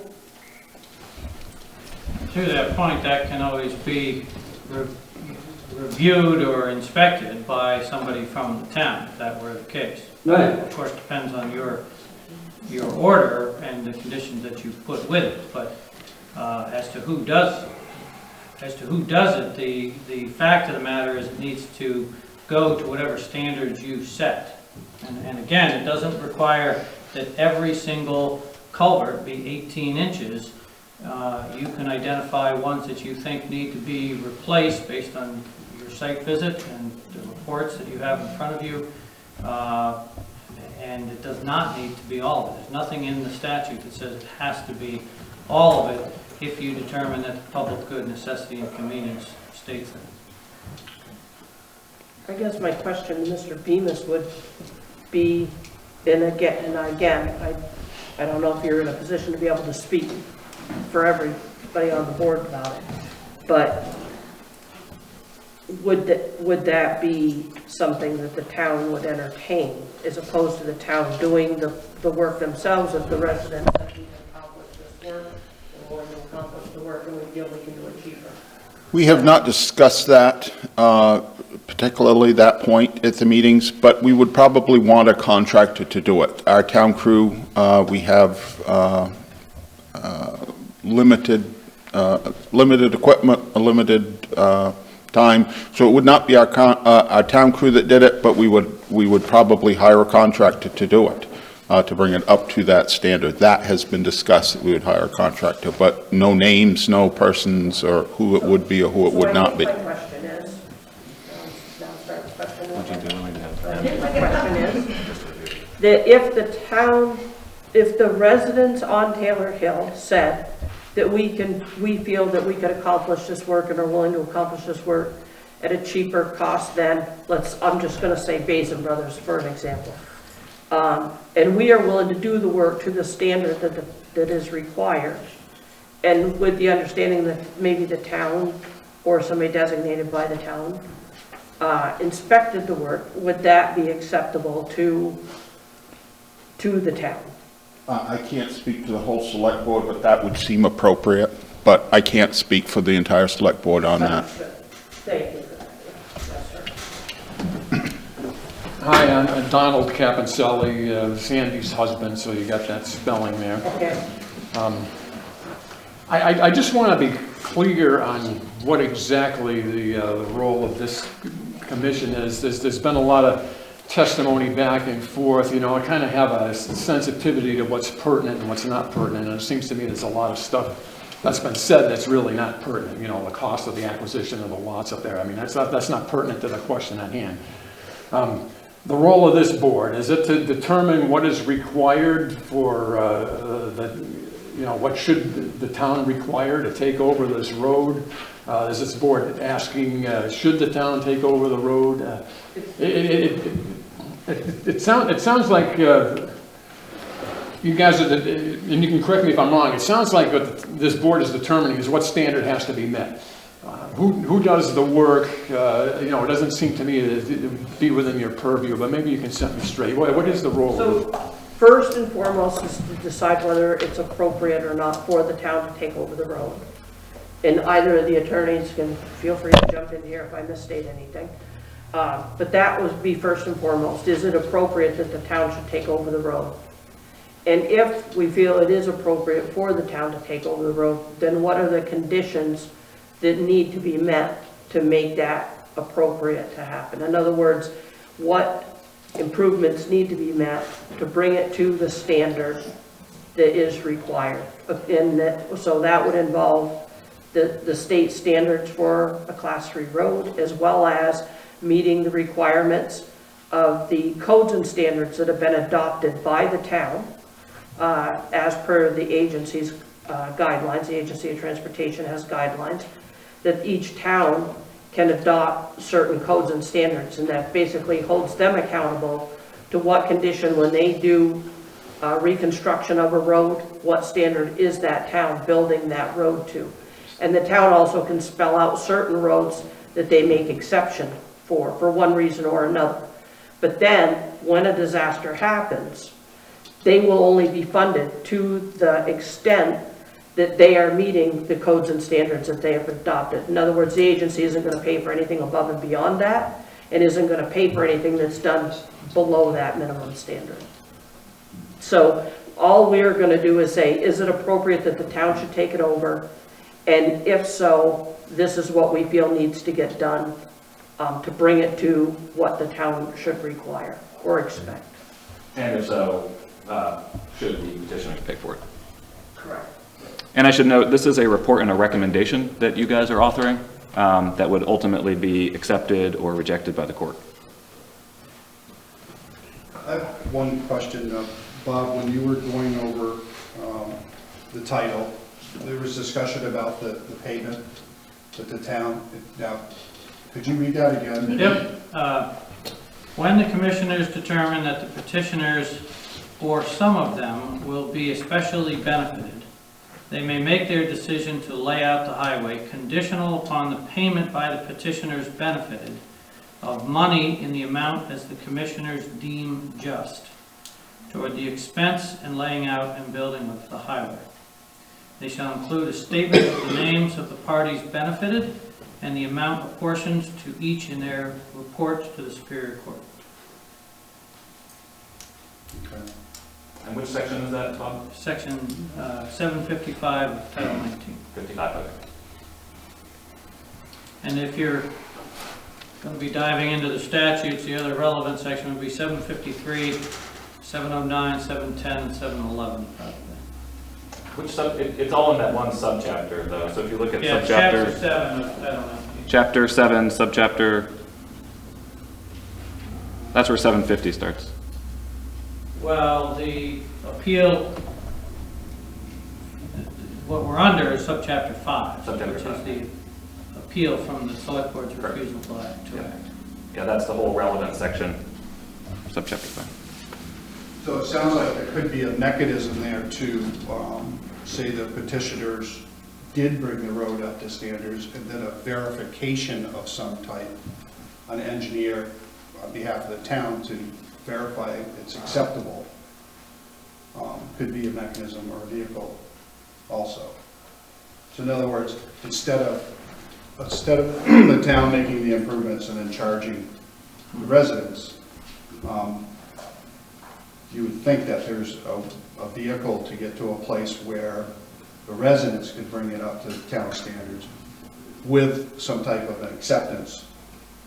[SPEAKER 5] To that point, that can always be reviewed or inspected by somebody from the town, if that were the case.
[SPEAKER 20] Right.
[SPEAKER 5] Of course, depends on your order and the conditions that you put with it, but as to who does it, the fact of the matter is it needs to go to whatever standards you set. And again, it doesn't require that every single culvert be 18 inches. You can identify ones that you think need to be replaced based on your site visit and the reports that you have in front of you. And it does not need to be all of it. There's nothing in the statute that says it has to be all of it if you determine that the public good, necessity, and convenience states it.
[SPEAKER 1] I guess my question to Mr. Bemis would be, and again, I don't know if you're in a position to be able to speak for everybody on the board about it, but would that be something that the town would entertain, as opposed to the town doing the work themselves if the residents that we accomplish this work and willing to accomplish the work and we feel we can do it cheaper?
[SPEAKER 15] We have not discussed that, particularly that point at the meetings, but we would probably want a contractor to do it. Our town crew, we have limited equipment, a limited time, so it would not be our town crew that did it, but we would probably hire a contractor to do it, to bring it up to that standard. That has been discussed, that we would hire a contractor, but no names, no persons, or who it would be or who it would not be.
[SPEAKER 1] My question is, now start the question that if the residents on Taylor Hill said that we feel that we could accomplish this work and are willing to accomplish this work at a cheaper cost than, I'm just gonna say Basin Brothers for an example. And we are willing to do the work to the standard that is required. And with the understanding that maybe the town or somebody designated by the town inspected the work, would that be acceptable to the town?
[SPEAKER 15] I can't speak to the whole select board, but that would seem appropriate. But I can't speak for the entire select board on that.
[SPEAKER 1] Thank you for that. Yes, sir.
[SPEAKER 21] Hi, I'm Donald Caponcelli, Sandy's husband, so you got that spelling there.
[SPEAKER 1] Okay.
[SPEAKER 21] I just want to be clear on what exactly the role of this commission is. There's been a lot of testimony back and forth. You know, I kind of have a sensitivity to what's pertinent and what's not pertinent, and it seems to me there's a lot of stuff that's been said that's really not pertinent. You know, the cost of the acquisition of the lots up there. I mean, that's not pertinent to the question at hand. The role of this board, is it to determine what is required for what should the town require to take over this road? Is this board asking, should the town take over the road? It sounds like you guys are, and you can correct me if I'm wrong, it sounds like what this board is determining is what standard has to be met. Who does the work? It doesn't seem to me to be within your purview, but maybe you can set me straight. What is the role?
[SPEAKER 1] So first and foremost is to decide whether it's appropriate or not for the town to take over the road. And either of the attorneys can feel free to jump in here if I misstate anything. But that would be first and foremost. Is it appropriate that the town should take over the road? And if we feel it is appropriate for the town to take over the road, then what are the conditions that need to be met to make that appropriate to happen? In other words, what improvements need to be met to bring it to the standard that is required? So that would involve the state standards for a Class 3 road, as well as meeting the requirements of the codes and standards that have been adopted by the town as per the agency's guidelines. The Agency of Transportation has guidelines that each town can adopt certain codes and standards, and that basically holds them accountable to what condition, when they do reconstruction of a road, what standard is that town building that road to. And the town also can spell out certain roads that they make exception for one reason or another. But then, when a disaster happens, they will only be funded to the extent that they are meeting the codes and standards that they have adopted. In other words, the agency isn't going to pay for anything above and beyond that, and isn't going to pay for anything that's done below that minimum standard. So all we're going to do is say, is it appropriate that the town should take it over? And if so, this is what we feel needs to get done to bring it to what the town should require or expect.
[SPEAKER 2] And if so, should the petitioners pay for it?
[SPEAKER 1] Correct.
[SPEAKER 2] And I should note, this is a report and a recommendation that you guys are authoring that would ultimately be accepted or rejected by the court.
[SPEAKER 3] I have one question, Bob. When you were going over the title, there was discussion about the payment that the town. Now, could you read that again?
[SPEAKER 5] Yep. When the commissioners determine that the petitioners or some of them will be especially benefited, they may make their decision to lay out the highway conditional upon the payment by the petitioners benefited of money in the amount as the commissioners deem just toward the expense in laying out and building of the highway. They shall include a statement of the names of the parties benefited and the amount apportioned to each in their reports to the Superior Court.
[SPEAKER 3] Okay.
[SPEAKER 2] And which section is that, Bob?
[SPEAKER 5] Section 755 of Title 19.
[SPEAKER 2] 55, okay.
[SPEAKER 5] And if you're going to be diving into the statutes, the other relevant section would be 753, 709, 710, and 711.
[SPEAKER 2] It's all in that one subchapter, though. So if you look at subchapters,
[SPEAKER 5] Chapter 7 of Title 19.
[SPEAKER 2] Chapter 7, subchapter, that's where 750 starts.
[SPEAKER 5] Well, the appeal, what we're under is subchapter 5,
[SPEAKER 2] Subchapter
[SPEAKER 5] which
[SPEAKER 2] 5.
[SPEAKER 5] is the appeal from the select board's refusal to act.
[SPEAKER 2] Yeah, that's the whole relevant section, subchapter 5.
[SPEAKER 3] So it sounds like there could be a mechanism there to say the petitioners did bring the road up to standards, and then a verification of some type, an engineer on behalf of the town to verify it's acceptable, could be a mechanism or a vehicle also. So in other words, instead of the town making the improvements and then charging the residents, you would think that there's a vehicle to get to a place where the residents could bring it up to town standards with some type of an acceptance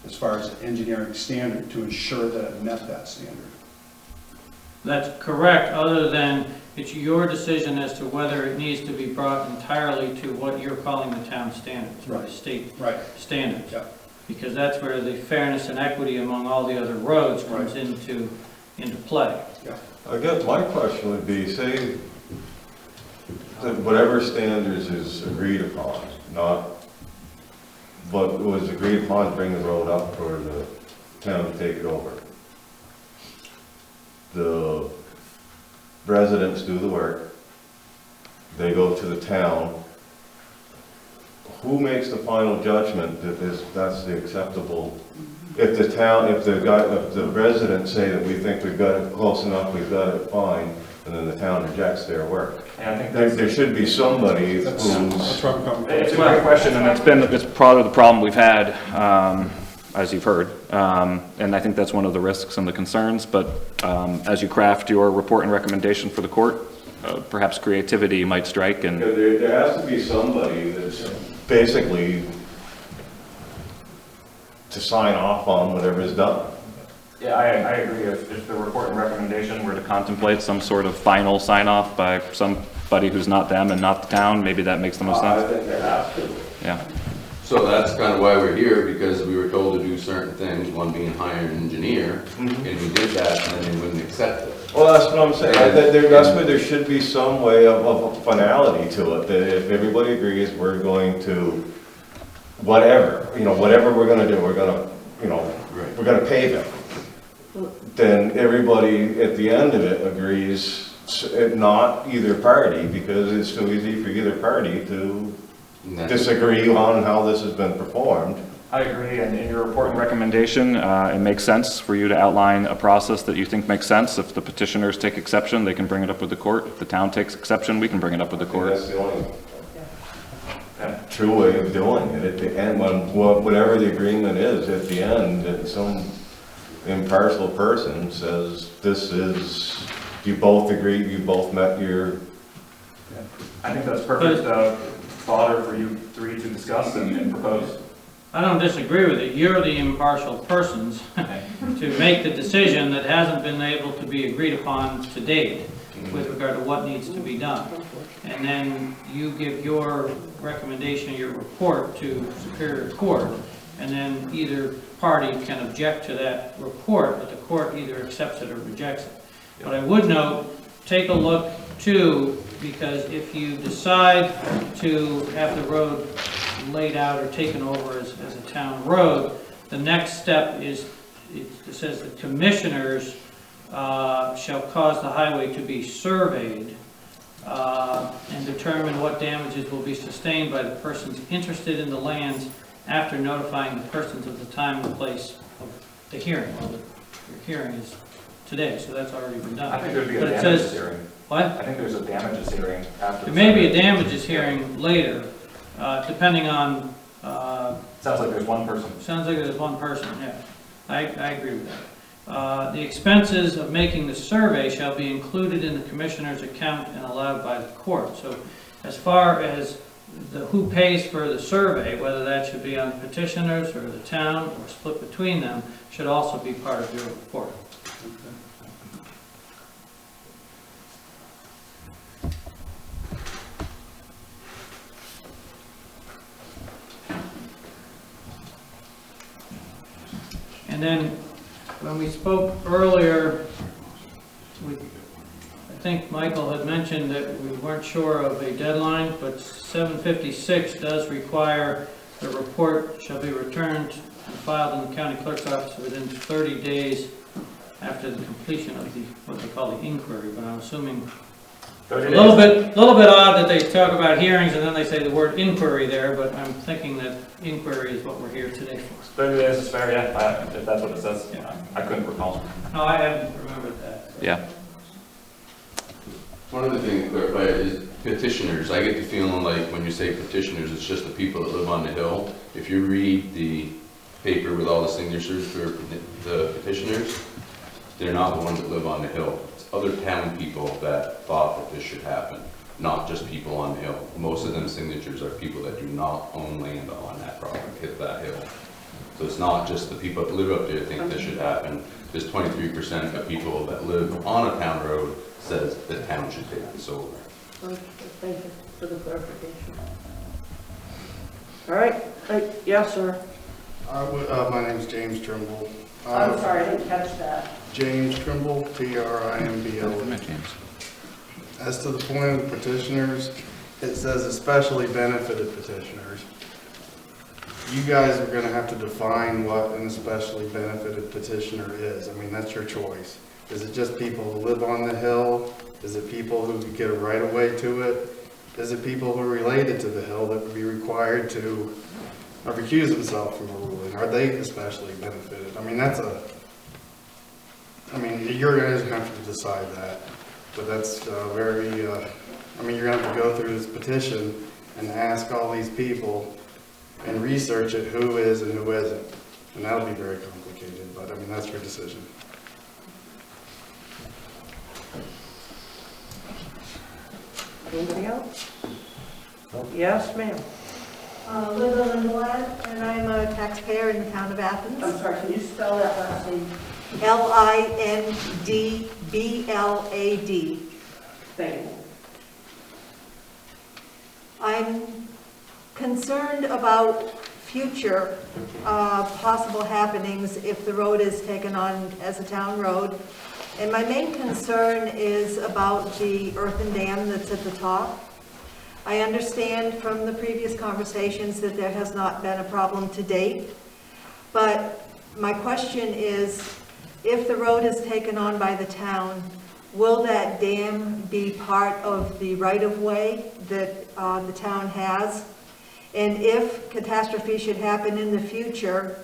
[SPEAKER 3] as far as engineering standard to ensure that it met that standard.
[SPEAKER 5] That's correct, other than it's your decision as to whether it needs to be brought entirely to what you're calling the town standards, or the state standards.
[SPEAKER 3] Yeah.
[SPEAKER 5] Because that's where the fairness and equity among all the other roads comes into play.
[SPEAKER 3] Yeah.
[SPEAKER 4] I guess my question would be, say, that whatever standards is agreed upon, not, but was agreed upon to bring the road up for the town to take it over. The residents do the work, they go to the town. Who makes the final judgment that that's the acceptable? If the town, if the residents say that we think we've got it close enough, we've got it fine, and then the town rejects their work.
[SPEAKER 2] Yeah, I think
[SPEAKER 4] there should be somebody
[SPEAKER 3] That's where I'm coming from.
[SPEAKER 2] It's a great question, and it's part of the problem we've had, as you've heard. And I think that's one of the risks and the concerns, but as you craft your report and recommendation for the court, perhaps creativity might strike and...
[SPEAKER 4] There has to be somebody that's basically to sign off on whatever is done.
[SPEAKER 2] Yeah, I agree. If the report and recommendation were to contemplate some sort of final sign-off by somebody who's not them and not the town, maybe that makes the most sense.
[SPEAKER 4] I think there has to.
[SPEAKER 2] Yeah.
[SPEAKER 10] So that's kind of why we're here, because we were told to do certain things, one being hire an engineer, and we did that, and then they wouldn't accept it.
[SPEAKER 4] Well, that's what I'm saying. That's where there should be some way of finality to it, that if everybody agrees we're going to, whatever we're gonna do, we're gonna pave it. Then everybody at the end of it agrees, not either party, because it's so easy for either party to disagree on how this has been performed.
[SPEAKER 2] I agree, and in your report and recommendation, it makes sense for you to outline a process that you think makes sense. If the petitioners take exception, they can bring it up with the court. If the town takes exception, we can bring it up with the court.
[SPEAKER 4] That's the only true way of doing it. At the end, whatever the agreement is, at the end, that some impartial person says, this is, you both agreed, you both met your...
[SPEAKER 2] I think that's perfect fodder for you three to discuss and propose.
[SPEAKER 5] I don't disagree with it. You're the impartial persons to make the decision that hasn't been able to be agreed upon to date with regard to what needs to be done. And then you give your recommendation, your report to Superior Court, and then either party can object to that report, but the court either accepts it or rejects it. But I would note, take a look too, because if you decide to have the road laid out or taken over as a town road, the next step is, it says the commissioners shall cause the highway to be surveyed and determine what damages will be sustained by the persons interested in the lands after notifying the persons of the time and place of the hearing. Well, your hearing is today, so that's already been done.
[SPEAKER 2] I think there'd be
[SPEAKER 5] But
[SPEAKER 2] a
[SPEAKER 5] it
[SPEAKER 2] damages
[SPEAKER 5] says,
[SPEAKER 2] hearing.
[SPEAKER 5] What?
[SPEAKER 2] I think there's a damages hearing after.
[SPEAKER 5] There may be a damages hearing later, depending on...
[SPEAKER 2] Sounds like there's one person.
[SPEAKER 5] Sounds like there's one person, yeah. I agree with that. The expenses of making the survey shall be included in the commissioner's account and allowed by the court. So as far as who pays for the survey, whether that should be on the petitioners or the town or split between them, should also be part of your report. And then, when we spoke earlier, we think Michael had mentioned that we weren't sure of a deadline, but 756 does require the report shall be returned and filed in the county clerk's office within 30 days after the completion of the, what they call the inquiry, but I'm assuming it's a little bit odd that they talk about hearings and then they say the word inquiry there, but I'm thinking that inquiry is what we're here today for.
[SPEAKER 2] 30 days is fair, yeah, if that's what it says. Yeah. I couldn't recall.
[SPEAKER 5] No, I haven't remembered that.
[SPEAKER 2] Yeah.
[SPEAKER 10] One other thing to clarify is petitioners. I get the feeling like when you say petitioners, it's just the people that live on the hill. If you read the paper with all the signatures for the petitioners, they're not the ones that live on the hill. It's other town people that thought that this should happen, not just people on the hill. Most of them signatures are people that do not own land on that property, hit that hill. So it's not just the people that live up there think this should happen. There's 23% of people that live on a town road says the town should take this over.
[SPEAKER 1] Thank you for the clarification. All right, yes, sir.
[SPEAKER 9] My name's James Trimble.
[SPEAKER 1] I'm sorry, I didn't catch that.
[SPEAKER 9] James Trimble, Trimble. As to the point of petitioners, it says especially benefited petitioners. You guys are going to have to define what an especially benefited petitioner is. I mean, that's your choice. Is it just people who live on the hill? Is it people who get a right of way to it? Is it people who are related to the hill that would be required to recuse themselves from a ruling? Are they especially benefited? I mean, you're going to have to decide that. But that's you're going to have to go through this petition and ask all these people and research it, who is and who isn't. And that'll be very complicated, but I mean, that's your decision.
[SPEAKER 1] Anything else? Yes, ma'am.
[SPEAKER 22] Linda Lindblad, and I'm a taxpayer in the town of Athens.
[SPEAKER 1] I'm sorry, can you spell that last name?
[SPEAKER 22] Lindblad.
[SPEAKER 1] Thank you.
[SPEAKER 22] I'm concerned about future possible happenings if the road is taken on as a town road. And my main concern is about the earthen dam that's at the top. I understand from the previous conversations that there has not been a problem to date. But my question is, if the road is taken on by the town, will that dam be part of the right-of-way that the town has? And if catastrophe should happen in the future,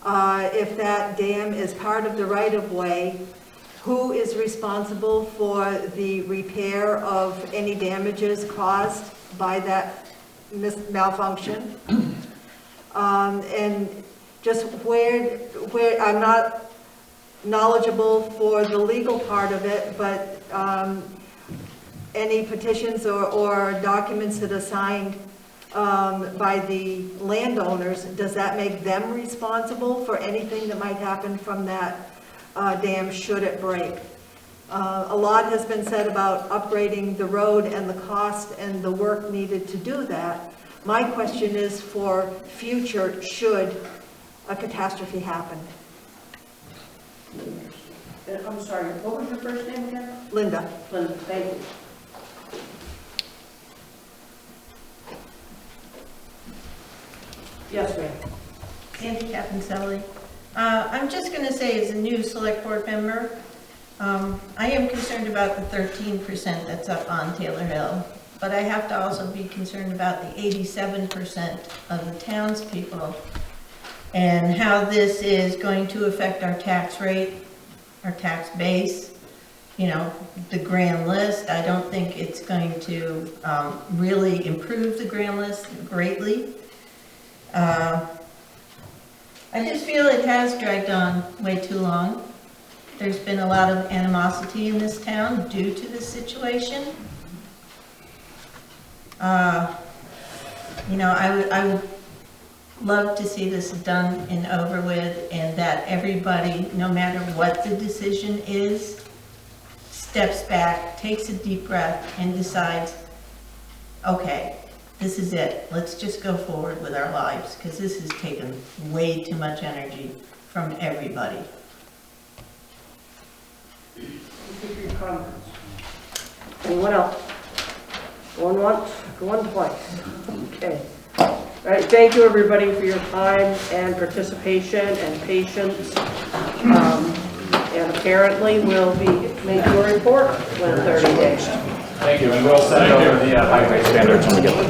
[SPEAKER 22] if that dam is part of the right-of-way, who is responsible for the repair of any damages caused by that malfunction? And just where I'm not knowledgeable for the legal part of it, but any petitions or documents that are signed by the landowners, does that make them responsible for anything that might happen from that dam should it break? A lot has been said about upgrading the road and the cost and the work needed to do that. My question is for future, should a catastrophe happen?
[SPEAKER 1] I'm sorry, what was your first name again?
[SPEAKER 22] Linda.
[SPEAKER 1] Linda, thank you. Yes, ma'am.
[SPEAKER 19] Sandy Caponcelli. I'm just going to say, as a new select board member, I am concerned about the 13% that's up on Taylor Hill, but I have to also be concerned about the 87% of the townspeople and how this is going to affect our tax rate, our tax base, you know, the grand list. I don't think it's going to really improve the grand list greatly. I just feel it has dragged on way too long. There's been a lot of animosity in this town due to this situation. You know, I would love to see this done and over with, and that everybody, no matter what the decision is, steps back, takes a deep breath, and decides, okay, this is it. Let's just go forward with our lives, because this has taken way too much energy from everybody.
[SPEAKER 1] Thank you for your comments. Anyone else? Going once, going twice. Okay. All right, thank you, everybody, for your time and participation and patience. And apparently we'll be making a report within 30 days.
[SPEAKER 2] Thank you, and we'll send over the highway standards when we get them.